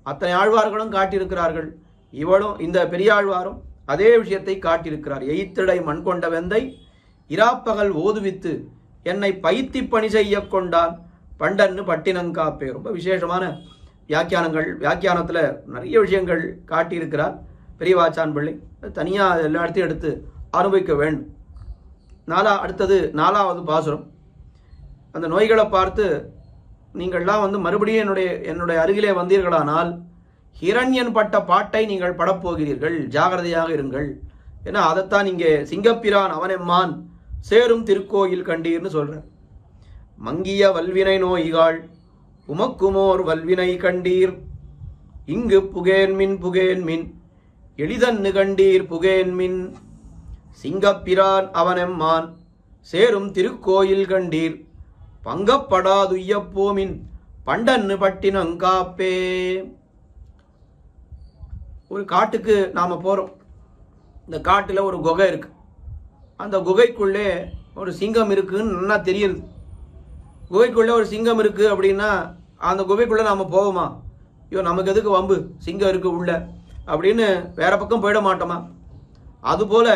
அத்தனை ஆழ்வார்களும் காட்டியிருக்கிறார்கள். இவளும் இந்த பெரியாழ்வாரும் அதே விஷயத்தை காட்டியிருக்கிறார். எயித்திடை மண் கொண்ட வெந்தை இராப்பகல் ஓதுவித்து என்னை பயித்தி பணி செய்ய கொண்டான் பண்டன்னு பட்டினங்காப்பே. ரொம்ப விசேஷமான வியாக்கியானங்கள், வியாக்கியானத்தில் நிறைய விஷயங்கள் காட்டியிருக்கிறார் பெரியவாச்சான் பிள்ளை. தனியாக எல்லா இடத்தையும் எடுத்து அனுபவிக்க வேண்டும். அடுத்தது 4வது பாசுரம். அந்த நோய்களை பார்த்து நீங்கள்லாம் மறுபடியும் என்னுடைய அருகிலே வந்தீர்களானால் ஹிரண்யன் பட்ட பாட்டை நீங்கள் படப்போகிறீர்கள், ஜாகிரதையாக இருங்கள். ஏன்னா அதைத்தான் இங்கே சிங்கப்பிரான் அவனெம்மான் சேரும் திருக்கோயில் கண்டீர்னு சொல்ற. மங்கிய வல்வினை நோய்கள் உமக்குமோர் வல்வினை கண்டீர், இங்கு புகேன்மின் புகேன்மின் எளிதன்னு கண்டீர் புகேன்மின், சிங்கப்பிரான் அவனெம்மான் சேரும் திருக்கோயில் கண்டீர், பங்கப்படாதுய்யப்போமின் பண்டன்னு பட்டினங்காப்பே. ஒரு காட்டுக்கு நாம போறோம். இந்த காட்டுல ஒரு குகை இருக்கு. அந்த குகைக்குள்ளே ஒரு சிங்கம் இருக்குன்னு நல்லா தெரியுது. குகைக்குள்ளே ஒரு சிங்கம் இருக்கு அப்படின்னா அந்த குகைக்குள்ளே நாம போவோமா? ஐயோ நமக்கு எதுக்கு வம்பு, சிங்கம் இருக்கு உள்ள அப்படின்னு வேற பக்கம் போயிட மாட்டோமா? அதுபோல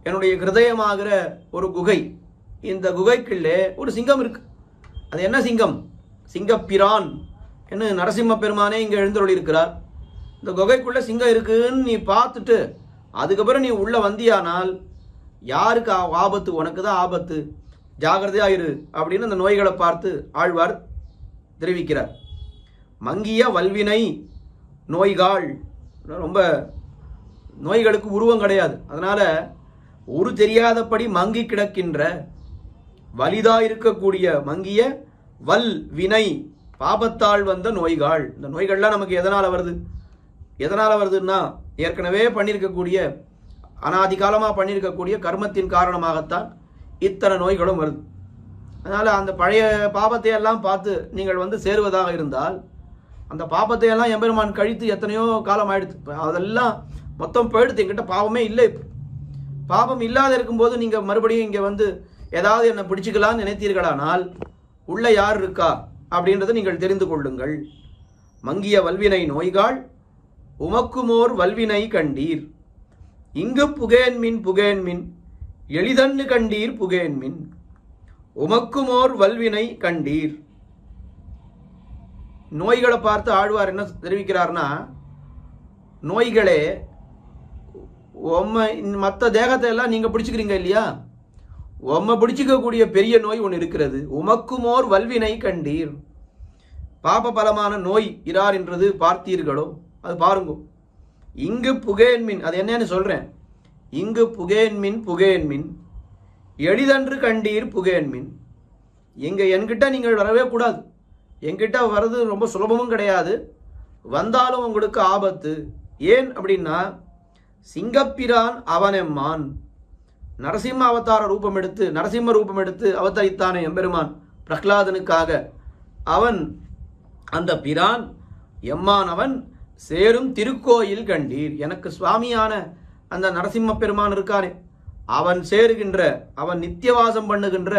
என்னுடைய ஹிருதயமாகிற ஒரு குகை, இந்த குகைக்குள்ளே ஒரு சிங்கம் இருக்கு. அது என்ன சிங்கம்? சிங்கப்பிரான் என்று நரசிம்ம பெருமானே இங்கே எழுந்தருளி இருக்கிறார். இந்த குகைக்குள்ள சிங்கம் இருக்குன்னு நீ பார்த்துட்டு அதுக்கப்புறம் நீ உள்ள வந்தியானால் யாருக்கு ஆபத்து? உனக்கு தான் ஆபத்து, ஜாகிரதையா இரு அப்படின்னு அந்த நோய்களை பார்த்து ஆழ்வார் தெரிவிக்கிறார். மங்கிய வல்வினை நோய்கள், ரொம்ப நோய்களுக்கு உருவம் கிடையாது. அதனால ஒரு தெரியாதபடி மங்கி கிடக்கின்ற வலிதா இருக்கக்கூடிய மங்கிய வல் வினை பாபத்தால் வந்த நோய்கள். இந்த நோய்கள்லாம் நமக்கு எதனால் வருதுன்னா ஏற்கனவே பண்ணியிருக்கக்கூடிய அனாதி காலமாக பண்ணியிருக்கக்கூடிய கர்மத்தின் காரணமாகத்தான் இத்தனை நோய்களும் வருது. அதனால் அந்த பழைய பாபத்தை எல்லாம் பார்த்து நீங்கள் சேருவதாக இருந்தால் அந்த பாபத்தை எல்லாம் எம்பெருமான் கழித்து எத்தனையோ காலம் ஆயிடுது. அதெல்லாம் மொத்தம் போயிடுது. என்கிட்ட பாவமே இல்லை. இப்போ பாவம் இல்லாத இருக்கும்போது நீங்கள் மறுபடியும் இங்கே ஏதாவது என்னை பிடிச்சிக்கலான்னு நினைத்தீர்களானால் உள்ள யார் இருக்கா அப்படின்றத நீங்கள் தெரிந்து கொள்ளுங்கள். மங்கிய வல்வினை நோய்கள் உமக்குமோர் வல்வினை கண்டீர், இங்கு புகேன்மின் எளிதன்னு கண்டீர் புகேன்மின், உமக்குமோர் வல்வினை கண்டீர். நோய்களை பார்த்து ஆழ்வார் என்ன தெரிவிக்கிறார்னா, நோய்களே மற்ற தேகத்தை எல்லாம் நீங்க பிடிச்சுக்கிறீங்க இல்லையா, பிடிச்சிக்கக்கூடிய பெரிய நோய் ஒன்று இருக்கிறது. உமக்குமோர் வல்வினை கண்டீர், பாப பலமான நோய் இரார் என்றது பார்த்தீர்களோ, அது பாருங்க. இங்கு புகேன்மின், அது என்னன்னு சொல்றேன். இங்கு புகேன்மின் எளிதன்று கண்டீர் புகேன்மின். என்கிட்ட நீங்கள் வரவே கூடாது. என்கிட்ட வர்றது ரொம்ப சுலபமும் கிடையாது. வந்தாலும் உங்களுக்கு ஆபத்து. ஏன் அப்படின்னா, சிங்கப்பிரான் அவனெம்மான் நரசிம்ம ரூபம் எடுத்து அவதரித்தானே எம்பெருமான் பிரஹ்லாதனுக்காக. அவன் அந்த பிரான் எம்மான் அவன் சேரும் திருக்கோயில் கண்டீர். எனக்கு சுவாமியான அந்த நரசிம்ம பெருமான் இருக்கானே, அவன் சேருகின்ற, அவன் நித்தியவாசம் பண்ணுகின்ற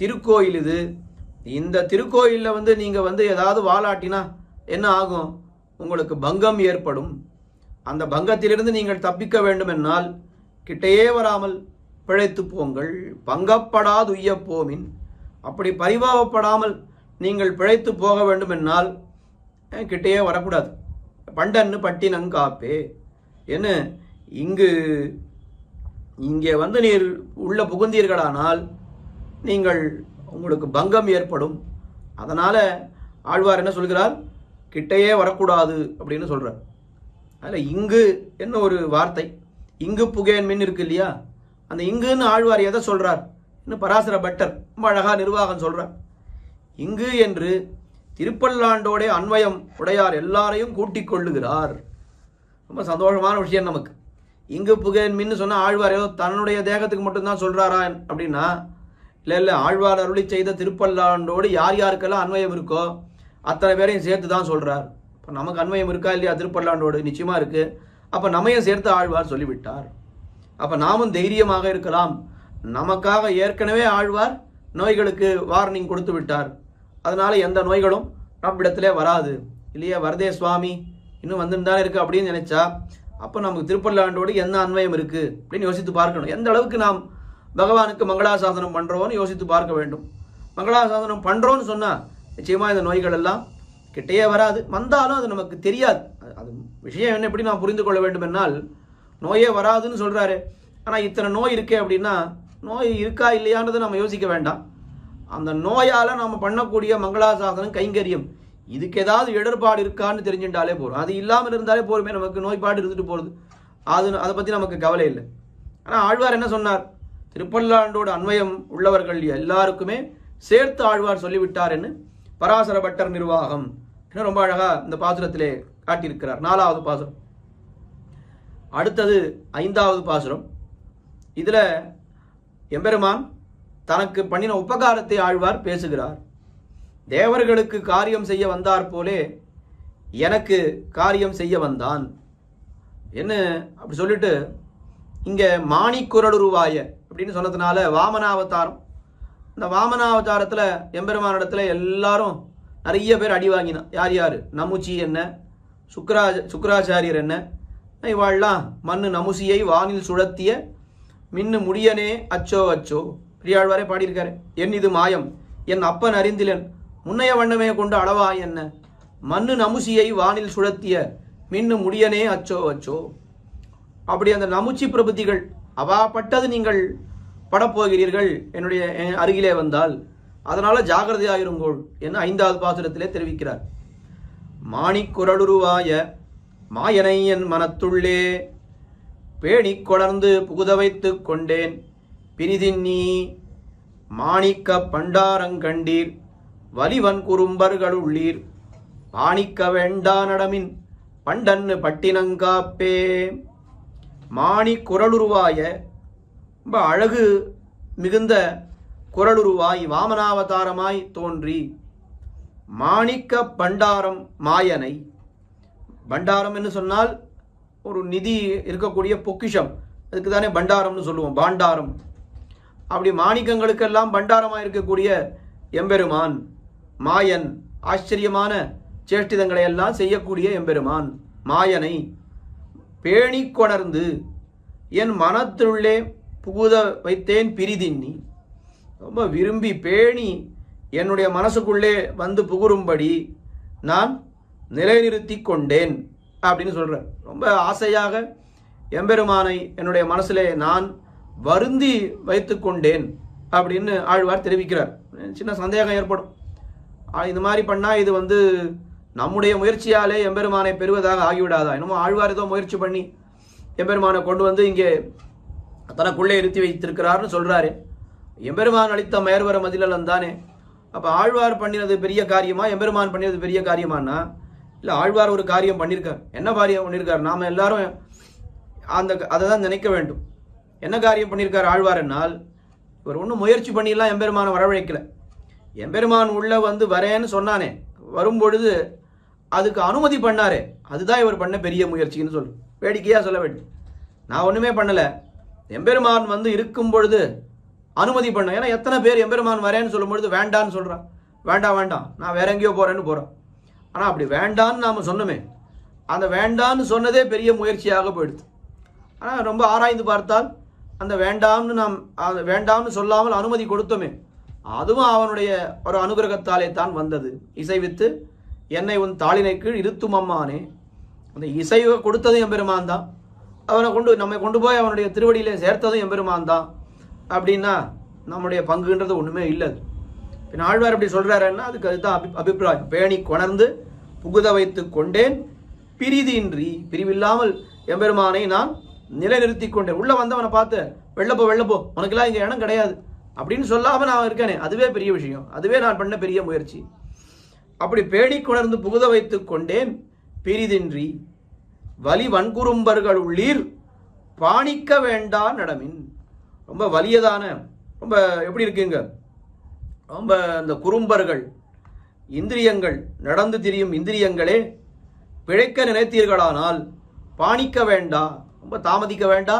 திருக்கோயில் இது. இந்த திருக்கோயிலில் நீங்க ஏதாவது வாலாட்டினா என்ன ஆகும்? உங்களுக்கு பங்கம் ஏற்படும். அந்த பங்கத்திலிருந்து நீங்கள் தப்பிக்க வேண்டும் என்னால் கிட்டையே வராமல் பிழைத்து போங்கள். பங்கப்படாது உய்ய போமின், அப்படி பரிபாவப்படாமல் நீங்கள் பிழைத்து போக வேண்டும் என்னால் கிட்டையே வரக்கூடாது. பண்டன்னு பட்டினங்காப்பே என்ன, இங்கே நீர் உள்ள புகுந்தீர்களானால் உங்களுக்கு பங்கம் ஏற்படும். அதனால ஆழ்வார் என்ன சொல்கிறார்? கிட்டையே வரக்கூடாது அப்படின்னு சொல்றார். அதில் இங்கு என்ன ஒரு வார்த்தை, இங்கு புகேன்மின் இருக்கு இல்லையா, அந்த இங்குன்னு ஆழ்வார் எதை சொல்றார்? இன்னும் பராசர பட்டர் ரொம்ப அழகா நிர்வாகம் சொல்றார். இங்கு என்று திருப்பல்லாண்டோட அன்வயம் உடையார் எல்லாரையும் கூட்டிக் கொள்ளுகிறார். ரொம்ப சந்தோஷமான விஷயம் நமக்கு. இங்கு புகேன்மின்னு சொன்ன ஆழ்வார் ஏதோ தன்னுடைய தேகத்துக்கு மட்டும்தான் சொல்றாரா அப்படின்னா, இல்லை, ஆழ்வார் அருளி செய்த திருப்பல்லாண்டோடு யார் யாருக்கெல்லாம் அன்வயம் இருக்கோ அத்தனை பேரையும் சேர்த்து தான் சொல்றார். இப்போ நமக்கு அன்வயம் இருக்கா இல்லையா திருப்பல்லாண்டோடு? நிச்சயமா இருக்கு. அப்போ நம்மையும் சேர்த்து ஆழ்வார் சொல்லிவிட்டார். அப்போ நாமும் தைரியமாக இருக்கலாம். நமக்காக ஏற்கனவே ஆழ்வார் நோய்களுக்கு வார்னிங் கொடுத்து விட்டார். அதனால எந்த நோய்களும் நம்மிடத்திலே வராது இல்லையா. வரதே சுவாமி இன்னும் வந்துன்னு இருக்கு அப்படின்னு நினைச்சா அப்போ நமக்கு திருப்பல்லாண்டோடு என்ன அன்வயம் இருக்கு அப்படின்னு யோசித்து பார்க்கணும். எந்த அளவுக்கு நாம் பகவானுக்கு மங்களாசாசனம் பண்றோம்னு யோசித்து பார்க்க வேண்டும். மங்களாசாசனம் பண்றோம்னு சொன்னா நிச்சயமா இந்த நோய்கள் எல்லாம் கிட்டையே வராது. வந்தாலும் அது நமக்கு தெரியாது. அது விஷயம் என்ன, எப்படி நாம் புரிந்து கொள்ள வேண்டும் என்னால், நோயே வராதுன்னு சொல்றாரு, ஆனா இத்தனை நோய் இருக்கே அப்படின்னா நோய் இருக்கா இல்லையான்றதை நம்ம யோசிக்க வேண்டாம். அந்த நோயால நம்ம பண்ணக்கூடிய மங்களாசாசனம் கைங்கரியம் இதுக்கு ஏதாவது இடர்பாடு இருக்கான்னு தெரிஞ்சுட்டாலே போதும். அது இல்லாமல் இருந்தாலே போருமே, நமக்கு நோய்பாடு இருந்துட்டு போறது. அதை பத்தி நமக்கு கவலை இல்லை. ஆனா ஆழ்வார் என்ன சொன்னார்? திருப்பல்லாண்டோடு அன்வயம் உள்ளவர்கள் எல்லாருக்குமே சேர்த்து ஆழ்வார் சொல்லிவிட்டார் என்று பராசர பட்டர் நிர்வாகம் ரொம்ப அழகா இந்த பாசுரத்திலே காட்டியிருக்கிறார். 4வது பாசுரம். அடுத்தது 5வது பாசுரம். இதுல எம்பெருமான் தனக்கு பண்ணின உபகாரத்தை ஆழ்வார் பேசுகிறார். தேவர்களுக்கு காரியம் செய்ய வந்தார் போலே எனக்கு காரியம் செய்ய வந்தான் என்ன அப்படி சொல்லிட்டு இங்க மாணிக்குரலுருவாய அப்படின்னு சொன்னதுனால வாமனாவதாரம். இந்த வாமனாவதாரத்துல எம்பெருமானிடத்துல எல்லாரும் நிறைய பேர் அடி வாங்கினான். யார்? நமுச்சி என்ன, சுக்கராச்சாரியர் என்ன, இவாள்லாம் மண்ணு நமுசியை வானில் சுழத்திய மின்னு முடியனே அச்சோ அச்சோ. பெரியாழ்வாரே பாடியிருக்காரு. என் இது மாயம் என் அப்பன் அறிந்திலன் முன்னைய வண்ணமே கொண்டு அளவா என்ன, மண்ணு நமுசியை வானில் சுழத்திய மின்னு முடியனே அச்சோ அச்சோ. அப்படி அந்த நமுச்சி பிரபுத்திகள் அவாப்பட்டது நீங்கள் படப்போகிறீர்கள் என்னுடைய அருகிலே வந்தால், அதனால ஜாகிரதையாயிருங்கோள் என்று 5வது பாசுரத்திலே தெரிவிக்கிறார். மாணிக்குரலுருவாய மாயனை என் மனத்துள்ளே பேணிக் கொளர்ந்து புகுத வைத்து கொண்டேன் பிரிதின்னி மாணிக்க பண்டாரங்கண்டீர் வலிவன் குறும்பர்களுள்ளீர் பாணிக்க வேண்டா நடமின் பண்டன்னு பட்டினங்காப்பே. மாணி குரலுருவாய ரொம்ப அழகு மிகுந்த குரலுருவாய் வாமனாவதாரமாய் தோன்றி மாணிக்க பண்டாரம் மாயனை. பண்டாரம் என்று சொன்னால் ஒரு நிதி இருக்கக்கூடிய பொக்கிஷம், அதுக்கு தானே பண்டாரம்னு சொல்லுவோம், பாண்டாரம். அப்படி மாணிக்கங்களுக்கெல்லாம் பண்டாரமாக இருக்கக்கூடிய எம்பெருமான் மாயன், ஆச்சரியமான சேஷ்டிதங்களை எல்லாம் செய்யக்கூடிய எம்பெருமான் மாயனை பேணி கொணர்ந்து என் மனத்துள்ளே புகுத வைத்தேன் பிரிதின்னி. ரொம்ப விரும்பி பேணி என்னுடைய மனசுக்குள்ளே வந்து புகுரும்படி நான் நிலைநிறுத்தி கொண்டேன் அப்படின்னு சொல்கிறேன். ரொம்ப ஆசையாக எம்பெருமானை என்னுடைய மனசிலே நான் வருந்தி வைத்து கொண்டேன் அப்படின்னு ஆழ்வார் தெரிவிக்கிறார். சின்ன சந்தேகம் ஏற்படும், இந்த மாதிரி பண்ணால் இது நம்முடைய முயற்சியாலே எம்பெருமானை பெறுவதாக ஆகிவிடாதா? என்னமோ ஆழ்வார் ஏதோ முயற்சி பண்ணி எம்பெருமானை கொண்டு இங்கே தனக்குள்ளே இருத்தி வைத்திருக்கிறார்னு சொல்கிறாரு. எம்பெருமான் அளித்த மேர்வர மதிலன் தானே. அப்போ ஆழ்வார் பண்ணினது பெரிய காரியமா, எம்பெருமான் பண்ணினது பெரிய காரியமானா? இல்லை, ஆழ்வார் ஒரு காரியம் பண்ணியிருக்கார். என்ன காரியம் பண்ணியிருக்கார்? நாம் எல்லாரும் அதை தான் நினைக்க வேண்டும். என்ன காரியம் பண்ணியிருக்கார் ஆழ்வார் என்னால், இவர் ஒன்றும் முயற்சி பண்ணிலாம் எம்பெருமானை வரவழைக்கல. எம்பெருமான் உள்ள வரேன்னு சொன்னானே, வரும்பொழுது அதுக்கு அனுமதி பண்ணாரே, அதுதான் இவர் பண்ண பெரிய முயற்சின்னு சொல்லு. வேடிக்கையாக சொல்ல வேண்டும். நான் ஒன்றுமே பண்ணலை, எம்பெருமான் இருக்கும் பொழுது அனுமதி பண்ண. ஏன்னா எத்தனை பேர் எம்பெருமான் வரேன்னு சொல்லும் பொழுது வேண்டான்னு சொல்கிறான். வேண்டாம் வேண்டாம், நான் வேற எங்கேயோ போகிறேன்னு போகிறோம். ஆனால் அப்படி வேண்டான்னு நாம் சொன்னோமே, அந்த வேண்டான்னு சொன்னதே பெரிய முயற்சியாக போயிடுது. ஆனால் ரொம்ப ஆராய்ந்து பார்த்தால் அந்த வேண்டாம்னு சொல்லாமல் அனுமதி கொடுத்தோமே, அதுவும் அவனுடைய ஒரு அனுகிரகத்தாலே தான் வந்தது. இசைவித்து என்னை உன் தாளினை கீழ் இருத்தும் அம்மானே. அந்த இசைவை கொடுத்ததும் எம்பெருமான் தான். நம்மை கொண்டு போய் அவனுடைய திருவடியிலே சேர்த்ததும் எம்பெருமான் தான். அப்படின்னா நம்முடைய பங்குன்றது ஒன்றுமே இல்லை. பின் ஆழ்வார் அப்படி சொல்கிறாருன்னா அதுதான் அபிப்பிராயம். பேணி கொணர்ந்து புகுத வைத்து கொண்டேன் பிரிதின்றி, பிரிவில்லாமல் எம்பெருமானை நான் நிலைநிறுத்தி கொண்டேன். உள்ளே வந்தவனை பார்த்து வெள்ளப்போ உனக்கெல்லாம் இங்கே இடம் கிடையாது அப்படின்னு சொல்லாமல் நான் இருக்கேனே, அதுவே பெரிய விஷயம். அதுவே நான் பண்ண பெரிய முயற்சி. அப்படி பேணி கொணர்ந்து புகுத வைத்து கொண்டேன் பிரிதின்றி வலி வன்குறும்பர்கள் உள்ளீர் பாணிக்க வேண்டா நடமின். ரொம்ப வலியதான, ரொம்ப எப்படி இருக்குங்க, ரொம்ப அந்த குறும்பர்கள் இந்திரியங்கள், நடந்து திரியும் இந்திரியங்களே பிழைக்க நினைத்தீர்களானால் பாணிக்க வேண்டா, ரொம்ப தாமதிக்க வேண்டா,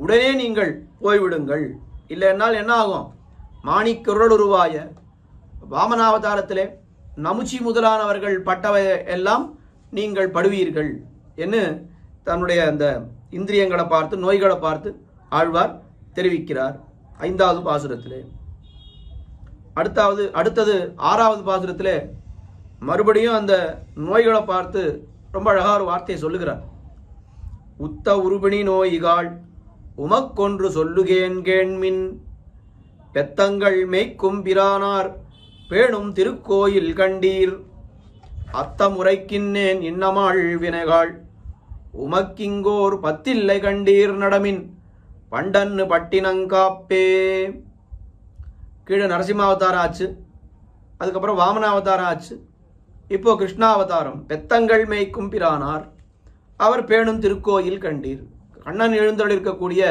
உடனே நீங்கள் போய்விடுங்கள். இல்லைன்னால் என்ன ஆகும்? மாணிக்குரல் உருவாய வாமனாவதாரத்திலே நமுச்சி முதலானவர்கள் பட்டவை எல்லாம் நீங்கள் படுவீர்கள் என்று தன்னுடைய அந்த இந்திரியங்களை பார்த்து, நோய்களை பார்த்து ஆழ்வார் தெரிவிக்கிறார் 5வது பாசுரத்திலே. அடுத்தது 6வது பாசுரத்திலே மறுபடியும் அந்த நோய்களை பார்த்து ரொம்ப அழகான ஒரு வார்த்தையை சொல்லுகிறார். உத்த உருபிணி நோய்காள் உமக்கொன்று சொல்லுகேன் கேண்மின் பெத்தங்கள் மேய்க்கும் பிரானார் பேணும் திருக்கோயில் கண்டீர் அத்தமுறைக்கின்னேன் இன்னமாள் வினைகாள் உமக்கிங்கோர் பத்தில்லை கண்டீர் நடமின் பண்டன்னு பட்டினங்காப்பே. கீழே நரசிம்மாவதாரம் ஆச்சு, அதுக்கப்புறம் வாமனாவதாரம் ஆச்சு, இப்போ கிருஷ்ணாவதாரம். பெத்தங்கள் மேய்க்கும் பிரானார் அவர் பேணும் திருக்கோயில் கண்டீர். கண்ணன் எழுந்தருள் இருக்கக்கூடிய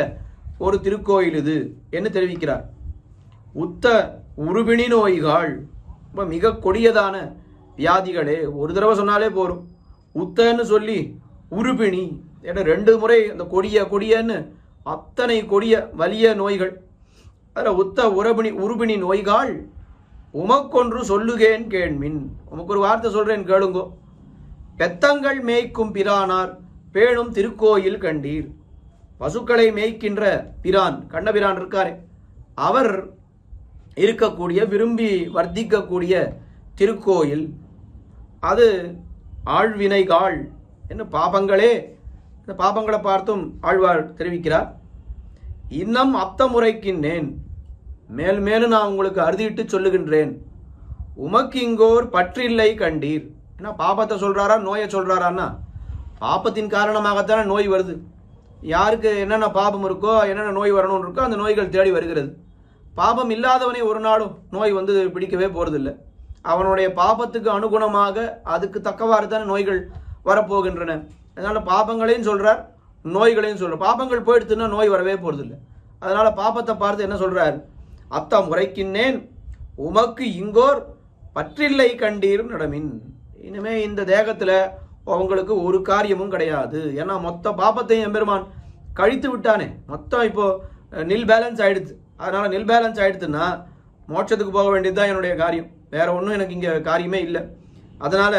ஒரு திருக்கோயில் இது என்று தெரிவிக்கிறார். உத்த உருபிணி நோய்கள், ரொம்ப மிக கொடியதான வியாதிகளே. ஒரு தடவை சொன்னாலே போரும். உத்தன்னு சொல்லி உருபிணி என்ற 2 முறை அந்த கொடியன்னு அத்தனை கொடிய வலிய நோய்கள். அதில் உத்த உருபிணி நோய்கள் உமக்கொன்று சொல்லுகேன் கேண்மின், உமக்கு ஒரு வார்த்தை சொல்றேன் கேளுங்கோ. பெத்தங்கள் மேய்க்கும் பிரானார் பேணும் திருக்கோயில் கண்டீர். பசுக்களை மேய்க்கின்ற பிரான், கண்ணபிரான் இருக்காரே, அவர் இருக்கக்கூடிய, விரும்பி வர்த்திக்கக்கூடிய திருக்கோயில் அது ஆழ்வினைகாள் என்ன பாபங்களே. இந்த பாபங்களை பார்த்தும் ஆழ்வார் தெரிவிக்கிறார். இன்னும் அப்தமுறைக்கின்னேன், மேலும் நான் உங்களுக்கு அறுதிட்டு சொல்லுகின்றேன். உமக்கு இங்கோர் பற்றில்லை கண்டீர். ஏன்னா பாபத்தை சொல்றாரா நோயை சொல்றாரான்னா, பாபத்தின் காரணமாகத்தானே நோய் வருது. யாருக்கு என்னென்ன பாபம் இருக்கோ, என்னென்ன நோய் வரணும்னு இருக்கோ அந்த நோய்கள் தேடி வருகிறது. பாபம் இல்லாதவனை ஒரு நாளும் நோய் பிடிக்கவே போறதில்லை. அவனுடைய பாபத்துக்கு அனுகுணமாக அதுக்கு தக்கவாறு தான் நோய்கள் வரப்போகின்றன. அதனால பாபங்களையும் சொல்றார், நோய்களையும் சொல்றார். பாபங்கள் போயிடுத்துன்னா நோய் வரவே போறது இல்லை. அதனால பாபத்தை பார்த்து என்ன சொல்றார்? அத்தா முறைக்கின்னேன் உமக்கு இங்கோர் பற்றில்லை கண்டீர் நடமின். இனிமே இந்த தேகத்துல அவங்களுக்கு ஒரு காரியமும் கிடையாது. ஏன்னா மொத்த பாபத்தையும் எம்பெருமான் கழித்து விட்டானே. மொத்தம் இப்போ நில் பேலன்ஸ் ஆயிடுது. அதனால நில் பேலன்ஸ் ஆயிடுதுன்னா மோட்சத்துக்கு போக வேண்டியதுதான் என்னுடைய காரியம். வேற ஒன்றும் எனக்கு இங்கே காரியமே இல்லை. அதனால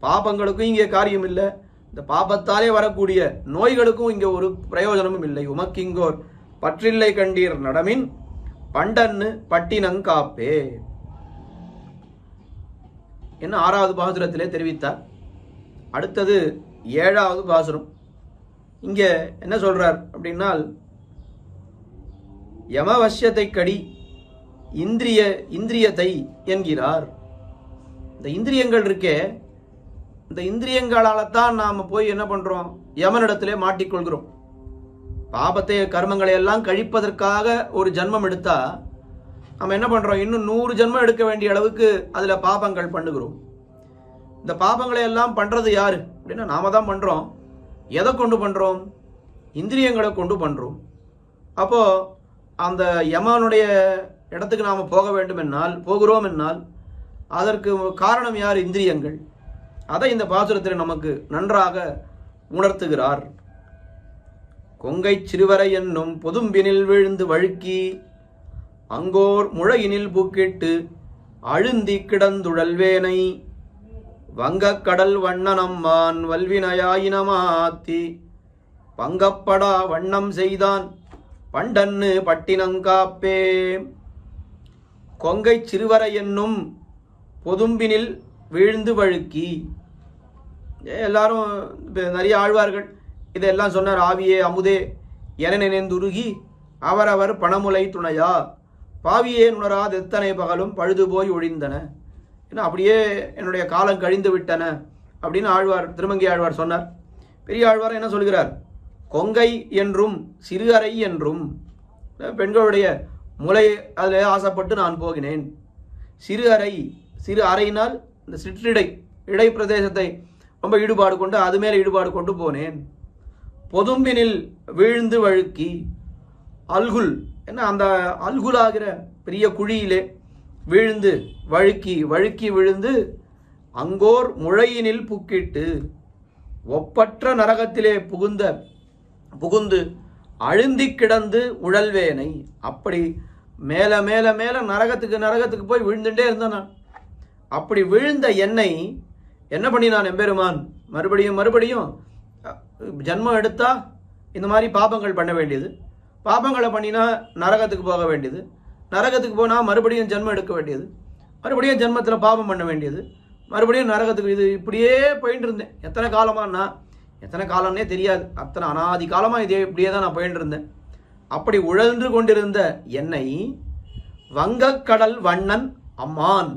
பாபங்களுக்கும் இங்கே காரியம் இல்லை, இந்த பாபத்தாலே வரக்கூடிய நோய்களுக்கும் இங்கே ஒரு பிரயோஜனமும் இல்லை. உமக்கு இங்கோர் பற்றில்லை கண்டீர் நடமின் பண்டன்னு பட்டினங்காப்பே என்ன 6வது பாசுரத்திலே தெரிவித்தார். அடுத்தது 7வது பாசுரம். இங்க என்ன சொல்றார் அப்படின்னால், யமவசியத்தை கடி இந்திரியத்தை என்கிறார். இந்த இந்திரியங்கள் இருக்கே, இந்த இந்திரியங்களால தான் நாம போய் என்ன பண்றோம்? யமனிடத்திலே மாட்டிக்கொள்கிறோம். பாபத்தை கர்மங்களை எல்லாம் கழிப்பதற்காக ஒரு ஜன்மம் எடுத்தா நம்ம என்ன பண்றோம்? இன்னும் 100 ஜன்மம் எடுக்க வேண்டிய அளவுக்கு அதுல பாபங்கள் பண்ணுகிறோம். இந்த பாபங்களை எல்லாம் பண்றது யாரு அப்படின்னா நாம தான் பண்றோம். எதை கொண்டு பண்றோம்? இந்திரியங்களை கொண்டு பண்றோம். அப்போ அந்த யமனுடைய இடத்துக்கு நாம போக வேண்டும் என்னால், போகிறோம் என்னால் அதற்கு காரணம் யார்? இந்திரியங்கள். அதை இந்த பாசுரத்தில் நமக்கு நன்றாக உணர்த்துகிறார். கொங்கை சிறுவரை என்னும் பொதும்பினில் விழுந்து வழுக்கி அங்கோர் முழையினில் பூக்கிட்டு அழுந்தி கிடந்துழல்வேனை வங்கக்கடல் வண்ணனம்மான் வல்வினையாயினமாத்தி பங்கப்படா வண்ணம் செய்தான் பண்டன்னு பட்டினங்காப்பே. கொங்கை சிறுவரை என்னும் பொதும்பினில் வீழ்ந்து வழுக்கி. எல்லாரும் நிறைய ஆழ்வார்கள் இதெல்லாம் சொன்னார். ஆவியே அமுதே என நினைந்துருகி அவரவர் பணமுலை துணையா பாவியே நுணராது எத்தனை பகலும் பழுது போய் ஒழிந்தன. ஏன்னா அப்படியே என்னுடைய காலம் கழிந்து விட்டன அப்படின்னு ஆழ்வார், திருமங்கை ஆழ்வார் சொன்னார். பெரிய ஆழ்வார் என்ன சொல்கிறார்? கொங்கை என்றும் சிறு அறை என்றும், பெண்களுடைய முலை அதில் ஆசைப்பட்டு நான் போகினேன். சிறு அறை, சிறு அறையினால் இந்த சிற்றிடை, இடை பிரதேசத்தை ரொம்ப ஈடுபாடு கொண்டு அது மேலே ஈடுபாடு கொண்டு போனேன். பொதும்பினில் வீழ்ந்து வழுக்கி, அல்குல் என்ன அந்த அல்குலாகிற பெரிய குழியிலே வீழ்ந்து வழுக்கி விழுந்து அங்கோர் முழையினில் புக்கிட்டு ஒப்பற்ற நரகத்திலே புகுந்து அழுந்தி கிடந்து உழல்வேனை. அப்படி மேல மேல மேல நரகத்துக்கு போய் விழுந்துட்டே இருந்தேன் நான். அப்படி விழுந்த என்னை என்ன பண்ணினான் எம்பெருமான்? மறுபடியும் ஜன்மம் எடுத்தா இந்த மாதிரி பாபங்கள் பண்ண வேண்டியது, பாபங்களை பண்ணினா நரகத்துக்கு போக வேண்டியது, நரகத்துக்கு போனால் மறுபடியும் ஜென்மம் எடுக்க வேண்டியது, மறுபடியும் ஜென்மத்தில் பாபம் பண்ண வேண்டியது, மறுபடியும் நரகத்துக்கு. இது இப்படியே போயிட்டு இருந்தேன். எத்தனை காலமானா, எத்தனை காலம்னே தெரியாது, அத்தனை அனாதி காலமாக இதே இப்படியே தான் நான் போயிட்டு இருந்தேன். அப்படி உழன்று கொண்டிருந்த என்னை வங்கக்கடல் வண்ணன் அம்மான்.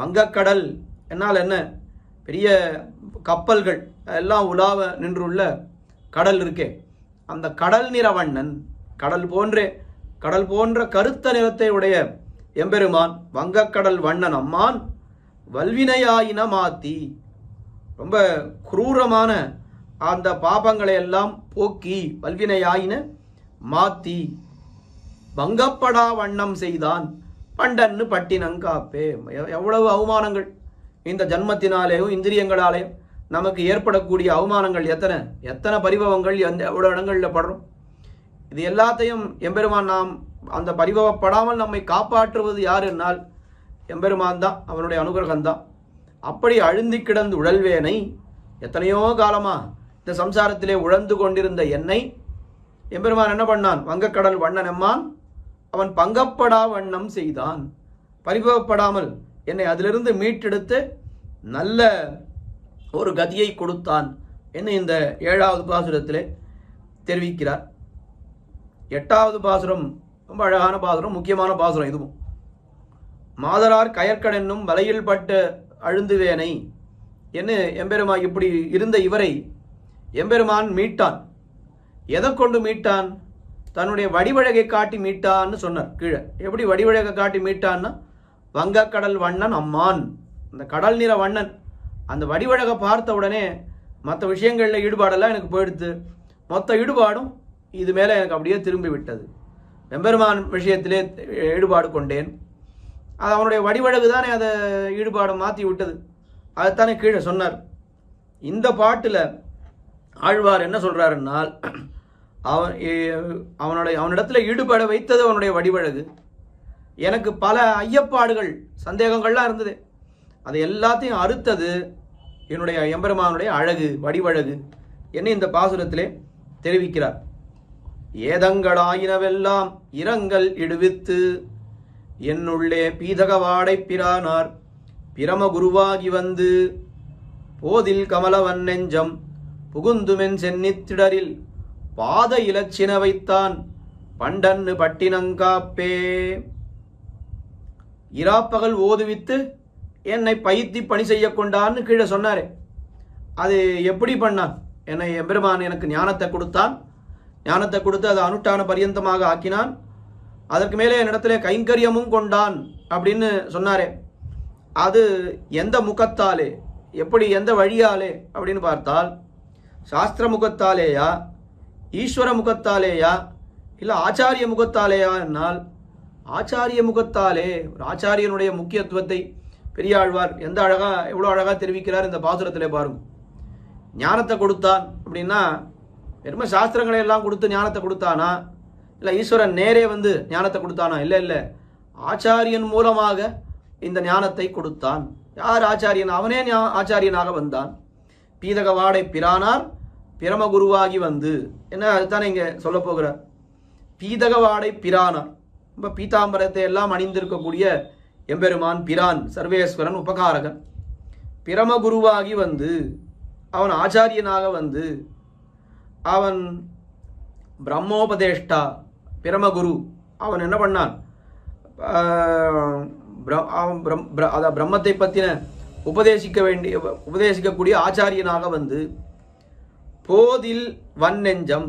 வங்கக்கடல் என்னால் என்ன? பெரிய கப்பல்கள் எல்லாம் உலாவ நின்றுள்ள கடல் இருக்கே, அந்த கடல் நிற வண்ணன், கடல் போன்ற கருத்த நிறத்தை உடைய எம்பெருமான் வங்கக்கடல் வண்ணன் அம்மான் வல்வினையாயின மாத்தி. ரொம்ப குரூரமான அந்த பாபங்களை எல்லாம் போக்கி வல்வினையாயின மாத்தி வங்கப்படா வண்ணம் செய்தான் பண்டன்னு பட்டினங்காப்பே. எவ்வளவு அவமானங்கள் இந்த ஜன்மத்தினாலேயும் இந்திரியங்களாலேயும் நமக்கு ஏற்படக்கூடிய அவமானங்கள் எத்தனை பரிபவங்கள் எவ்வளவு இடங்களில் படுறோம். இது எல்லாத்தையும் எம்பெருமான் நாம் அந்த பரிபவப்படாமல் நம்மை காப்பாற்றுவது யார் என்னால் எம்பெருமான் தான், அவனுடைய அனுகிரகம்தான். அப்படி அழுந்தி கிடந்து உழல்வேனை, எத்தனையோ காலமா இந்த சம்சாரத்திலே உழந்து கொண்டிருந்த என்னை எம்பெருமான் என்ன பண்ணான்? வங்கக்கடல் வண்ணன் எம்மான் அவன் பங்கப்படா வண்ணம் செய்தான். பரிபவப்படாமல் என்னை அதிலிருந்து மீட்டெடுத்து நல்ல ஒரு கதியை கொடுத்தான் என்று இந்த 7வது பாசுரத்திலே தெரிவிக்கிறார். 8வது பாசுரம் ரொம்ப அழகான பாசுரம், முக்கியமான பாசுரம். இதுவும் மாதரார் கயற்கடன் என்னும் வலையில் பட்டு அழுந்துவேனை என்று எம்பெருமான் இப்படி இருந்த இவரை எம்பெருமான் மீட்டான். எதை கொண்டு மீட்டான்? தன்னுடைய வடிவழகை காட்டி மீட்டான்னு சொன்னார். கீழே எப்படி வடிவழகை காட்டி மீட்டான்னா, வங்கக்கடல் வண்ணன் அம்மான். அந்த கடல் நிற வண்ணன் அந்த வடிவழகை பார்த்த உடனே மற்ற விஷயங்களில் ஈடுபாடெல்லாம் எனக்கு போயிடுத்து. மொத்த ஈடுபாடும் இது மேலே எனக்கு அப்படியே திரும்பி விட்டது. எம்பெருமான் விஷயத்திலே ஈடுபாடு கொண்டேன். அது அவனுடைய வடிவழகு தானே அதை ஈடுபாடு மாற்றி விட்டது. அதைத்தானே கீழே சொன்னார். இந்த பாட்டில் ஆழ்வார் என்ன சொல்கிறாருன்னால், அவனிடத்தில் ஈடுபட வைத்தது அவனுடைய வடிவழகு. எனக்கு பல ஐயப்பாடுகள் சந்தேகங்கள்லாம் இருந்தது, அது எல்லாத்தையும் அறுத்தது என்னுடைய எம்பெருமானுடைய அழகு, வடிவழகு என்ன இந்த பாசுரத்திலே தெரிவிக்கிறார். ஏதங்களாயினவெல்லாம் இரங்கல் இடுவித்து என்னுள்ளே பீதகவாடை பிரானார் பிரமகுருவாகி வந்து போதில் கமலவன் நெஞ்சம் புகுந்துமென் சென்னித்திடரில் பாத இலச்சின வைத்தான் பண்டன்னு பட்டினங்காப்பே. இராப்பகல் ஓதுவித்து என்னை பயித்தி பணி செய்ய கொண்டான்னு கீழே சொன்னாரே, அது எப்படி பண்ணான்? என்னை எம்பெருமான் எனக்கு ஞானத்தை கொடுத்தான். ஞானத்தை கொடுத்து அதை அனுஷ்டான பரியந்தமாக ஆக்கினான். அதற்கு மேலே என்னிடத்திலே கைங்கரியமும் கொண்டான் அப்படின்னு சொன்னாரே, அது எந்த முகத்தாலே, எப்படி, எந்த வழியாலே அப்படின்னு பார்த்தால், சாஸ்திர முகத்தாலேயா, ஈஸ்வர முகத்தாலேயா, இல்லை ஆச்சாரிய முகத்தாலேயா என்னால் ஆச்சாரிய முகத்தாலே. ஒரு ஆச்சாரியனுடைய முக்கியத்துவத்தை பெரியாழ்வார் எவ்வளோ அழகா தெரிவிக்கிறார் இந்த பாசுரத்திலே பாருங்க. ஞானத்தை கொடுத்தான் அப்படின்னா வெறும சாஸ்திரங்களை எல்லாம் கொடுத்து ஞானத்தை கொடுத்தானா, இல்லை ஈஸ்வரன் நேரே வந்து ஞானத்தை கொடுத்தானா? இல்லை, ஆச்சாரியன் மூலமாக இந்த ஞானத்தை கொடுத்தான். யார் ஆச்சாரியன்? அவனே ஆச்சாரியனாக வந்தான். பீதக வாடை பிரானார் பிரமகுருவாகி வந்து என்ன, அதுதானே இங்கே சொல்ல போகிறார். பீதக வாடை பிரானார், ரொம்ப பீதாம்பரத்தை எல்லாம் அணிந்திருக்கக்கூடிய எம்பெருமான் பிரான், சர்வேஸ்வரன், உபகாரகன். பிரமகுருவாகி வந்து அவன் ஆச்சாரியனாக வந்து அவன் பிரம்மோபதேஷ்டா, பிரமகுரு. அவன் என்ன பண்ணான்? பிரம்மத்தை பற்றின உபதேசிக்கக்கூடிய ஆச்சாரியனாக வந்து போதில் வன்னெஞ்சம்.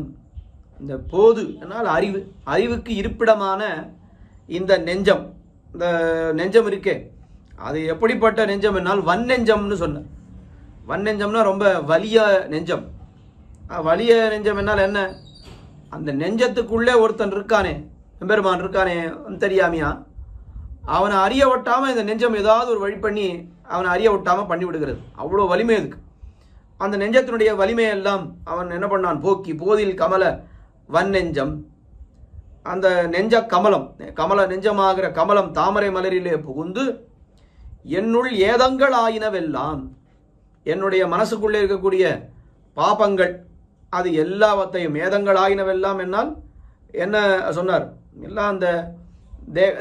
இந்த போது என்னால் அறிவு, அறிவுக்கு இருப்பிடமான இந்த நெஞ்சம், இந்த நெஞ்சம் இருக்கே, அது எப்படிப்பட்ட நெஞ்சம் என்னால் வன்னெஞ்சம்னு சொன்ன. வன்னெஞ்சம்னா ரொம்ப வலிய நெஞ்சம். வலிய நெஞ்சம் என்னால் என்ன? அந்த நெஞ்சத்துக்குள்ளே ஒருத்தன் இருக்கானே, எம்பெருமான் இருக்கானே தெரியாமையா, அவனை அறிய விட்டாமல் இந்த நெஞ்சம் ஏதாவது ஒரு வழி பண்ணி அவனை அறிய விட்டாமல் பண்ணி விடுகிறது. அவ்வளோ வலிமை இருக்கு. அந்த நெஞ்சத்தினுடைய வலிமையெல்லாம் அவன் என்ன பண்ணான்? போக்கி போதில் கமல வன்னெஞ்சம். அந்த நெஞ்ச கமலம், நெஞ்சமாகிற கமலம் தாமரை மலரிலே புகுந்து என்னுள் ஏதங்கள் ஆயினவெல்லாம், என்னுடைய மனசுக்குள்ளே இருக்கக்கூடிய பாபங்கள் அது எல்லாவற்றையும், ஏதங்கள் ஆயினவெல்லாம் என்னால் என்ன சொன்னார்? எல்லாம் அந்த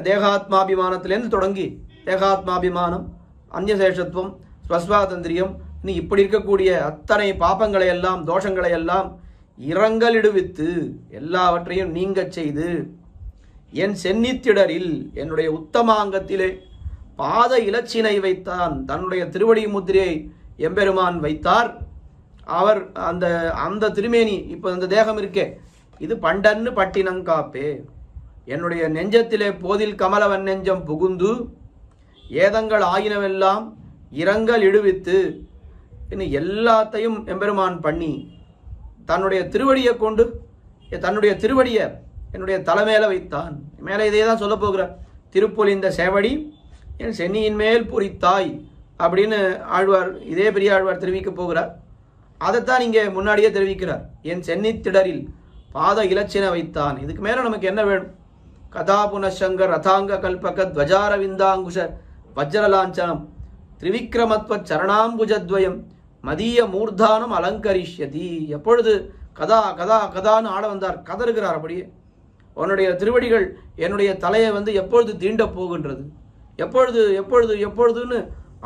தேகாத்மாபிமானத்திலேருந்து தொடங்கி, தேகாத்மாபிமானம், அந்நியசேஷத்துவம், ஸ்வஸ்வாதந்திரியம், நீ இப்படி இருக்கக்கூடிய அத்தனை பாபங்களை எல்லாம், தோஷங்களை எல்லாம் இரங்கலிடுவித்து எல்லாவற்றையும் நீங்க செய்து என் சென்னித்திடரில், என்னுடைய உத்தமாங்கத்திலே பாத இலச்சினை வைத்தான். தன்னுடைய திருவடி முத்திரையை எம்பெருமான் வைத்தார். அவர் அந்த திருமேனி, இப்போ அந்த தேகம் இருக்கே, இது பண்டன்னு பட்டினங்காப்பே. என்னுடைய நெஞ்சத்திலே போதில் கமலவன் நெஞ்சம் புகுந்து ஏதங்கள் ஆயினவெல்லாம் இரங்கல் இடுவித்து இன்னும் எல்லாத்தையும் எம்பெருமான் பண்ணி தன்னுடைய திருவடியை கொண்டு, தன்னுடைய திருவடியை என்னுடைய தலைமையில வைத்தான். மேலே இதே தான் சொல்ல போகிறார். திருப்பொலிந்த சேவடி என் சென்னியின் மேல் பொறித்தாய் அப்படின்னு ஆழ்வார், இதே பெரிய ஆழ்வார் தெரிவிக்க போகிறார். அதைத்தான் இங்கே முன்னாடியே தெரிவிக்கிறார். என் சென்னித்திடரில் பாத இலச்சின வைத்தான். இதுக்கு மேலே நமக்கு என்ன வேணும்? கதாபுனசங்கர் ரதாங்க கல்பக துவஜார விந்தாங்குஷ வஜ்ரலாஞ்சனம் திரிவிக்ரமத்வ சரணாம்புஜத்வயம் மதிய மூர்தானம் அலங்கரிஷ்யதி. எப்பொழுது கதா கதா கதான்னு ஆட வந்தார், கதறுகிறார். அப்படியே உன்னுடைய திருவடிகள் என்னுடைய தலையை வந்து எப்பொழுது தீண்ட போகின்றது, எப்பொழுது எப்பொழுது எப்பொழுதுன்னு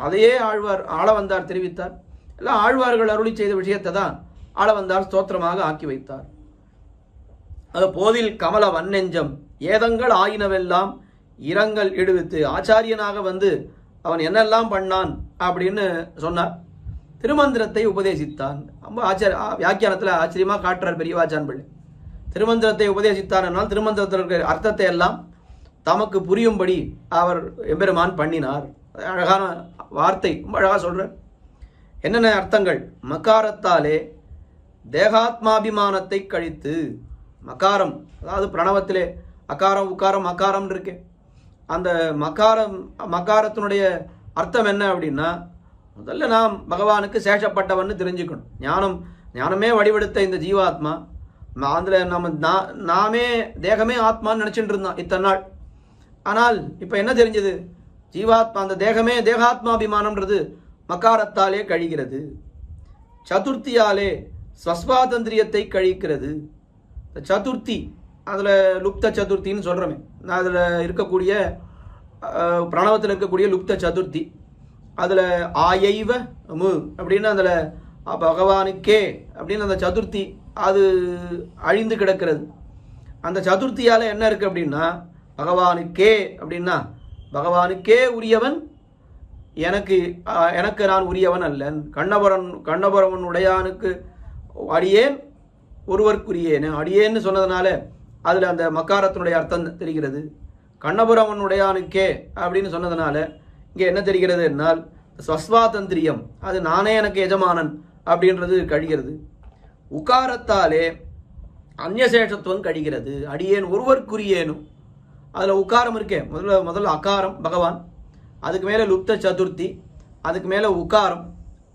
அதையே ஆழ்வார் ஆள வந்தார் தெரிவித்தார். எல்லாம் ஆழ்வார்கள் அருளி செய்த விஷயத்தை தான் ஆள வந்தார் ஸ்தோத்திரமாக ஆக்கி வைத்தார். அது போதில் கமல வன்னெஞ்சம் ஏதங்கள் ஆயினவெல்லாம் இரங்கல் இடுவித்து, ஆச்சாரியனாக வந்து அவன் என்னெல்லாம் பண்ணான் அப்படின்னு சொன்னார். திருமந்திரத்தை உபதேசித்தான். ரொம்ப வியாக்கியானத்தில் ஆச்சரியமாக காட்டுறார் பெரியவாச்சான் பிள்ளை. திருமந்திரத்தை உபதேசித்தான் என்னால் திருமந்திரத்தில் இருக்கிற அர்த்தத்தை எல்லாம் தமக்கு புரியும்படி அவர் எம்பெருமான் பண்ணினார். அழகான வார்த்தை, ரொம்ப அழகாக சொல்கிறார். என்னென்ன அர்த்தங்கள்? மகாரத்தாலே தேகாத்மாபிமானத்தை கழித்து, மகாரம் அதாவது பிரணவத்திலே அகாரம் உக்காரம் மகாரம் இருக்கு. அந்த மகாரத்தினுடைய அர்த்தம் என்ன அப்படின்னா, முதல்ல நாம் பகவானுக்கு சேஷப்பட்டவன்னு தெரிஞ்சுக்கணும். ஞானமே வடிவெடுத்த இந்த ஜீவாத்மா, அதில் நாமே தேகமே ஆத்மான்னு நினச்சிட்டு இருந்தான் இத்தனை நாள். ஆனால் இப்போ என்ன தெரிஞ்சது? ஜீவாத்மா அந்த தேகமே தேகாத்மாபிமானம்ன்றது மகாரத்தாலே கழிகிறது. சதுர்த்தியாலே ஸ்வஸ்வாதந்திரியத்தை கழிக்கிறது. சதுர்த்தி, அதில் லுப்த சதுர்த்தின்னு சொல்கிறோமே, அதில் இருக்கக்கூடிய பிரணவத்தில் இருக்கக்கூடிய லுப்த சதுர்த்தி, அதில் ஆயைவ மு அப்படின்னு அதில் பகவானுக்கே அப்படின்னு அந்த சதுர்த்தி அது அழிந்து கிடக்கிறது. அந்த சதுர்த்தியால் என்ன இருக்குது அப்படின்னா, பகவானுக்கே அப்படின்னா பகவானுக்கே உரியவன், எனக்கு நான் உரியவன் அல்லன். கண்ணபுரவன் உடையானுக்கு அடியேன் ஒருவருக்குரியேன். அடியேன்னு சொன்னதுனால அதில் அந்த மக்காரத்தினுடைய அர்த்தம் தெரிகிறது. கண்ணபுரவன் உடையானுக்கே அப்படின்னு சொன்னதுனால இங்கே என்ன தெரிகிறது என்னால் ஸ்வஸ்வாதந்திரியம், அது நானே எனக்கு எஜமானன் அப்படின்றது கழிகிறது. உக்காரத்தாலே அந்நியசேஷத்துவம் கழிகிறது. அடியேன் ஒருவருக்குரியேனும், அதில் உக்காரம் இருக்கே, முதல்ல அகாரம் பகவான், அதுக்கு மேலே லுப்த சதுர்த்தி, அதுக்கு மேலே உக்காரம்,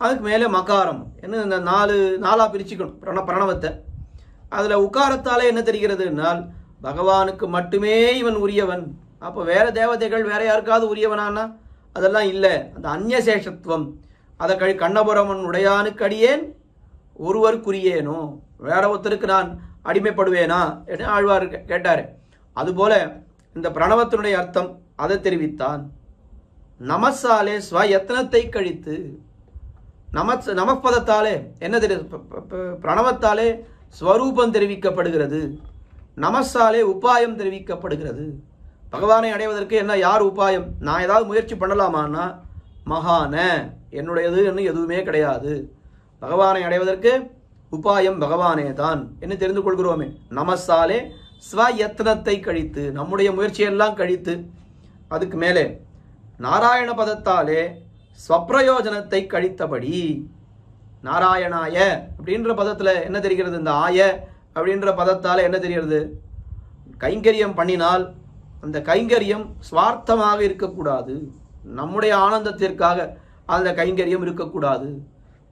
அதுக்கு மேலே மகாரம் என்ன இந்த நாலாக பிரிச்சுக்கணும் பிரணவத்தை. அதில் உக்காரத்தாலே என்ன தெரிகிறதுனால் பகவானுக்கு மட்டுமே இவன் உரியவன். அப்போ வேற தேவதைகள் வேற யாருக்காவது உரியவனானா அதெல்லாம் இல்லை. அந்த அந்நியசேஷத்துவம் அதை கண்ணபுரமன் உடையானுக்கு அடியேன் ஒருவருக்குரியேனோ, வேற ஒருத்தருக்கு நான் அடிமைப்படுவேனா என்று ஆழ்வார் கேட்டார். அதுபோல இந்த பிரணவத்தினுடைய அர்த்தம் அதை தெரிவித்தான். நமசாலே ஸ்வயத்னத்தை கழித்து, நமப்பதத்தாலே என்ன பிரணவத்தாலே ஸ்வரூபம் தெரிவிக்கப்படுகிறது, நமசாலே உபாயம் தெரிவிக்கப்படுகிறது. பகவானை அடைவதற்கு என்ன யார் உபாயம்? நான் ஏதாவது முயற்சி பண்ணலாமான்னா மகான என்னுடையது என்று எதுவுமே கிடையாது. பகவானை அடைவதற்கு உபாயம் பகவானே தான் என்று தெரிந்து கொள்கிறோமே. நமசாலே ஸ்வயத்னத்தை கழித்து, நம்முடைய முயற்சியெல்லாம் கழித்து, அதுக்கு மேலே நாராயண பதத்தாலே ஸ்வப்பிரயோஜனத்தை கழித்தபடி. நாராயணாய அப்படின்ற பதத்தில் என்ன தெரிகிறது? இந்த ஆய அப்படின்ற பதத்தால் என்ன தெரிகிறது? கைங்கரியம் பண்ணினால் அந்த கைங்கரியம் சுவார்த்தமாக இருக்கக்கூடாது, நம்முடைய ஆனந்தத்திற்காக அந்த கைங்கரியம் இருக்கக்கூடாது.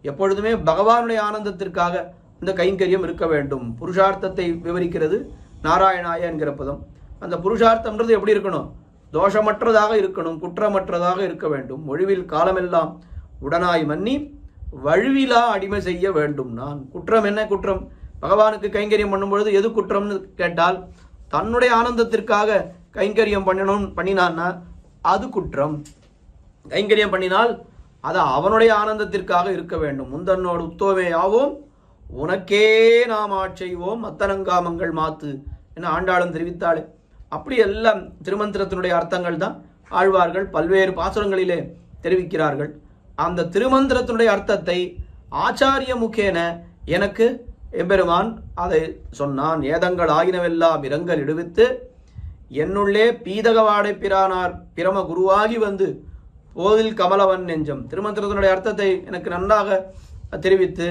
எப்பொழுதுமே பகவானுடைய ஆனந்தத்திற்காக இந்த கைங்கரியம் இருக்க வேண்டும். புருஷார்த்தத்தை விவரிக்கிறது நாராயணாய என்கிற பதம். அந்த புருஷார்த்தம்ன்றது எப்படி இருக்கணும்? தோஷமற்றதாக இருக்கணும், குற்றமற்றதாக இருக்க வேண்டும். ஒழிவில் காலமெல்லாம் உடனாய் மன்னி வழுவிலா அடிமை செய்ய வேண்டும். நான் குற்றம் என்ன குற்றம்? பகவானுக்கு கைங்கரியம் பண்ணும்பொழுது எது குற்றம்னு கேட்டால், தன்னுடைய ஆனந்தத்திற்காக கைங்கரியம் பண்ணினான்னா அது குற்றம். கைங்கரியம் பண்ணினால் அது அவனுடைய ஆனந்தத்திற்காக இருக்க வேண்டும். முந்தன்னோடு உத்தோமே ஆவோம் உனக்கே நாம் ஆட்செய்வோம் அத்தனங்காமங்கள் மாத்து என ஆண்டாளும் தெரிவித்தாளே. அப்படி எல்லாம் திருமந்திரத்தினுடைய அர்த்தங்கள் தான் ஆழ்வார்கள் பல்வேறு பாசுரங்களிலே தெரிவிக்கிறார்கள். அந்த திருமந்திரத்தினுடைய அர்த்தத்தை ஆச்சாரிய முகேன எனக்கு எம்பெருமான் அதை சொன்னான். ஏதங்கள் ஆகினவெல்லாம் இரங்கல் இடுவித்து என்னுள்ளே பீதகவாடை பிரானார் பிரம குருவாகி வந்து போதில் கமலவன் நெஞ்சம். திருமந்திரத்தினுடைய அர்த்தத்தை எனக்கு நன்றாக தெரிவித்து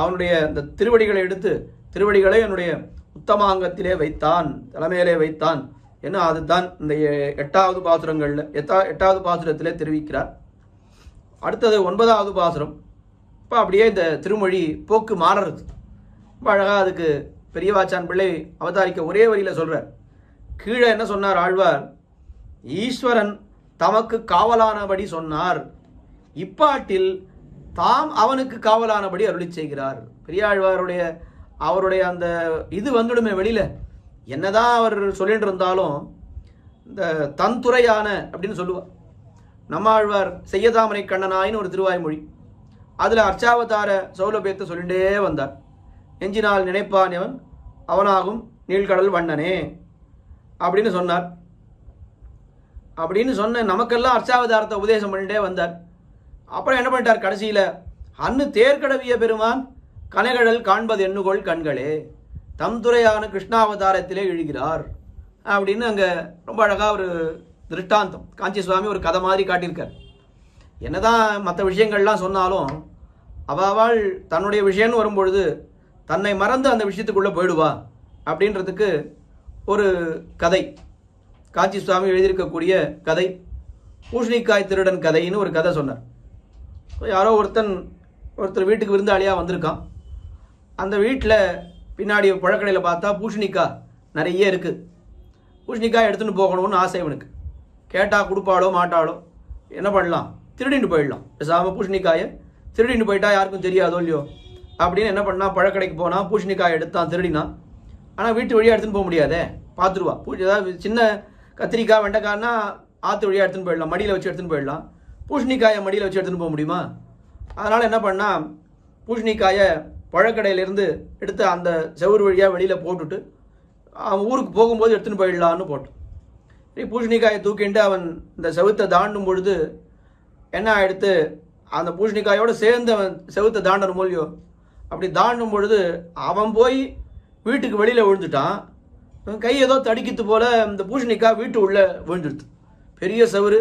அவனுடைய அந்த திருவடிகளை எடுத்து திருவடிகளை என்னுடைய உத்தமாங்கத்திலே வைத்தான், தலைமையிலே வைத்தான் என்ன அதுதான் இந்த எட்டாவது பாசுரத்திலே தெரிவிக்கிறார். அடுத்தது 9வது பாசுரம். இப்போ அப்படியே இந்த திருமொழி போக்கு மாறுறது. ரொம்ப அழகாக அதுக்கு பெரியவாச்சான் பிள்ளை அவதாரிக்க ஒரே வரியில் சொல்கிறார். கீழே என்ன சொன்னார் ஆழ்வார்? ஈஸ்வரன் தமக்கு காவலானபடி சொன்னார், இப்பாட்டில் தாம் அவனுக்கு காவலானபடி அருளி செய்கிறார். பெரியாழ்வாருடைய அவருடைய அந்த இது வந்துடுமே வெளியில். என்னதான் அவர் சொல்லிட்டு இருந்தாலும் இந்த தன்துறையான அப்படின்னு சொல்லுவார். நம்மாழ்வார் செய்யதாமரை கண்ணனாயின்னு ஒரு திருவாய்மொழி, அதில் அர்ச்சாவதார சௌலபியத்தை சொல்லிட்டே வந்தார். எஞ்சினால் நினைப்பான் அவன் அவனாகும் நீழ்கடல் வண்ணனே அப்படின்னு சொன்னார். அப்படின்னு சொன்ன நமக்கெல்லாம் அர்ச்சாவதாரத்தை உபதேசம் பண்ணிட்டே வந்தார். அப்புறம் என்ன பண்ணிட்டார்? கடைசியில் அன்னு தேர்கடவிய பெருமான் கனைகடல் காண்பது எண்ணுகோள் கண்களே தம் துறையான கிருஷ்ணாவதாரத்திலே இழுகிறார். அப்படின்னு அங்கே ரொம்ப அழகாக ஒரு திருஷ்டாந்தம் காஞ்சி சுவாமி ஒரு கதை மாதிரி காட்டியிருக்கார். என்னதான் மற்ற விஷயங்கள்லாம் சொன்னாலும் அவள் தன்னுடைய விஷயம்னு வரும்பொழுது தன்னை மறந்து அந்த விஷயத்துக்குள்ளே போயிடுவா அப்படின்றதுக்கு ஒரு கதை காஞ்சி சுவாமி எழுதியிருக்கக்கூடிய கதை. பூஷணிக்காய் திருடன் கதைன்னு ஒரு கதை சொன்னார். யாரோ ஒருத்தர் வீட்டுக்கு விருந்தாளியாக வந்திருக்கான். அந்த வீட்டில் பின்னாடி பழக்கடையில் பார்த்தா பூஷணிக்காய் நிறைய இருக்குது. பூஷணிக்காய் எடுத்துகிட்டு போகணும்னு ஆசை இவனுக்கு. கேட்டால் கொடுப்பாளோ மாட்டாளோ, என்ன பண்ணலாம், திருடின்னு போயிடலாம். பேசாமல் பூஷணிக்காயை திருடின்னு போயிட்டா யாருக்கும் தெரியாதோ இல்லையோ அப்படின்னு என்ன பண்ணால் பழக்கடைக்கு போனால் பூஷணிக்காய் எடுத்தான், திருடினான். ஆனால் வீட்டு வழியாக எடுத்துன்னு போக முடியாதே, பார்த்துருவா. ஏதாவது சின்ன கத்திரிக்காய் வெண்டைக்காய்னா ஆற்று வழியாக எடுத்துன்னு போயிடலாம், மடியில் வச்சு எடுத்துன்னு போயிடலாம். பூஷணிக்காயை மடியில் வச்சு எடுத்துன்னு போக முடியுமா? அதனால் என்ன பண்ணால் பூஷணிக்காயை பழக்கடையிலேருந்து எடுத்து அந்த செவுறு வழியாக வெளியில் போட்டுட்டு அவன் ஊருக்கு போகும்போது எடுத்துன்னு போயிடலான்னு போட்டான். சரி, பூஷணிக்காயை தூக்கிட்டு அவன் இந்த செவுத்தை தாண்டும் பொழுது என்ன ஆகிடுத்து, அந்த பூஷணிக்காயோடு சேர்ந்து அவன் செவுத்தை தாண்டணும் இல்லையோ, அப்படி தாண்டும் பொழுது அவன் போய் வீட்டுக்கு வெளியில் விழுந்துட்டான். கை ஏதோ தடிக்கித்து போல் இந்த பூஷணிக்காய் வீட்டு உள்ளே விழுந்துடுது. பெரிய செவுறு,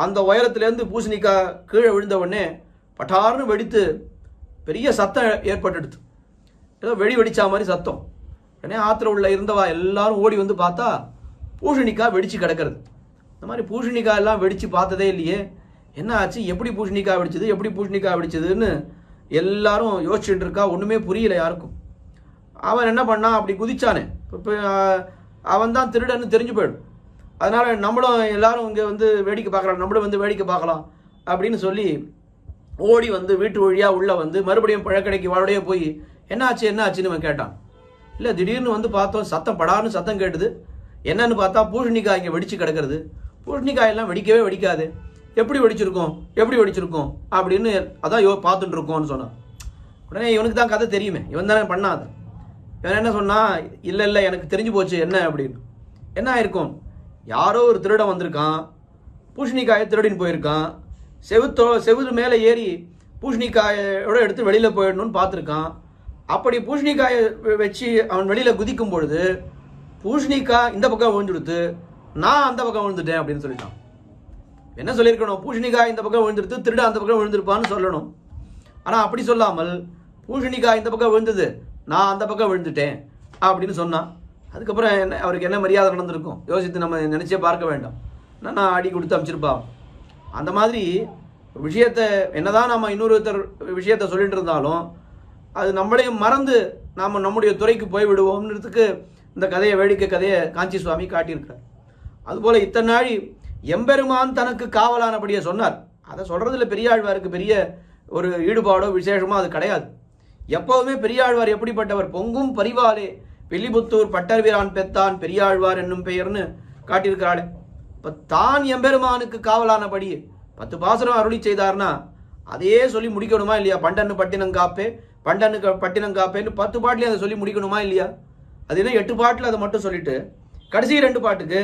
அந்த உயரத்துலேருந்து பூசணிக்காய் கீழே விழுந்த உடனே பட்டார்னு வெடித்து பெரிய சத்தம் ஏற்பட்டுடுது. ஏதோ வெடிச்சா மாதிரி சத்தம். உடனே ஆற்றுல உள்ள இருந்தவா எல்லாரும் ஓடி வந்து பார்த்தா பூசணிக்காய் வெடிச்சு கிடக்கிறது. இந்த மாதிரி பூசணிக்காய் எல்லாம் வெடித்து பார்த்ததே இல்லையே, என்ன ஆச்சு, எப்படி பூசணிக்காய் வெடிச்சது, எப்படி பூசணிக்காய் வெடிச்சதுன்னு எல்லாரும் யோசிச்சுட்டு இருக்கா. ஒன்றுமே புரியல யாருக்கும். அவன் என்ன பண்ணான், அப்படி குதிச்சானே, இப்போ அவன் தான் திருடன்னு தெரிஞ்சு போயிடும். அதனால் நம்மளும் எல்லாரும் இங்கே வந்து வேடிக்கை பார்க்கலாம், நம்மளும் வந்து வேடிக்கை பார்க்கலாம் அப்படின்னு சொல்லி ஓடி வந்து வீட்டு வழியாக உள்ளே வந்து மறுபடியும் பழக்கடைக்கு வாழையே போய் என்ன ஆச்சுன்னு அவன் கேட்டான். இல்லை, திடீர்னு வந்து பார்த்தோம், சத்தம் படான்னு சத்தம் கேட்டுது. என்னன்னு பார்த்தா பூசணிக்காய் இங்கே வெடிச்சு கிடக்கிறது. பூசணிக்காயெல்லாம் வெடிக்கவே வெடிக்காது, எப்படி வெடிச்சிருக்கோம் அப்படின்னு அதான் பார்த்துட்டு இருக்கோம்னு சொன்னான். உடனே இவனுக்கு தான் கதை தெரியுமே, இவன் தானே பண்ணாத. இவன் என்ன சொன்னான், இல்லை எனக்கு தெரிஞ்சு போச்சு என்ன அப்படின்னு. என்ன ஆயிருக்கும், யாரோ ஒரு திருடன் வந்திருக்கான், பூசணிக்காயை திருடின்னு போயிருக்கான், செவுறு மேலே ஏறி பூசணிக்காயோட எடுத்து வெளியில் போயிடணும்னு பார்த்துருக்கான். அப்படி பூசணிக்காயை வச்சு அவன் வெளியில் குதிக்கும் பொழுது பூசணிக்காய் இந்த பக்கம் விழுந்துடுத்து, நான் அந்த பக்கம் விழுந்துட்டேன் அப்படின்னு சொல்லிட்டான். என்ன சொல்லியிருக்கணும், பூசணிக்காய் இந்த பக்கம் விழுந்துடுத்து, திருட அந்த பக்கம் விழுந்திருப்பான்னு சொல்லணும். ஆனால் அப்படி சொல்லாமல் பூசணிக்காய் இந்த பக்கம் விழுந்தது, நான் அந்த பக்கம் விழுந்துட்டேன் அப்படின்னு சொன்னான். அதுக்கப்புறம் என்ன அவருக்கு என்ன மரியாதை நடந்திருக்கும் யோசித்து நம்ம நினச்சே பார்க்க வேண்டாம். நான் அடி கொடுத்து அமைச்சிருப்பான். அந்த மாதிரி விஷயத்தை என்னதான் நம்ம இன்னொருத்தர் விஷயத்தை சொல்லிட்டு இருந்தாலும் அது நம்மளையும் மறந்து நாம் நம்முடைய துறைக்கு போய் விடுவோம்ன்றதுக்கு இந்த வேடிக்கை கதையை காஞ்சி சுவாமி காட்டியிருக்கிறார். அதுபோல் இத்தனை நாள் எம்பெருமான் தனக்கு காவலானபடியே சொன்னார். அதை சொல்கிறதுல பெரியாழ்வாருக்கு பெரிய ஒரு ஈடுபாடோ விசேஷமோ அது கிடையாது. எப்போவுமே பெரியாழ்வார் எப்படிப்பட்டவர், பொங்கும் பரிவாலே வெள்ளிபுத்தூர் பட்டர்வீரான் பெத்தான் பெரியாழ்வார் என்னும் பெயர்னு காட்டியிருக்கிறாளே. இப்போ தான் எம்பெருமானுக்கு காவலானபடி 10 பாசுரம் அருளி செய்தார்னா அதையே சொல்லி முடிக்கணுமா இல்லையா? பண்டன்னு பட்டினங்காப்பே பட்டினங்காப்பேன்னு 10 பாட்டிலையும் அதை சொல்லி முடிக்கணுமா இல்லையா? அது என்ன 8 பாட்டில் அதை மட்டும் சொல்லிட்டு கடைசி 2 பாட்டுக்கு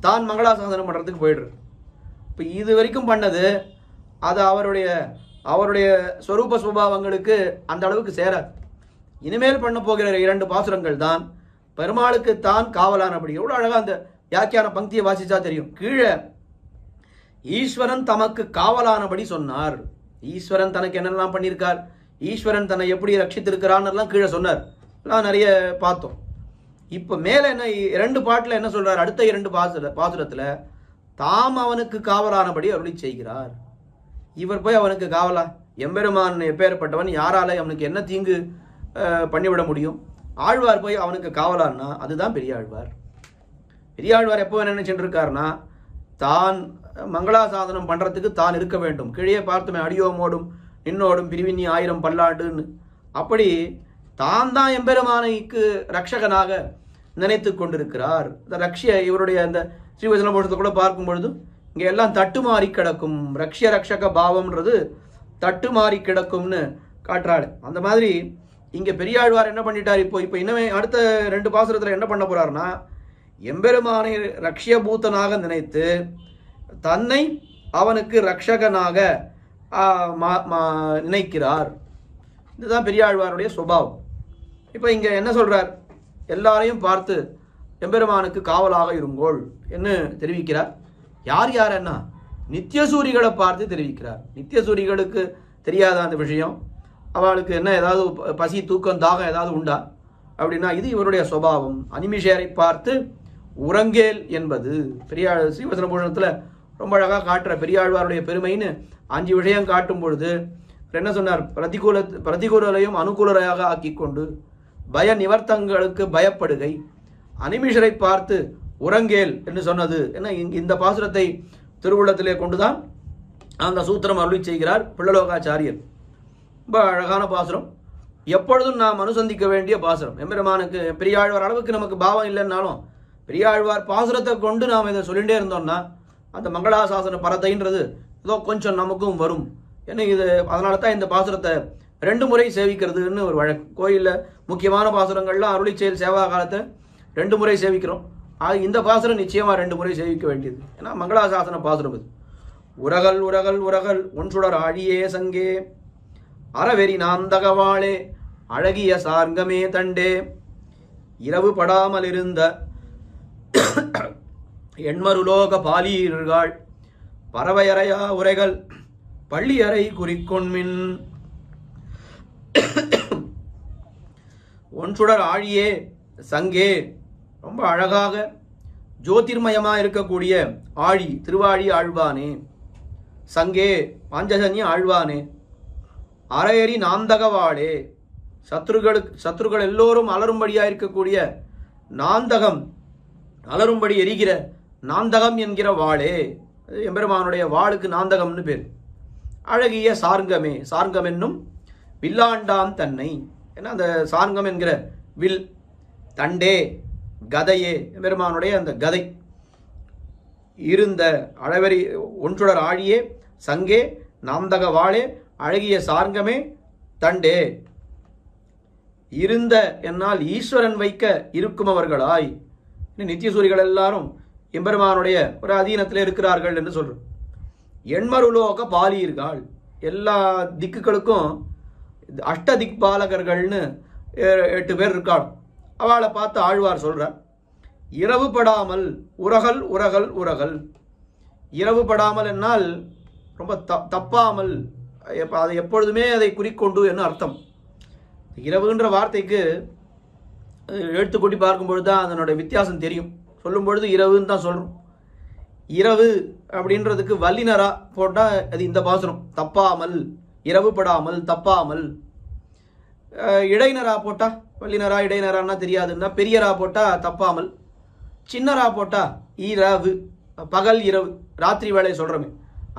தான் மங்களாசாசனம் பண்ணுறதுக்கு போயிடுறது. இப்போ இது வரைக்கும் பண்ணது அது அவருடைய ஸ்வரூப சுபாவங்களுக்கு அந்த அளவுக்கு சேராது. இனிமேல் பண்ண போகிற 2 பாசுரங்கள் தான் பெருமாளுக்கு தான் காவலானபடி. எவ்வளோ அழகாக அந்த வியாக்கியான பங்கியை வாசிச்சா தெரியும். கீழே ஈஸ்வரன் தமக்கு காவலானபடி சொன்னார். ஈஸ்வரன் தனக்கு என்னெல்லாம் பண்ணியிருக்கார், ஈஸ்வரன் தன்னை எப்படி ரட்சித்திருக்கிறான்னு கீழே சொன்னார். எல்லாம் நிறைய பார்த்தோம். இப்போ மேலே என்ன 2 பாட்டில் என்ன சொல்றார், அடுத்த 2 பாசுரத்தில் தாம் அவனுக்கு காவலானபடி அருளி செய்கிறார். இவர் போய் அவனுக்கு காவலா? எம்பெருமான் எப்பேற்பட்டவன், யாரால அவனுக்கு என்ன தீங்கு பண்ணிவிட முடியும்? ஆழ்வார் போய் அவனுக்கு காவலான்னா அதுதான் பெரியாழ்வார். பெரியாழ்வார் எப்போ என்ன நினைச்சுட்டு இருக்காருன்னா தான் மங்களாசாதனம் பண்ணுறதுக்கு தான் இருக்க வேண்டும். கீழே பார்த்துமே அடியோமோடும் நின்னோடும் பிரிவினி 1000 பல்லாண்டுன்னு. அப்படி தான் எம்பெருமானைக்கு ரட்சகனாக நினைத்து கொண்டிருக்கிறார். இந்த இவருடைய அந்த ஸ்ரீவசன போஷத்தை கூட பார்க்கும் பொழுது இங்கே எல்லாம் தட்டுமாறி கிடக்கும், ரக்ஷக பாவம்ன்றது தட்டுமாறி கிடக்கும்னு காட்டுறாரு. அந்த மாதிரி இங்கே பெரியாழ்வார் என்ன பண்ணிட்டார், இப்போ இன்னமே அடுத்த 2 பாசுரத்தில் என்ன பண்ண போறாருன்னா எம்பெருமானை ரக்ஷியபூத்தனாக நினைத்து தன்னை அவனுக்கு ரக்ஷகனாக நினைக்கிறார். இதுதான் பெரியாழ்வாருடைய சுபாவம். இப்போ இங்கே என்ன சொல்றார், எல்லாரையும் பார்த்து எம்பெருமானுக்கு காவலாக இருங்கோள் என்று தெரிவிக்கிறார். யார் யார் என்ன நித்தியசூரிகளை பார்த்து தெரிவிக்கிறார். நித்தியசூரிகளுக்கு தெரியாத அந்த விஷயம், அவளுக்கு என்ன ஏதாவது பசி தூக்கம் தாகம் ஏதாவது உண்டா அப்படின்னா இது இவருடைய சுபாவம். அனிமிஷேரை பார்த்து உறங்கேல் என்பது பெரியாள் ஸ்ரீவசன பூஷணத்தில் ரொம்ப அழகாக காட்டுற பெரியாழ்வாருடைய பெருமைன்னு 5 விஷயம் காட்டும் பொழுது என்ன சொன்னார்? பிரதிகூலையும் அனுகூலரையாக ஆக்கி கொண்டு பய நிவர்த்தங்களுக்கு பயப்படுகை, அனிமிஷரை பார்த்து உறங்கேல் என்று சொன்னது என்ன. இந்த பாசுரத்தை திருவுள்ளத்திலே கொண்டுதான் அந்த சூத்திரம் அருளி செய்கிறார் பிள்ளலோகாச்சாரியர். ரொம்ப அழகான பாசுரம், எப்பொழுதும் நாம் அனுசந்திக்க வேண்டிய பாசுரம். எம்பெருமானுக்கு பெரியாழ்வார் அளவுக்கு நமக்கு பாவம் இல்லைன்னாலும் பெரியாழ்வார் பாசுரத்தை கொண்டு நாம் இதை சொல்லிகிட்டே இருந்தோம்னா அந்த மங்களாசாசன பரத்தைன்றது ஏதோ கொஞ்சம் நமக்கும் வரும். ஏன்னா இது அதனால தான் இந்த பாசுரத்தை 2 முறை சேவிக்கிறதுன்னு ஒரு வழக்கு. கோயிலில் முக்கியமான பாசுரங்கள்லாம் அருளி செயல் சேவா காலத்தை 2 முறை சேவிக்கிறோம். இந்த பாசுரம் நிச்சயமாக 2 முறை சேவிக்க வேண்டியது. ஏன்னா மங்களாசாசன பாசுரம் இது. உரகல் உரகல் உரகல் ஒன்றுடர் ஆழியே சங்கே அறவெறி நாந்தகவாளே அழகிய சார்ங்கமே தண்டே இரவு படாமல் இருந்த எண்மருலோக பாலீர்கள் பறவையறையா உரைகள் பள்ளியறை குறிக்கொண்மின் ஒன்றுடர் ஆழியே சங்கே. ரொம்ப அழகாக ஜோதிர்மயமாக இருக்கக்கூடிய ஆழி திருவாழி ஆழ்வானே, சங்கே பாஞ்சஜன்ய ஆழ்வானே, அரையறி நாந்தகவாளே சத்ருகள் எல்லோரும் அலரும்படியாக இருக்கக்கூடிய நாந்தகம் அலரும்படி எரிகிற நாந்தகம் என்கிற வாளே. எம்பெருமானுடைய வாளுக்கு நாந்தகம்னு பேர். அழகிய சார்ங்கமே, சார்ங்கம் என்னும் வில்லாண்டான் தன்னை. ஏன்னா அந்த சார்ங்கம் என்கிற வில், தண்டே கதையே எம்பெருமானுடைய அந்த கதை இருந்த அளவரி ஒன்றுடர் ஆழியே சங்கே நாந்தக வாளே அழகிய சார்ங்கமே தண்டே. இருந்த என்னால் ஈஸ்வரன் வைக்க இருக்குமவர்களாய். நித்தியசூரிகள் எல்லாரும் எம்பெருமானுடைய ஒரு அதீனத்தில் இருக்கிறார்கள் என்று சொல்றோம். எண்மருலோக பாலீர்கள் எல்லா திக்குகளுக்கும் அஷ்ட திக் பாலகர்கள்னு 8 பேர் இருக்காள். அவளை பார்த்து ஆழ்வார் சொல்றார், இரவு படாமல் உரகல் உரகல் உரகல். இரவு படாமல் என்னால் ரொம்ப தப்பாமல், அதை எப்பொழுதுமே அதை குறிக்கொண்டு என்ன அர்த்தம். இரவுன்ற வார்த்தைக்கு எழுத்து கூட்டி பார்க்கும்பொழுது தான் அதனுடைய வித்தியாசம் தெரியும். சொல்லும் பொழுது இரவுன்னு தான் சொல்கிறோம். இரவு அப்படின்றதுக்கு வல்லினரா போட்டால் அது இந்த பாசுரம் தப்பாமல், இரவு படாமல் தப்பாமல். இடைநரா போட்டால் வல்லினரா இடைநரான்னா தெரியாதுன்னா பெரியரா போட்டால் தப்பாமல், சின்னரா போட்டால் இரவு பகல் இரவு ராத்திரி வேலையை சொல்கிறோமே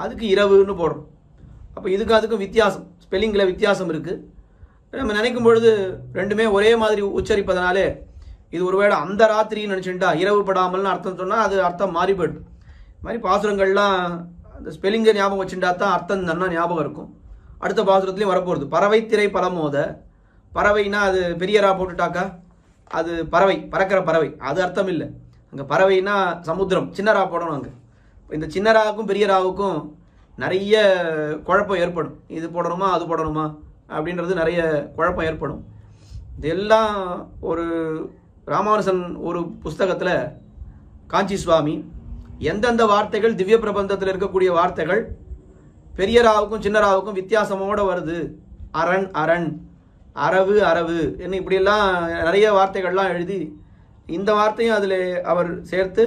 அதுக்கு இரவுன்னு போடுறோம். அப்போ இதுக்கு அதுக்கும் வித்தியாசம், ஸ்பெல்லிங்கில் வித்தியாசம் இருக்குது. நம்ம நினைக்கும் பொழுது ரெண்டுமே ஒரே மாதிரி உச்சரிப்பதனாலே இது ஒருவேளை அந்த ராத்திரின்னு நினச்சிட்டா இரவு படாமல்னு அர்த்தம் சொன்னால் அது அர்த்தம் மாறி போய்டும். இது மாதிரி பாசுரங்கள்லாம் அந்த ஸ்பெல்லிங்கை ஞாபகம் வச்சுட்டா தான் அர்த்தம் நல்லா ஞாபகம் இருக்கும். அடுத்த பாசுரத்துலேயும் வரப்போகுது. பறவை திரை பலமோத. பறவைனா அது பெரியரா போட்டுட்டாக்கா அது பறவை, பறக்கிற பறவை, அது அர்த்தம் இல்லை. அங்கே பறவைனா சமுத்திரம், சின்னரா போடணும். அங்கே இந்த சின்னராவுக்கும் பெரியராவுக்கும் நிறைய குழப்பம் ஏற்படும். இது போடணுமா அது போடணுமா அப்படின்றது நிறைய குழப்பம் ஏற்படும். இதெல்லாம் ஒரு ராமானுசன் ஒரு புஸ்தகத்தில் காஞ்சி சுவாமி எந்தெந்த வார்த்தைகள் திவ்ய பிரபந்தத்தில் இருக்கக்கூடிய வார்த்தைகள் பெரியராவுக்கும் சின்னராவுக்கும் வித்தியாசமோடு வருது, அரண் அரண், அரவு அரவு என்ன இப்படியெல்லாம் நிறைய வார்த்தைகள்லாம் எழுதி இந்த வார்த்தையும் அதில் அவர் சேர்த்து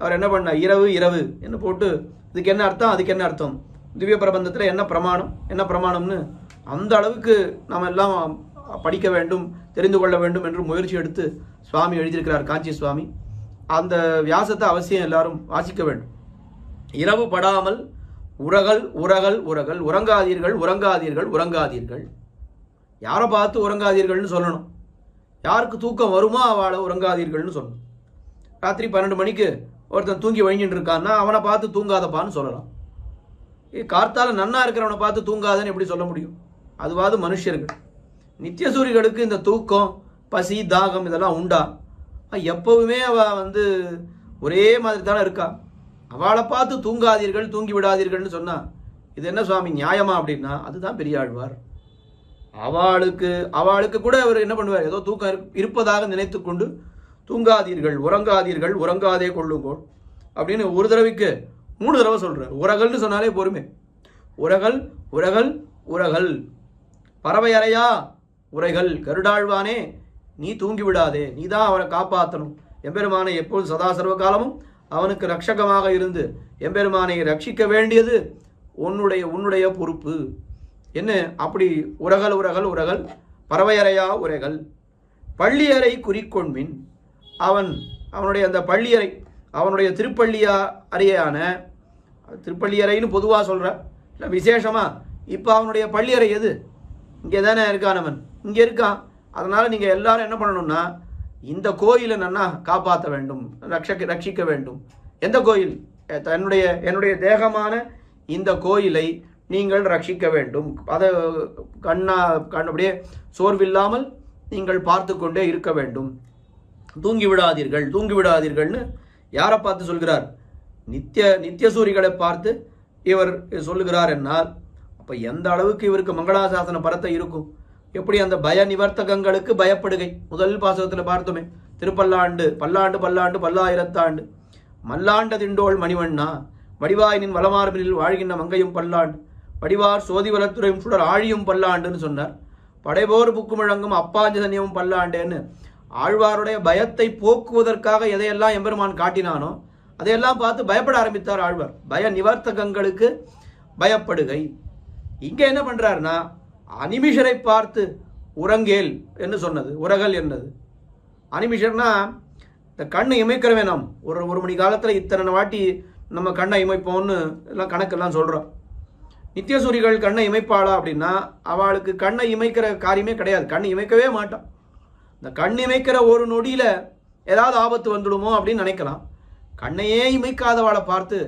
அவர் என்ன பண்ணார், இரவு இரவு என்ன போட்டு இதுக்கு என்ன அர்த்தம் அதுக்கு என்ன அர்த்தம், திவ்ய பிரபந்தத்தில் என்ன பிரமாணம்னு அந்த அளவுக்கு நாம் எல்லாம் படிக்க வேண்டும், தெரிந்து கொள்ள வேண்டும் என்று முயற்சி எடுத்து சுவாமி எழுதியிருக்கிறார் காஞ்சி சுவாமி. அந்த வியாசத்தை அவசியம் எல்லாரும் வாசிக்க வேண்டும். இரவு படாமல் உரகல் உரகல் உரகல், உறங்காதீர்கள் உறங்காதீர்கள் உறங்காதீர்கள். யாரை பார்த்து உறங்காதீர்கள்னு சொல்லணும், யாருக்கு தூக்கம் வருமோ அவளை உறங்காதீர்கள்னு சொல்லணும். ராத்திரி 12 மணிக்கு ஒருத்தன் தூங்கி வழிஞ்சிட்டு இருக்கான்னா அவனை பார்த்து தூங்காதப்பான்னு சொல்லலாம். கார்த்தால நன்னா இருக்கிறவனை பார்த்து தூங்காதன்னு எப்படி சொல்ல முடியும்? அதுவாது மனுஷர்கள். நித்தியசூரிகளுக்கு இந்த தூக்கம் பசி தாகம் இதெல்லாம் உண்டா? எப்பவுமே அவள் ஒரே மாதிரி தானே இருக்கா. அவளை பார்த்து தூங்காதீர்கள் தூங்கி விடாதீர்கள்னு சொன்னா இது என்ன சுவாமி நியாயமா அப்படின்னா அதுதான் பெரியாழ்வார். அவளுக்கு கூட அவர் என்ன பண்ணுவார், ஏதோ தூக்கம் இருப்பதாக நினைத்து கொண்டு தூங்காதீர்கள், உறங்காதீர்கள், உறங்காதே கொள்ளுங்கோள் அப்படின்னு ஒரு தடவைக்கு 3 தடவை சொல்றார். உரகல்னு சொன்னாலே பொறுமை. உரகல் உரகல் உரகல். பறவை அறையா உரைகள். கருடாழ்வானே நீ தூங்கி விடாதே, நீ தான் அவனை காப்பாற்றணும். எம்பெருமானை எப்போது சதா சர்வ காலமும் அவனுக்கு ரட்சகமாக இருந்து எம்பெருமானை ரட்சிக்க வேண்டியது உன்னுடைய பொறுப்பு என்ன. அப்படி உரகல் உரகல் உரகல். பறவையறையா உரைகள். பள்ளியறை குறிக்கொண்மின். அவனுடைய அந்த பள்ளியறை, அவனுடைய திருப்பள்ளியா அறையான, திருப்பள்ளியறைன்னு பொதுவாக சொல்கிற இல்லை விசேஷமா இப்போ அவனுடைய பள்ளியறை எது? இங்கே தானே இருக்கான், அவன் இங்கே இருக்கான். அதனால் நீங்கள் எல்லாரும் என்ன பண்ணணும்னா இந்த கோயிலை நன்னா காப்பாற்ற வேண்டும், ரட்சிக்க வேண்டும். எந்த கோயில்? என்னுடைய தேகமான இந்த கோயிலை நீங்கள் ரட்சிக்க வேண்டும். அதை அப்படியே சோர்வில்லாமல் நீங்கள் பார்த்து கொண்டே இருக்க வேண்டும். தூங்கி விடாதீர்கள்னு யாரை பார்த்து சொல்கிறார்? நித்தியசூரிகளை பார்த்து இவர் சொல்லுகிறார் என்னால் அப்போ எந்த அளவுக்கு இவருக்கு மங்களாசாசன பரத்தை இருக்கும். எப்படி அந்த பய நிவர்த்தகங்களுக்கு பயப்படுகை முதல் பாசகத்தில் பார்த்தோமே. திருப்பல்லாண்டு பல்லாண்டு பல்லாண்டு பல்லாயிரத்தாண்டு மல்லாண்ட திண்டோள் மணிவண்ணா வடிவாயினின் வளமார்பினில் வாழ்கின்ற மங்கையும் பல்லாண்டு வடிவார் சோதிவலத்துறையும் சுடர் ஆழியும் பல்லாண்டுன்னு சொன்னார். படைபோர் புக்குமிழங்கும் அப்பாஞ்சதன்யமும் பல்லாண்டேன்னு ஆழ்வாருடைய பயத்தை போக்குவதற்காக எதையெல்லாம் எம்பெருமான் காட்டினானோ அதையெல்லாம் பார்த்து பயப்பட ஆரம்பித்தார் ஆழ்வார். பய நிவர்த்தகங்களுக்கு பயப்படுகை. இங்கே என்ன பண்றாருன்னா அனிமிஷரை பார்த்து உறங்கேல் என்று சொன்னது, உரகல் என்னது. அனிமிஷர்னா இந்த கண்ணு இமைக்கிற வேணாம். ஒரு மணி காலத்தில் இத்தனை வாட்டி நம்ம கண்ணை இமைப்போம்னு எல்லாம் கணக்கெல்லாம் சொல்கிறோம். நித்தியசூரிகள் கண்ணை இமைப்பாளா அப்படின்னா அவளுக்கு கண்ணை இமைக்கிற காரியமே கிடையாது. கண் இமைக்கவே மாட்டான். இந்த கண் இமைக்கிற ஒரு நொடியில் ஏதாவது ஆபத்து வந்துடுமோ அப்படின்னு நினைக்கலாம். கண்ணையே இமைக்காதவாளை பார்த்து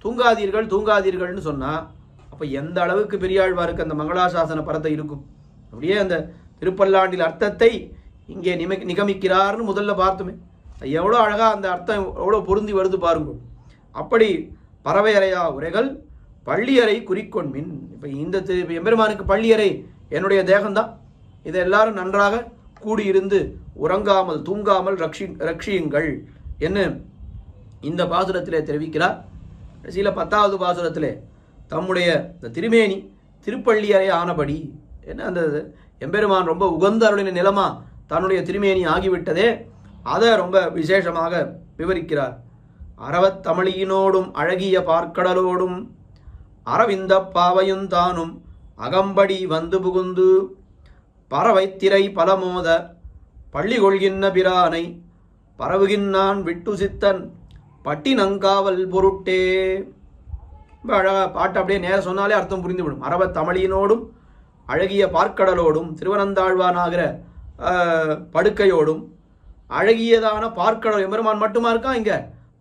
தூங்காதீர்கள்னு சொன்னால் அப்போ எந்த அளவுக்கு பெரியாழ்வாருக்கு அந்த மங்களாசாசன பரத்தை இருக்கும். அப்படியே அந்த திருப்பல்லாண்டில் அர்த்தத்தை இங்கே நிகமிக்கிறார்னு முதல்ல பார்த்தோமே. எவ்வளோ அழகாக அந்த அர்த்தம் எவ்வளோ பொருந்தி வருது பாருங்க. அப்படி பறவையறையா உரைகள் பள்ளியறை குறிக்கொண்மின். இப்போ இந்த எம்பெருமானுக்கு பள்ளியறை என்னுடைய தேகம்தான். இதை எல்லாரும் நன்றாக கூடியிருந்து உறங்காமல் தூங்காமல் ரட்சியுங்கள் என்று இந்த பாசுரத்திலே தெரிவிக்கிறார். சில 10வது பாசுரத்திலே தம்முடைய இந்த திருமேனி திருப்பள்ளியறை ஆனபடி என்ன அந்த எம்பெருமான் ரொம்ப உகந்த அருளின நிலமா தன்னுடைய திருமேனி ஆகிவிட்டதே அதை ரொம்ப விசேஷமாக விவரிக்கிறார். அரவத் தமிழினோடும் அழகிய பார்க்கடலோடும் அரவிந்த பாவையும் தானும் அகம்படி வந்து புகுந்து பறவைத்திரை பலமோத பள்ளி கொள்கின்ற பிரானை பரவுகின்றான் விட்டு சித்தன் பட்டினங்காவல் பொருட்டே. அழகா பாட்டு அப்படியே நேரம் சொன்னாலே அர்த்தம் புரிந்துவிடும். அரவத் தமிழினோடும் அழகிய பார்க்கடலோடும் திருவனந்தாழ்வானாகிற படுக்கையோடும் அழகியதான பார்க்கடல் எம்பெருமான் மட்டுமா இருக்கான். இங்கே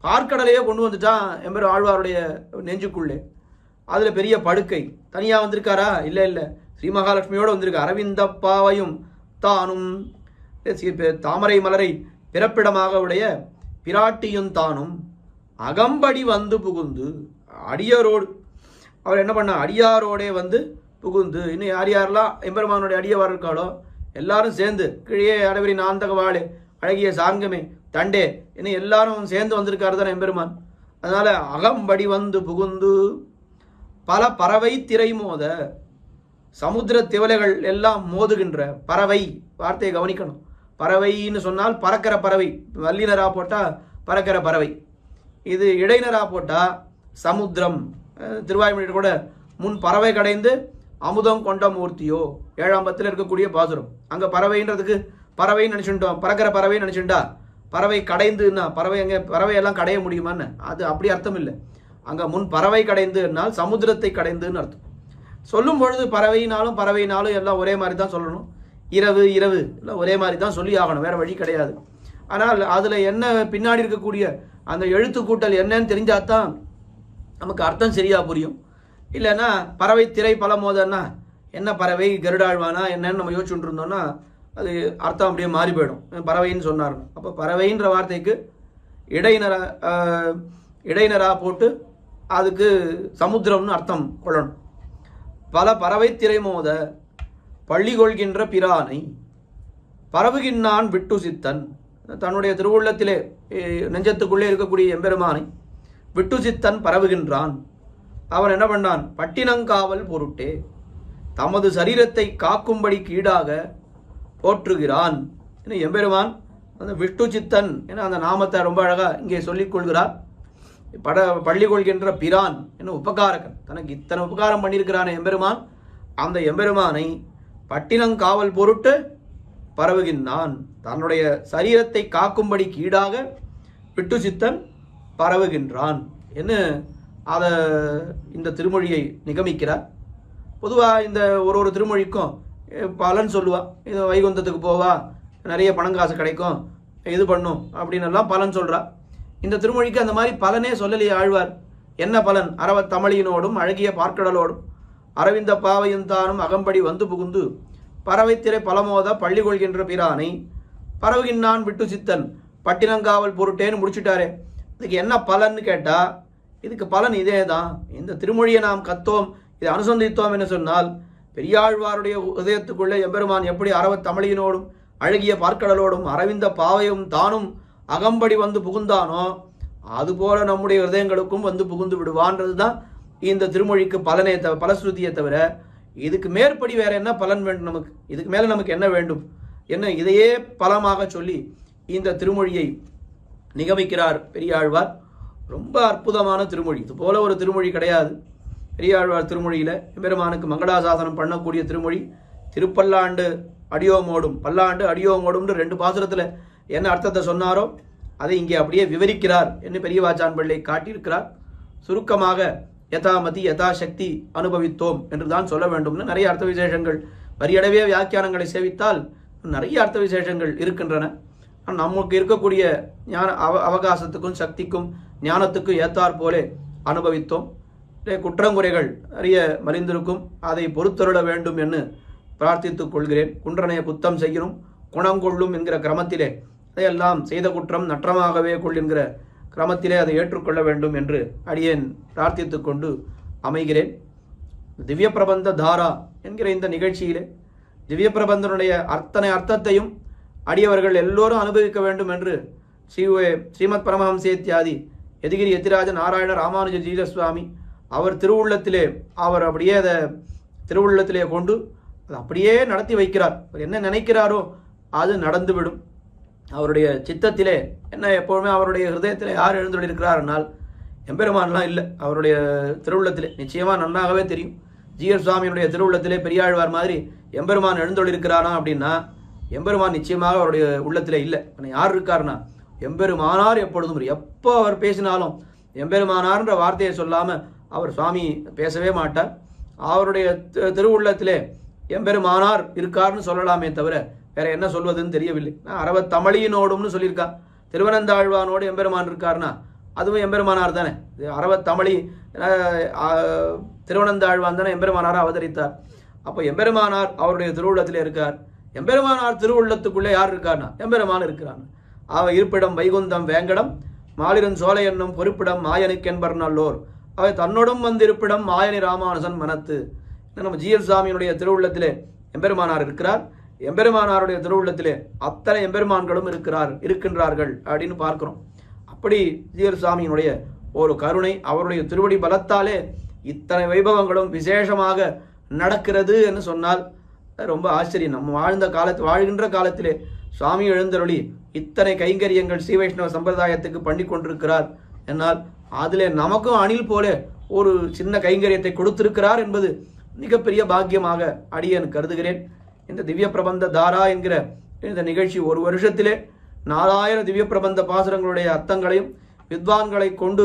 பார்க்கடலையே கொண்டு வந்துட்டான் ஆழ்வாருடைய நெஞ்சுக்குள்ளே. அதில் பெரிய படுக்கை தனியாக வந்திருக்காரா? இல்லை, ஸ்ரீ மகாலட்சுமியோடு வந்திருக்கு. அரவிந்த பாவையும் தானும் தாமரை மலரை பிறப்பிடமாக உடைய பிராட்டியும் தானும் அகம்படி வந்து புகுந்து அடியாரோடு அவர் என்ன பண்ண அடியாரோடே வந்து புகுந்து இன்னும் யாரெல்லாம் எம்பெருமானுடைய அடியவார் இருக்காளோ எல்லாரும் சேர்ந்து கிழியே அடவரி நாந்தக வாழே அழகிய சாங்கமே தண்டே இன்னும் எல்லாரும் சேர்ந்து வந்திருக்காரு தானே எம்பெருமான். அதனால அகம்படி வந்து புகுந்து பல பறவை திரை மோத சமுத்திர திவலைகள் எல்லாம் மோதுகின்ற பறவை வார்த்தையை கவனிக்கணும். பறவைன்னு சொன்னால் பறக்கிற பறவை. வல்லினரா போட்டால் பறக்கிற பறவை. இது இடைநரா போட்டால் சமுத்திரம். திருவாய்மொழியில் கூட முன் பறவை கடைந்து அமுதம் கொண்ட மூர்த்தியோ 7ஆம் பத்தில் இருக்கக்கூடிய பாசுரம். அங்கே பறவைன்றதுக்கு பறவைன்னு நினச்சுட்டோம், பறக்கிற பறவைன்னு நினச்சுட்டா பறவை கடைந்துன்னா பறவையெல்லாம் கடைய முடியுமான்னு அது அப்படி அர்த்தம் இல்லை. அங்கே முன் பறவை கடைந்துனால் சமுத்திரத்தை கடைந்துன்னு அர்த்தம். சொல்லும் பொழுது பறவைனாலும் எல்லாம் ஒரே மாதிரி தான் சொல்லணும். இரவு எல்லாம் ஒரே மாதிரி தான் சொல்லி ஆகணும், வேற வழி கிடையாது. ஆனால் அதில் என்ன பின்னாடி இருக்கக்கூடிய அந்த எழுத்து கூட்டல் என்னன்னு தெரிஞ்சாதான் நமக்கு அர்த்தம் சரியா புரியும். இல்லைன்னா பறவை திரை பல மோதன்னா என்ன பறவை கருடாழ்வானா என்னன்னு நம்ம யோசிச்சுட்டு இருந்தோம்னா அது அர்த்தம் அப்படியே மாறி போயிடும். பறவைன்னு சொன்னார். அப்போ பறவைன்ற வார்த்தைக்கு இடைநரா போட்டு அதுக்கு சமுத்திரம்னு அர்த்தம் கொள்ளணும். பல பறவை திரை மோத பள்ளி கொள்கின்ற பிரானை பரவுகின்றான் விட்டு சித்தன். தன்னுடைய திருவுள்ளத்திலே நெஞ்சத்துக்குள்ளே இருக்கக்கூடிய எம்பெருமானை விட்டு சித்தன் பரவுகின்றான். அவன் என்ன பண்ணான்? பட்டினங்காவல் பொருட்டே தமது சரீரத்தை காக்கும்படிக்கு ஈடாக போற்றுகிறான். எம்பெருமான் அந்த விஷ்ணு சித்தன் என அந்த நாமத்தை ரொம்ப அழகா இங்கே சொல்லிக் கொள்கிறார். பள்ளி கொள்கின்ற பிரான் என்ன உபகாரகன், தனக்கு இத்தனை உபகாரம் பண்ணியிருக்கிறான் எம்பெருமான். அந்த எம்பெருமானை பட்டினங்காவல் பொருட்டு பரவுகின்றான். தன்னுடைய சரீரத்தை காக்கும்படிக்கு ஈடாக விட்டு சித்தன் பரவுகின்றான் என்று அதை இந்த திருமொழியை நிகமிக்கிறார். பொதுவாக இந்த ஒரு திருமொழிக்கும் பலன் சொல்லுவா. இது வைகுந்தத்துக்கு போவா, நிறைய பணங்காசு கிடைக்கும், இது பண்ணும் அப்படின்னு எல்லாம் பலன் சொல்றா. இந்த திருமொழிக்கு அந்த மாதிரி பலனே சொல்லலையே ஆழ்வார். என்ன பலன்? தமிழினோடும் அழகிய பார்க்கடலோடும் அரவிந்த பாவையும் தானும் அகம்படி வந்து புகுந்து பறவைத்திரை பலமோத பள்ளி கொள்கின்ற பிரானை பரவுகின்றான் விட்டு சித்தன் பட்டினங்காவல் பொருட்டேன்னு முடிச்சுட்டாரே. இதுக்கு என்ன பலன்னு கேட்டா, இதுக்கு பலன் இதே தான். இந்த திருமொழியை நாம் கத்தோம், இதை அனுசந்தித்தோம் என்று சொன்னால், பெரியாழ்வாருடைய உதயத்துக்குள்ளே எம்பெருமான் எப்படி தமிழினோடும் அழகிய பார்க்கடலோடும் அரவிந்த பாவையும் தானும் அகம்படி வந்து புகுந்தானோ அதுபோல நம்முடைய ஹிருதயங்களுக்கும் வந்து புகுந்து விடுவான்றதுதான் இந்த திருமொழிக்கு பலனே பலஸ்ருதியை தவிர இதுக்கு மேற்படி வேற என்ன பலன் வேண்டும் நமக்கு? இதுக்கு மேல நமக்கு என்ன வேண்டும்? என்ன இதையே பலமாக சொல்லி இந்த திருமொழியை நிகமிக்கிறார் பெரியாழ்வார். ரொம்ப அற்புதமான திருமொழி. இது போல ஒரு திருமொழி கிடையாது. பெரியாழ்வார் திருமொழியில எம்பெருமானுக்கு மங்களாசாசனம் பண்ணக்கூடிய திருமொழி. திருப்பல்லாண்டு அடியோமோடும் பல்லாண்டு அடியோமோடும் 2 பாசுரத்துல என்ன அர்த்தத்தை சொன்னாரோ அதை இங்கே அப்படியே விவரிக்கிறார் என்று பெரியவாச்சான் பிள்ளை காட்டியிருக்கிறார். சுருக்கமாக யதாமதி யதாசக்தி அனுபவித்தோம் என்றுதான் சொல்ல வேண்டும்னு நிறைய அர்த்த விசேஷங்கள் வரியடவே வியாக்கியானங்களை சேவித்தால் நிறைய அர்த்த விசேஷங்கள் இருக்கின்றன. நமக்கு இருக்கக்கூடிய ஞான அவகாசத்துக்கும் சக்திக்கும் ஞானத்துக்கும் ஏத்தாற் போலே அனுபவித்தோம். குற்றங்குறைகள் நிறைய மலிந்திருக்கும், அதை பொறுத்தருள வேண்டும் என்று பிரார்த்தித்துக் கொள்கிறேன். குன்றனைய குத்தம் செய்யணும் குணங்கொள்ளும் என்கிற கிரமத்திலே அதையெல்லாம் செய்த குற்றம் நற்றமாகவே கொள்கின்ற கிரமத்திலே அதை ஏற்றுக்கொள்ள வேண்டும் என்று அடியேன் பிரார்த்தித்துக் கொண்டு அமைகிறேன். திவ்ய பிரபந்த தாரா என்கிற இந்த நிகழ்ச்சியிலே திவ்ய பிரபந்தனுடைய அத்தனை அர்த்தத்தையும் அடியவர்கள் எல்லோரும் அனுபவிக்க வேண்டும் என்று ஸ்ரீமத் பரமஹம்சேத்யாதி யதிகிரி யதிராஜ நாராயண ராமானுஜ ஜீரஸ்வாமி அவர் திருவுள்ளத்திலே அவர் அப்படியே அதை திருவுள்ளத்திலே கொண்டு அதை அப்படியே நடத்தி வைக்கிறார். அவர் என்ன நினைக்கிறாரோ அது நடந்துவிடும். அவருடைய சித்தத்திலே என்ன எப்பொழுதுமே அவருடைய ஹிருதயத்திலே யார் எழுந்துள்ளிருக்கிறார்னால் எம்பெருமான்லாம் இல்லை. அவருடைய திருவுள்ளத்திலே நிச்சயமாக நன்னாகவே தெரியும். ஜீயர் சுவாமியினுடைய திருவுள்ளத்திலே பெரியாழ்வார் மாதிரி எம்பெருமான் எழுந்துள்ளிருக்கிறானா அப்படின்னா எம்பெருமான் நிச்சயமாக அவருடைய உள்ளத்திலே இல்லை. யார் இருக்காருன்னா எம்பெருமானார். எப்பொழுதும் எப்போ அவர் பேசினாலும் எம்பெருமானார்ன்ற வார்த்தையை சொல்லாமல் அவர் சுவாமி பேசவே மாட்டார். அவருடைய திருவுள்ளத்திலே எம்பெருமானார் இருக்கார்னு சொல்லலாமே தவிர வேற என்ன சொல்வதுன்னு தெரியவில்லை. தமிழினோடும்னு சொல்லியிருக்கா. திருவனந்தாழ்வானோடு எம்பெருமான் இருக்காருன்னா அதுவும் எம்பெருமானார் தானே. தமிழி திருவனந்தாழ்வான் தானே எம்பெருமானாரை அவதரித்தார். அப்போ எம்பெருமானார் அவருடைய திருவுள்ளத்திலே இருக்கார். எம்பெருமானார் திருவுள்ளத்துக்குள்ளே யார் இருக்கார்னா எம்பெருமான் இருக்கிறான். இருப்பிடம் வைகுந்தம் வேங்கடம் மாலிரன் சோலை என்னும் பொறுப்பிடம் மாயனுக்கென்பர் நல்லோர் அவை தன்னோடும் வந்திருப்பிடம் மாயனி ராமானுசன் மனத்து. நம்ம ஜீயர் சுவாமியினுடைய திருவுள்ளத்திலே எம்பெருமானார் இருக்கிறார். எம்பெருமானாருடைய திருவுள்ளத்திலே அத்தனை எம்பெருமான்களும் இருக்கின்றார்கள் அப்படின்னு பார்க்கிறோம். அப்படி ஜீயர் சுவாமியினுடைய ஒரு கருணை, அவருடைய திருவடி பலத்தாலே இத்தனை வைபவங்களும் விசேஷமாக நடக்கிறது என்று சொன்னால் ரொம்ப ஆச்சரியம். நம்ம வாழ்கின்ற காலத்திலே சுவாமி எழுந்தருளி இத்தனை கைங்கரியங்கள் ஸ்ரீ வைஷ்ணவ சம்பிரதாயத்துக்கு பண்ணி கொண்டிருக்கிறார் என்னால் அதிலே நமக்கும் அணில் போல ஒரு சின்ன கைங்கரியத்தை கொடுத்திருக்கிறார் என்பது மிகப்பெரிய பாக்கியமாக அடியேன் கருதுகிறேன். இந்த திவ்ய பிரபந்த தாரா என்கிற இந்த நிகழ்ச்சி ஒரு வருஷத்திலே 4000 திவ்ய பிரபந்த பாசுரங்களுடைய அர்த்தங்களையும் வித்வான்களை கொண்டு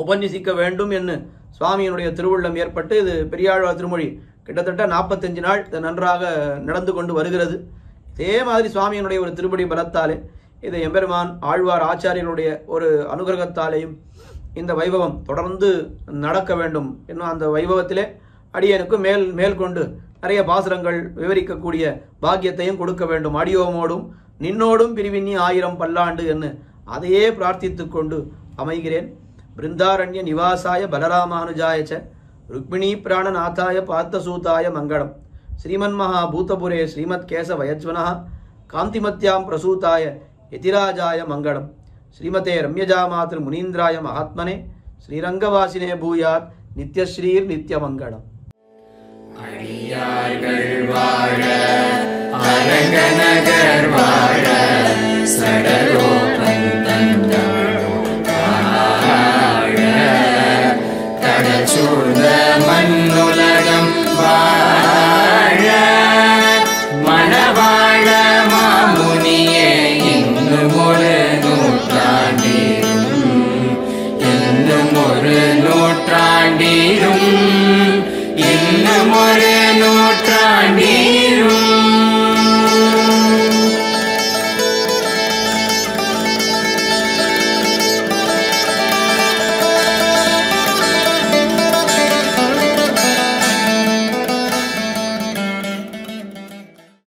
உபன்யசிக்க வேண்டும் என்று சுவாமியினுடைய திருவுள்ளம் ஏற்பட்டு இது பெரியாழ்வார் திருமொழி கிட்டத்தட்ட 45 நாள் நன்றாக நடந்து கொண்டு வருகிறது. இதே மாதிரி சுவாமியினுடைய ஒரு திருப்படி பலத்தாலே இதை எம்பெருமான் ஆழ்வார் ஆச்சாரியனுடைய ஒரு அனுகிரகத்தாலேயும் இந்த வைபவம் தொடர்ந்து நடக்க வேண்டும் என்னும் அந்த வைபவத்திலே அடியனுக்கு மேல் கொண்டு நிறைய பாசுரங்கள் விவரிக்கக்கூடிய பாக்கியத்தையும் கொடுக்க வேண்டும். அடியோமோடும் நின்னோடும் பிரிவின்னி 1000 பல்லாண்டு என்று அதையே பிரார்த்தித்துக் கொண்டு அமைகிறேன். பிருந்தாரண்ய நிவாசாய பலராமானுஜாயச்ச ருக்மிணி பிராணநாதாய பார்த்தசூதாய மங்களம். ஸ்ரீமன்மஹா பூதபுரே ஸ்ரீமத் கேச வயஜ்வனஹ காந்திமத்யாம் பிரசூதாய யதிராஜாய மங்களம். ஸ்ரீமதே ரம்யஜா மாத்ரு முனீந்திராய மகாத்மனே ஸ்ரீரங்கவாசினே பூயாத் நித்யஸ்ரீர் நித்யமங்களம். அடியார்கள் வாழ அரங்கநகர் வாழ சடகோ